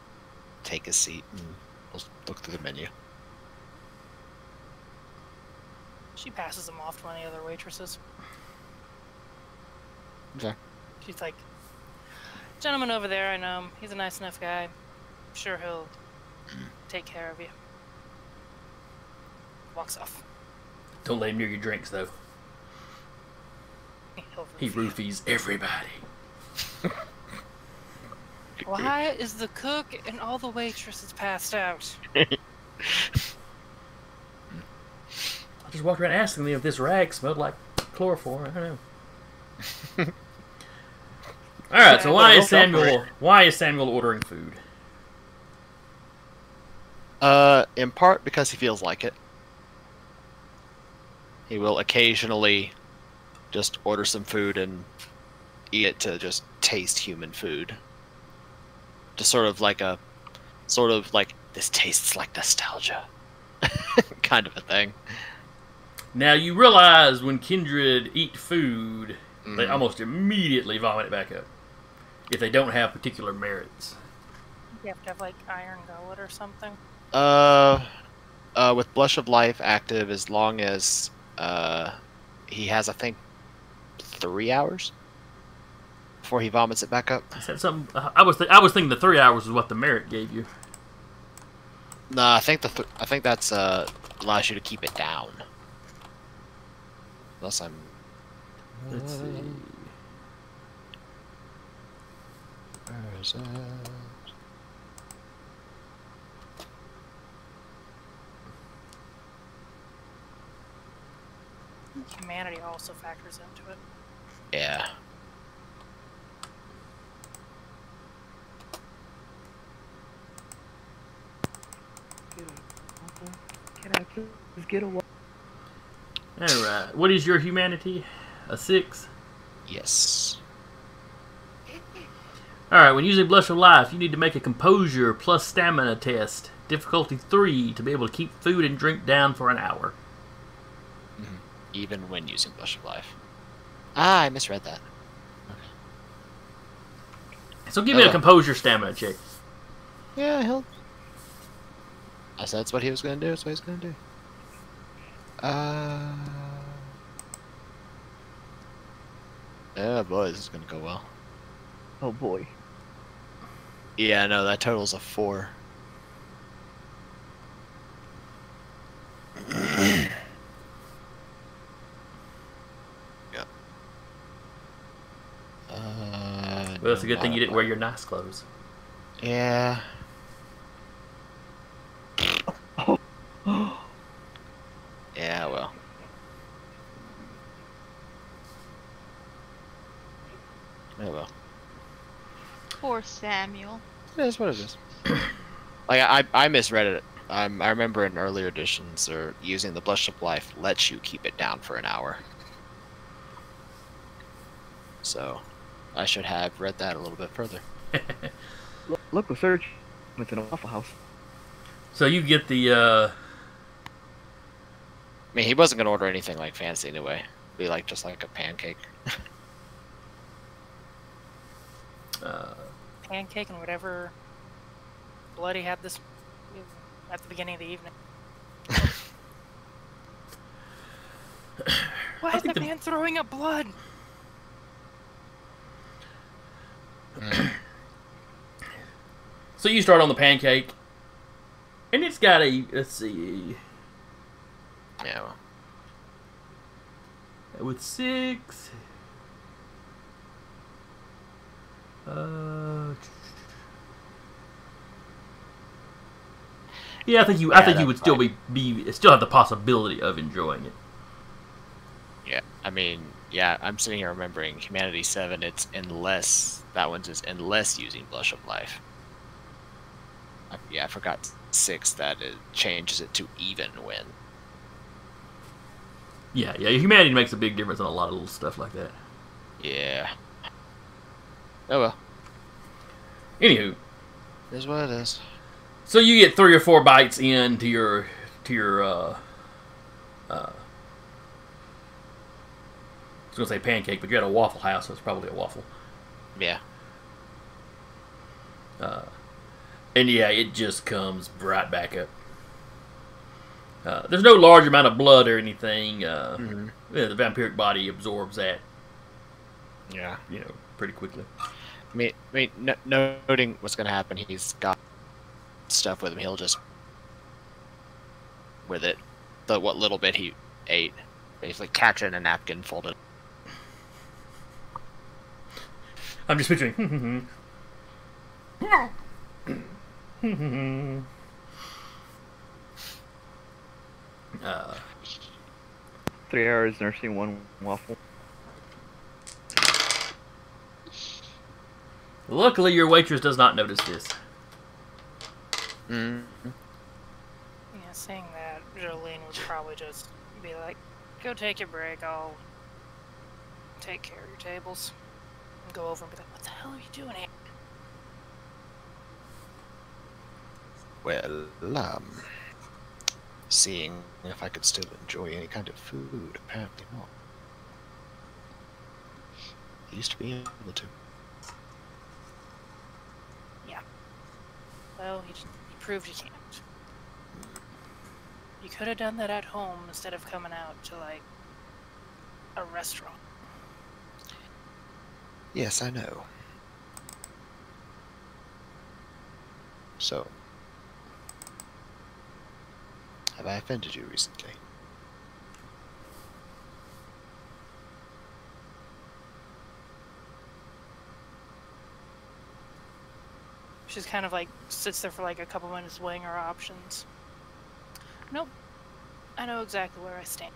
Take a seat and we'll look through the menu. She passes him off to any other waitresses. Okay. She's like, gentleman over there, I know him. He's a nice enough guy. I'm sure he'll take care of you. Walks off. Don't let him near your drinks, though. He'll He roofie roofies everybody. you. Why is the cook and all the waitresses passed out? I just walked around asking them if this rag smelled like chloroform. I don't know. All right. So Yeah, why well, is Samuel ordering food? In part because he feels like it. He will occasionally just order some food and eat it to just taste human food. Just sort of like this tastes like nostalgia kind of a thing. Now you realize when Kindred eat food, they Mhm. almost immediately vomit it back up if they don't have particular merits. You have to have like iron gullet or something. With Blush of Life active as long as he has, I think, 3 hours before he vomits it back up. Is that something? I was thinking the 3 hours was what the merit gave you. No, I think I think that's allows you to keep it down. Unless I'm. Let's see. Where is it? Humanity also factors into it. Yeah. Can I please get a walk? All right. What is your humanity? A 6. Yes. All right. When using Blush of Life, you need to make a Composure plus Stamina test, difficulty 3, to be able to keep food and drink down for an hour. Even when using Blush of Life. Ah, I misread that. So give me a Composure Stamina check. Yeah, he'll. I said that's what he was gonna do. That's what he's gonna do. Oh boy, this is gonna go well. Oh boy. Yeah, no, that total's a 4. Yep. Well, it's a good thing you didn't wear your nice clothes. Yeah. Yeah, well. Oh well. Poor Samuel. It is what it is. Like I misread it. I remember in earlier editions, or using the Blush of Life lets you keep it down for an hour. So, I should have read that a little bit further. Local search. It's in a Waffle House. So you get the. I mean, he wasn't gonna order anything like fancy anyway. It'd be like just like a pancake. Pancake and whatever bloody had this at the beginning of the evening. Why is the man throwing up blood? So you start on the pancake, and it's got a, let's see, Yeah. Well. with 6. Yeah, I think you would still still have the possibility of enjoying it. Yeah. I mean, yeah. I'm sitting here remembering Humanity 7. It's unless that one's is unless using Blush of Life. Yeah, I forgot 6 that it changes it to even when. Yeah, humanity makes a big difference on a lot of little stuff like that. Yeah. Oh well. Anywho, It is what it is. so you get 3 or 4 bites into your I was gonna say pancake, but you're at a Waffle House, so it's probably a waffle. Yeah. And yeah, it just comes right back up. There's no large amount of blood or anything. Yeah, the vampiric body absorbs that, Yeah. pretty quickly. I mean, noting what's gonna happen, he's got stuff with him. He'll just with it, what little bit he ate, basically catch it in a napkin, fold it. I'm just picturing. 3 hours nursing one waffle. Luckily, your waitress does not notice this. Mm. Yeah, saying that, Jolene would probably just be like, go take your break, I'll take care of your tables. And go over and be like, what the hell are you doing here? Well, seeing if I could still enjoy any kind of food, apparently not. I used to be able to. Yeah. Well, you proved you can't. You could have done that at home instead of coming out to, like, a restaurant. Yes, I know. So, have I offended you recently? She's kind of like sits there for like a couple minutes weighing her options. Nope. I know exactly where I stand.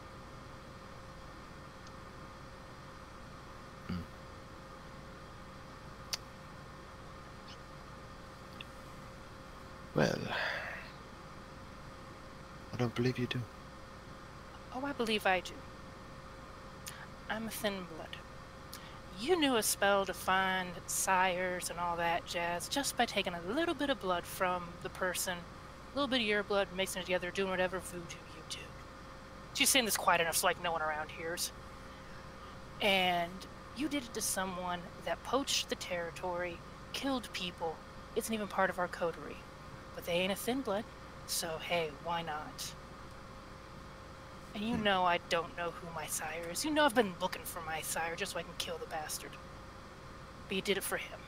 Well, I don't believe you do. Oh, I believe I do. I'm a thin blood. You knew a spell to find sires and all that jazz just by taking a little bit of blood from the person, a little bit of your blood, mixing it together, doing whatever voodoo you do. She's saying this quiet enough so like no one around hears. And you did it to someone that poached the territory, killed people. Isn't even part of our coterie. But they ain't a thin blood, so hey, why not? And you know I don't know who my sire is. You know I've been looking for my sire just so I can kill the bastard. But you did it for him.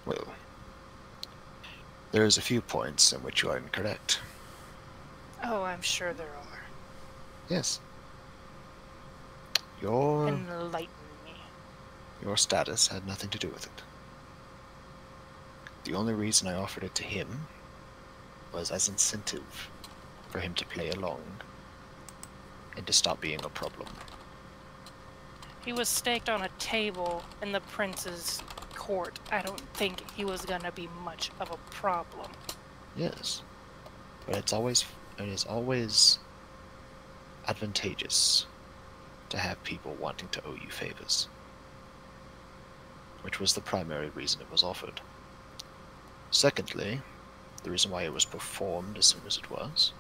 Well, there's a few points in which you are incorrect. Oh, I'm sure there are. Yes. Your Enlighten me. status had nothing to do with it. The only reason I offered it to him was as incentive for him to play along and to stop being a problem. He was staked on a table in the prince's court. I don't think he was gonna be much of a problem. Yes, but it is always advantageous to have people wanting to owe you favors, which was the primary reason it was offered. Secondly, the reason why it was performed as soon as it was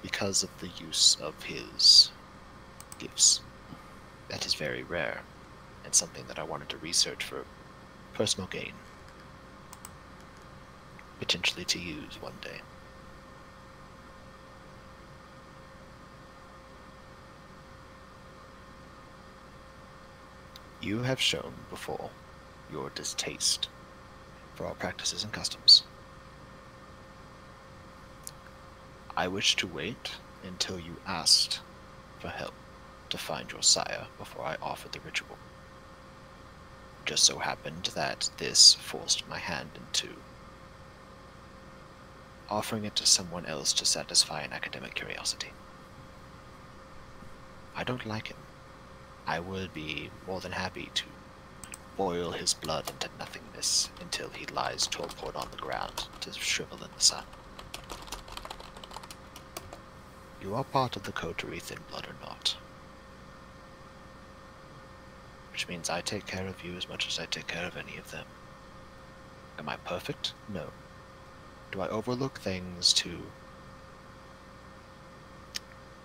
because of the use of his gifts. That is very rare, and something that I wanted to research for personal gain, potentially to use one day. You have shown before your distaste for our practices and customs. I wish to wait until you asked for help to find your sire before I offered the ritual. Just so happened that this forced my hand into offering it to someone else to satisfy an academic curiosity. I don't like him. I would be more than happy to boil his blood into nothingness until he lies torpid on the ground to shrivel in the sun. You are part of the Coterie, thin blood or not. Which means I take care of you as much as I take care of any of them. Am I perfect? No. Do I overlook things to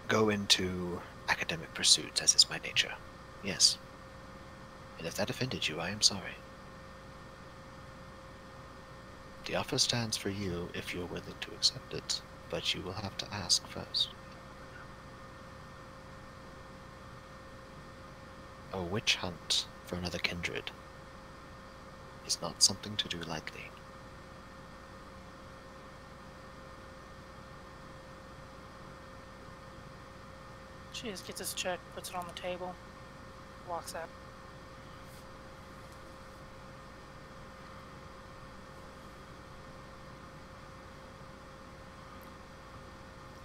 go into academic pursuits, as is my nature? Yes. And if that offended you, I am sorry. The offer stands for you if you're willing to accept it, but you will have to ask first. A witch hunt for another kindred is not something to do lightly. She just gets his check, puts it on the table, walks out.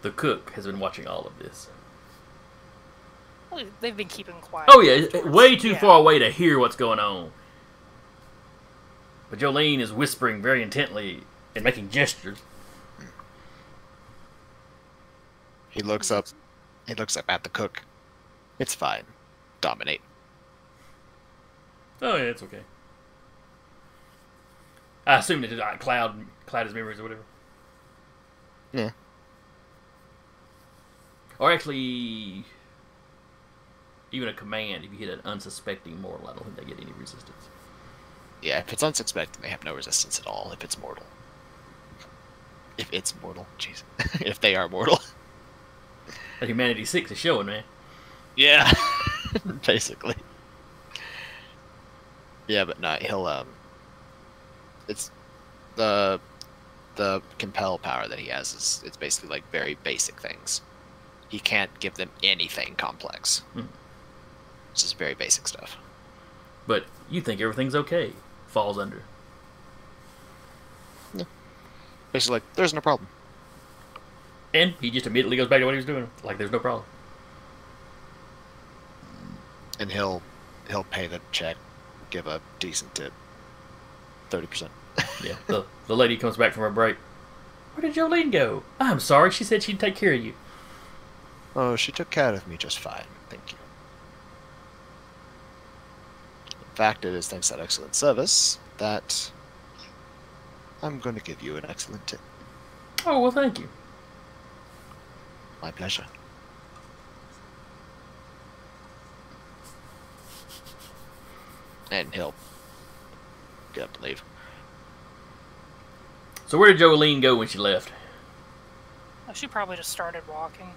The cook has been watching all of this. Well, they've been keeping quiet. Oh yeah, way too Yeah. far away to hear what's going on. But Jolene is whispering very intently and making gestures. He looks up. He looks up at the cook. It's fine. Dominate. Oh yeah, it's okay. I assume that it cloud his memories or whatever. Yeah. Or actually, even a command, if you hit an unsuspecting mortal, I don't think they get any resistance. Yeah, if it's unsuspecting, they have no resistance at all. If it's mortal. If it's mortal, jeez. If they are mortal. That Humanity 6 is showing, man. Yeah. Basically. Yeah, but no, he'll it's the compel power that he has is it's basically like very basic things. He can't give them anything complex. It's just very basic stuff. But you think everything's okay. Falls under. Yeah. Basically like, there's no problem. And he just immediately goes back to what he was doing. Like there's no problem. And he'll pay the check, give a decent tip. 30%. Yeah. The lady comes back from her break. Where did Jolene go? I'm sorry, she said she'd take care of you. Oh, she took care of me just fine. Thank you. In fact, it is thanks to that excellent service that I'm going to give you an excellent tip. Oh, well, thank you. My pleasure. And he'll get up and leave. So where did Jolene go when she left? Oh, she probably just started walking.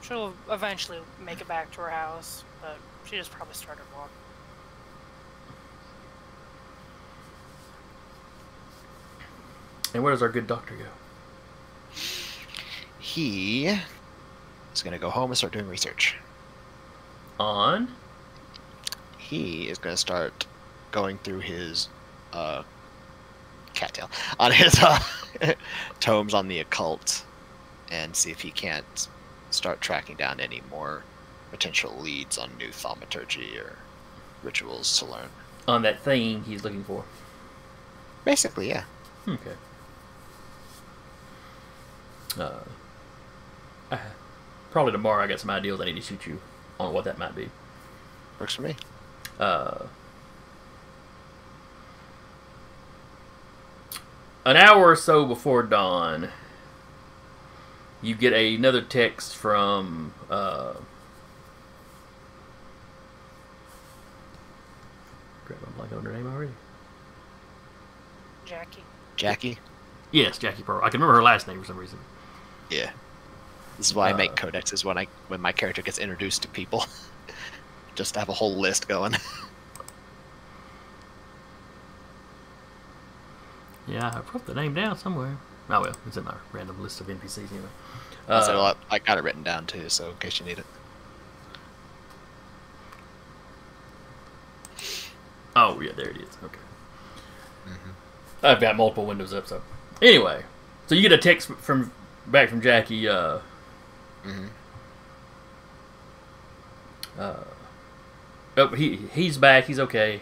She'll eventually make it back to her house, but she just probably started walking. And where does our good doctor go? He is going to go home and start doing research. On? He is going to start going through his cattail on his tomes on the occult and see if he can't start tracking down any more potential leads on new thaumaturgy or rituals to learn. On that thing he's looking for. Basically, yeah. Okay. Probably tomorrow I got some ideas I need to shoot you on what that might be. Works for me. An hour or so before dawn, you get another text from crap, I'm blanking on her name already. Jackie. Yes, Jackie Pearl. I can remember her last name for some reason. Yeah. This is why I make codexes when my character gets introduced to people. Just to have a whole list going. Yeah, I wrote the name down somewhere. Oh well, it's in my random list of NPCs anyway. So I got it written down too, so in case you need it. Oh yeah, there it is. Okay. I've got multiple windows up, so anyway, so you get a text back from Jackie. Oh, he's back. He's okay.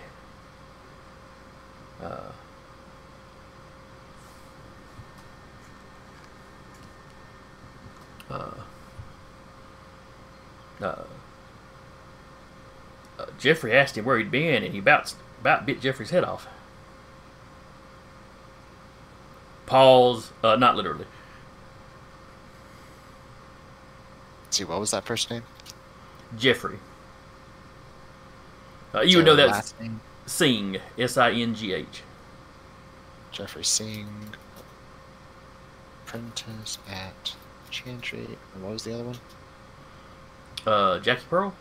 Jeffrey asked him where he'd been, and he about bit Jeffrey's head off. Pause. Not literally. Let's see, what was that first name? Jeffrey. You would know that's last name? Singh. Singh. Jeffrey Singh. Apprentice at Kindred. And what was the other one? Jackie Pearl?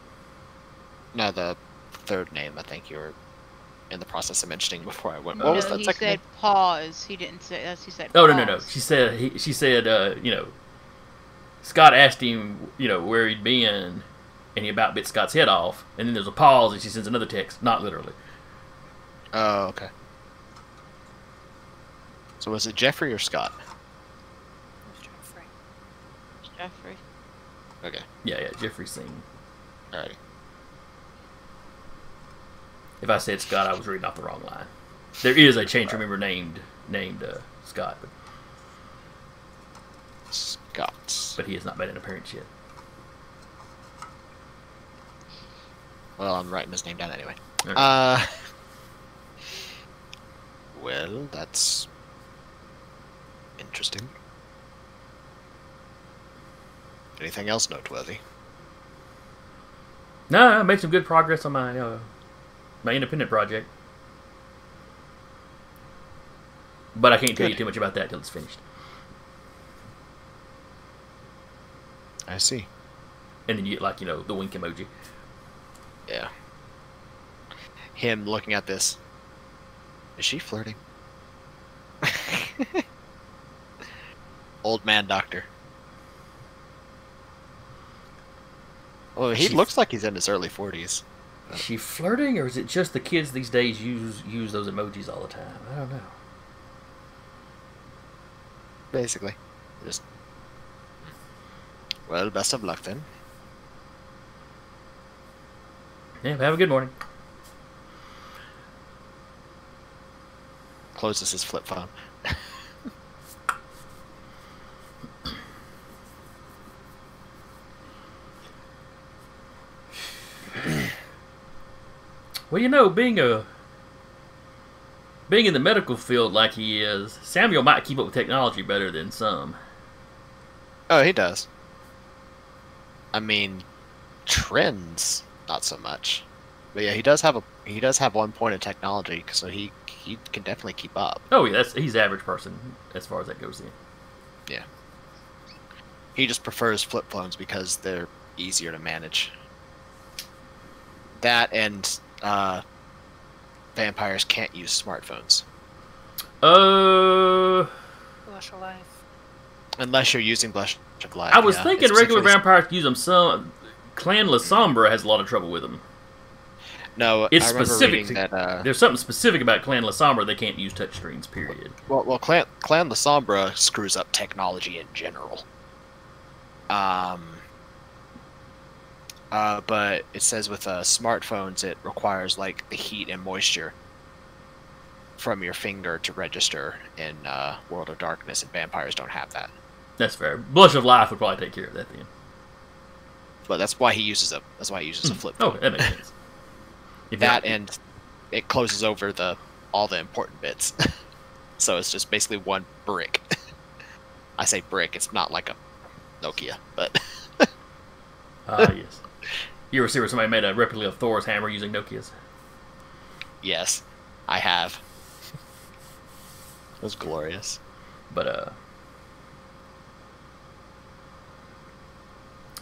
No, the third name I think you were in the process of mentioning before I went. No, What was that he second said name? pause. He didn't say that. He said Oh, pause. no. She said, Scott asked him, where he'd been, and he about bit Scott's head off, and then there's a pause, and she sends another text, not literally. Oh, okay. So was it Jeffrey or Scott? Jeffrey. Okay. Yeah, Jeffrey Singh. Alrighty. If I said Scott, I was reading off the wrong line. There is a change member named Scott, Scott. but he has not made an appearance yet. Well, I'm writing his name down anyway. Okay. Well, that's interesting. Anything else noteworthy? No, I made some good progress on my my independent project, but I can't tell you too much about that till it's finished. I see. And then you get the wink emoji. Yeah. Him looking at this. Is she flirting? Old man doctor. Well, he looks like he's in his early 40s. Is she flirting, or is it just the kids these days use those emojis all the time? I don't know. Basically. Just. Well, best of luck then. Yeah, have a good morning. Closes his flip phone. Well, being in the medical field like he is, Samuel might keep up with technology better than some. Oh, he does. I mean, trends, not so much. But yeah, he does have one point of technology, so he can definitely keep up. Oh yeah, he's the average person as far as that goes. Yeah. He just prefers flip phones because they're easier to manage. That and vampires can't use smartphones. Blush of Life. Unless you're using Blush of Life. I was yeah. thinking regular vampires use them. Some Clan La Sombra has a lot of trouble with them. No, it's I remember specific. reading that, there's something specific about Clan La Sombra. They can't use touchscreens. Period. Well, Clan La Sombra screws up technology in general. But it says with smartphones, it requires like the heat and moisture from your finger to register in World of Darkness, and vampires don't have that. That's fair. Blush of Life would probably take care of that then. But that's why he uses a flip phone. Oh, that makes sense. And it closes over all the important bits, so it's just basically one brick. I say brick; it's not like a Nokia, but. Yes. You ever see where somebody made a replica of Thor's hammer using Nokias? Yes, I have. It was glorious. But,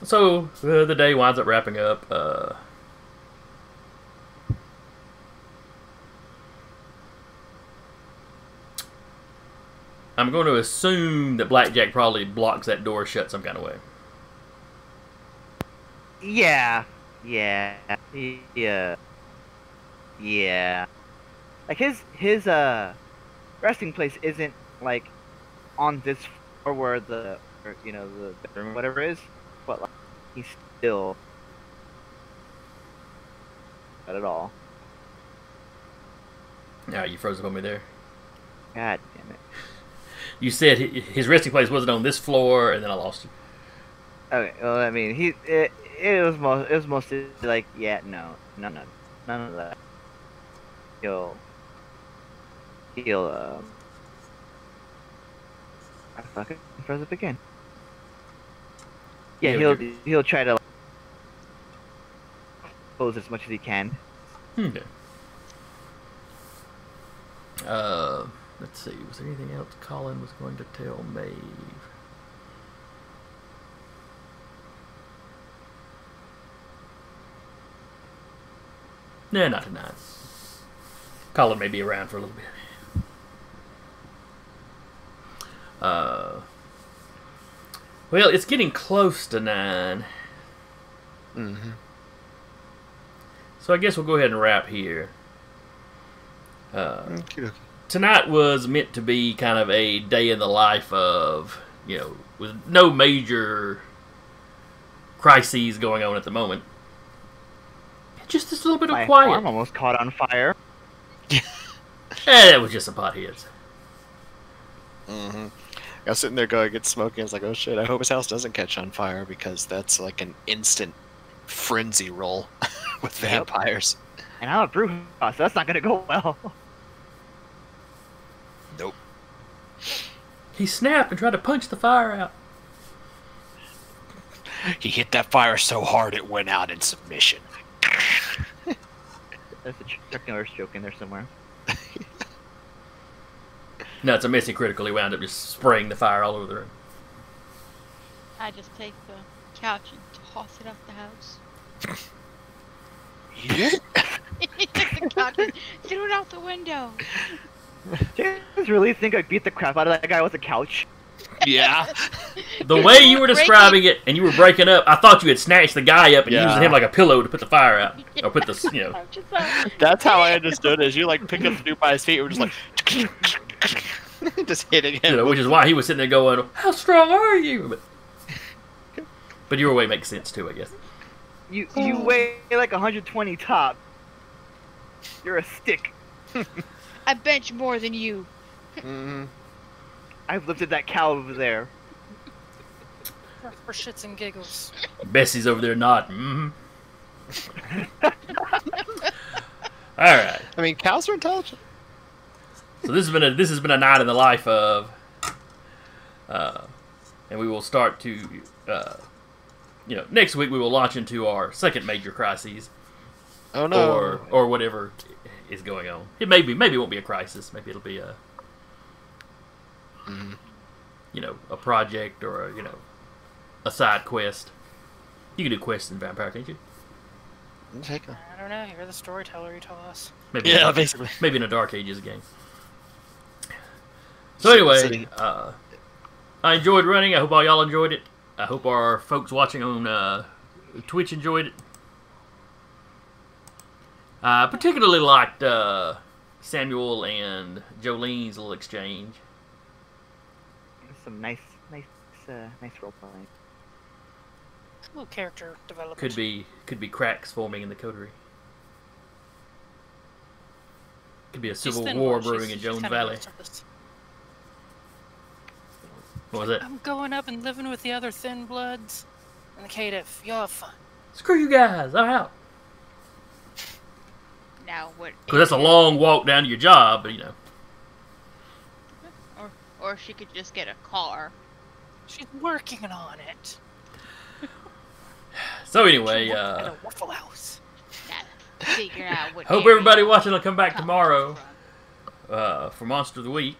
so, the day winds up wrapping up. I'm going to assume that Blackjack probably blocks that door shut some kind of way. Yeah. Like his resting place isn't like on this floor where the bedroom or whatever is, but like he's still not at all. Yeah, you froze up on me there. God damn it. You said his resting place wasn't on this floor, and then I lost you. Okay, well, I mean, it was mostly like, yeah, no, none of that. He'll I fucking froze up again. Yeah, he'll try to close as much as he can. Okay. Let's see. Was there anything else Colin was going to tell Maeve? Nah, not tonight. Colin may be around for a little bit. Well, it's getting close to 9. Mm-hmm. So I guess we'll go ahead and wrap here. Tonight was meant to be kind of a day in the life of, with no major crises going on at the moment. Just this little bit of My quiet. arm almost caught on fire. That was just some potheads. Mm-hmm. I was sitting there going, get smoking. I was like, oh shit, I hope his house doesn't catch on fire because that's like an instant frenzy roll with vampires. And I'm a brew house, so that's not gonna go well. Nope. He snapped and tried to punch the fire out. He hit that fire so hard it went out in submission. There's a Chuck Norris joke in there somewhere. No, it's a missing critical. He wound up just spraying the fire all over the room. I just take the couch and toss it out the house. Yeah. He took the couch and threw it out the window. Do you guys really think I beat the crap out of that guy with a couch? Yeah. The way you were describing it, and you were breaking up, I thought you had snatched the guy up and using him like a pillow to put the fire out, or put the, you know. I'm just, That's how I understood it. Is you like pick up the dude by his feet and we're just like just hitting him. You know, which is why he was sitting there going, "How strong are you?" But your way makes sense too, I guess. You weigh like 120 top. You're a stick. I bench more than you. Mm-hmm. I've lifted that cow over there. For shits and giggles. Bessie's over there nodding. All right. I mean, cows are intelligent. So this has been a night in the life of, and we will start to, you know, next week we will launch into our second major crises. Oh no. Or whatever is going on. Maybe it won't be a crisis. Maybe it'll be a, you know, a project or a, you know, a side quest. You can do quests in Vampire, can't you? I don't know. You're the storyteller. You tell us. Maybe Yeah, basically. Maybe in a Dark Ages game. So anyway, I enjoyed running. I hope all y'all enjoyed it. I hope our folks watching on Twitch enjoyed it. Particularly liked Samuel and Jolene's little exchange. Some nice role playing. A little character development. Could be cracks forming in the Coterie. Could be a civil war brewing in Jones Valley. What was it? I'm going up and living with the other thin bloods and the Caitiff. Y'all have fun. Screw you guys! I'm out. Now what? Because that's a long walk down to your job, but you know. Or she could just get a car. She's working on it. So anyway, She'll work at a Waffle House. Figure out what. hope area everybody watching will come back tomorrow for Monster of the Week.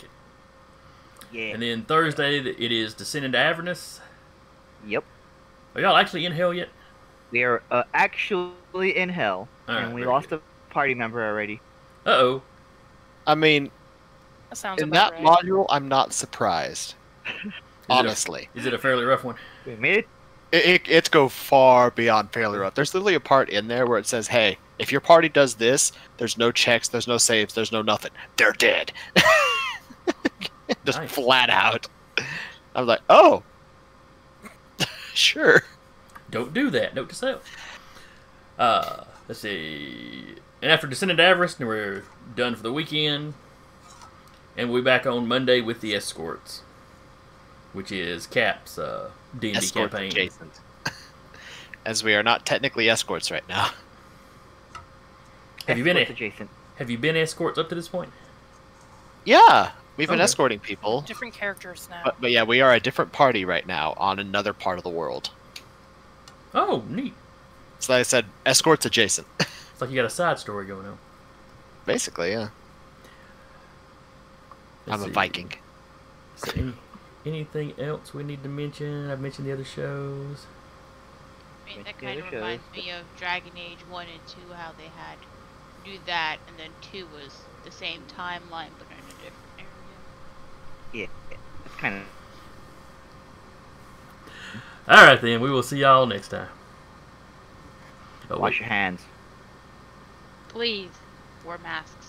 Yeah. And then Thursday, it is Descend into Avernus. Yep. Are y'all actually in hell yet? We are actually in hell, Alright, and we very lost a party member already. Uh-oh. I mean, That sounds in about that right. module, I'm not surprised. Honestly. Is it a fairly rough one? We made it. It's go far beyond fairly rough. There's literally a part in there where it says, hey, if your party does this, there's no checks, there's no saves, there's no nothing. They're dead. Just Nice. flat out. I was like, oh. Sure. Don't do that. Note to self. Let's see. And after Descend into Avernus, we're done for the weekend. And we'll be back on Monday with the Escorts. Which is Cap's D&D Escort campaign. adjacent. As we are not technically escorts right now. Have you been Adjacent. escorts up to this point? Yeah. We've been Okay. escorting people. Different characters now. But yeah, we are a different party right now on another part of the world. Oh, neat. So like I said, escorts adjacent. It's like you got a side story going on. Basically, yeah. Let's I'm a see. Viking. So anything else we need to mention? I've mentioned the other shows. I mean, that kind of reminds me of Dragon Age 1 and 2, how they had do that, and then 2 was the same timeline, but in a different area. Yeah. It's kind of. Alright then, we will see y'all next time. Oh, Wash wait. your hands. Please wear masks.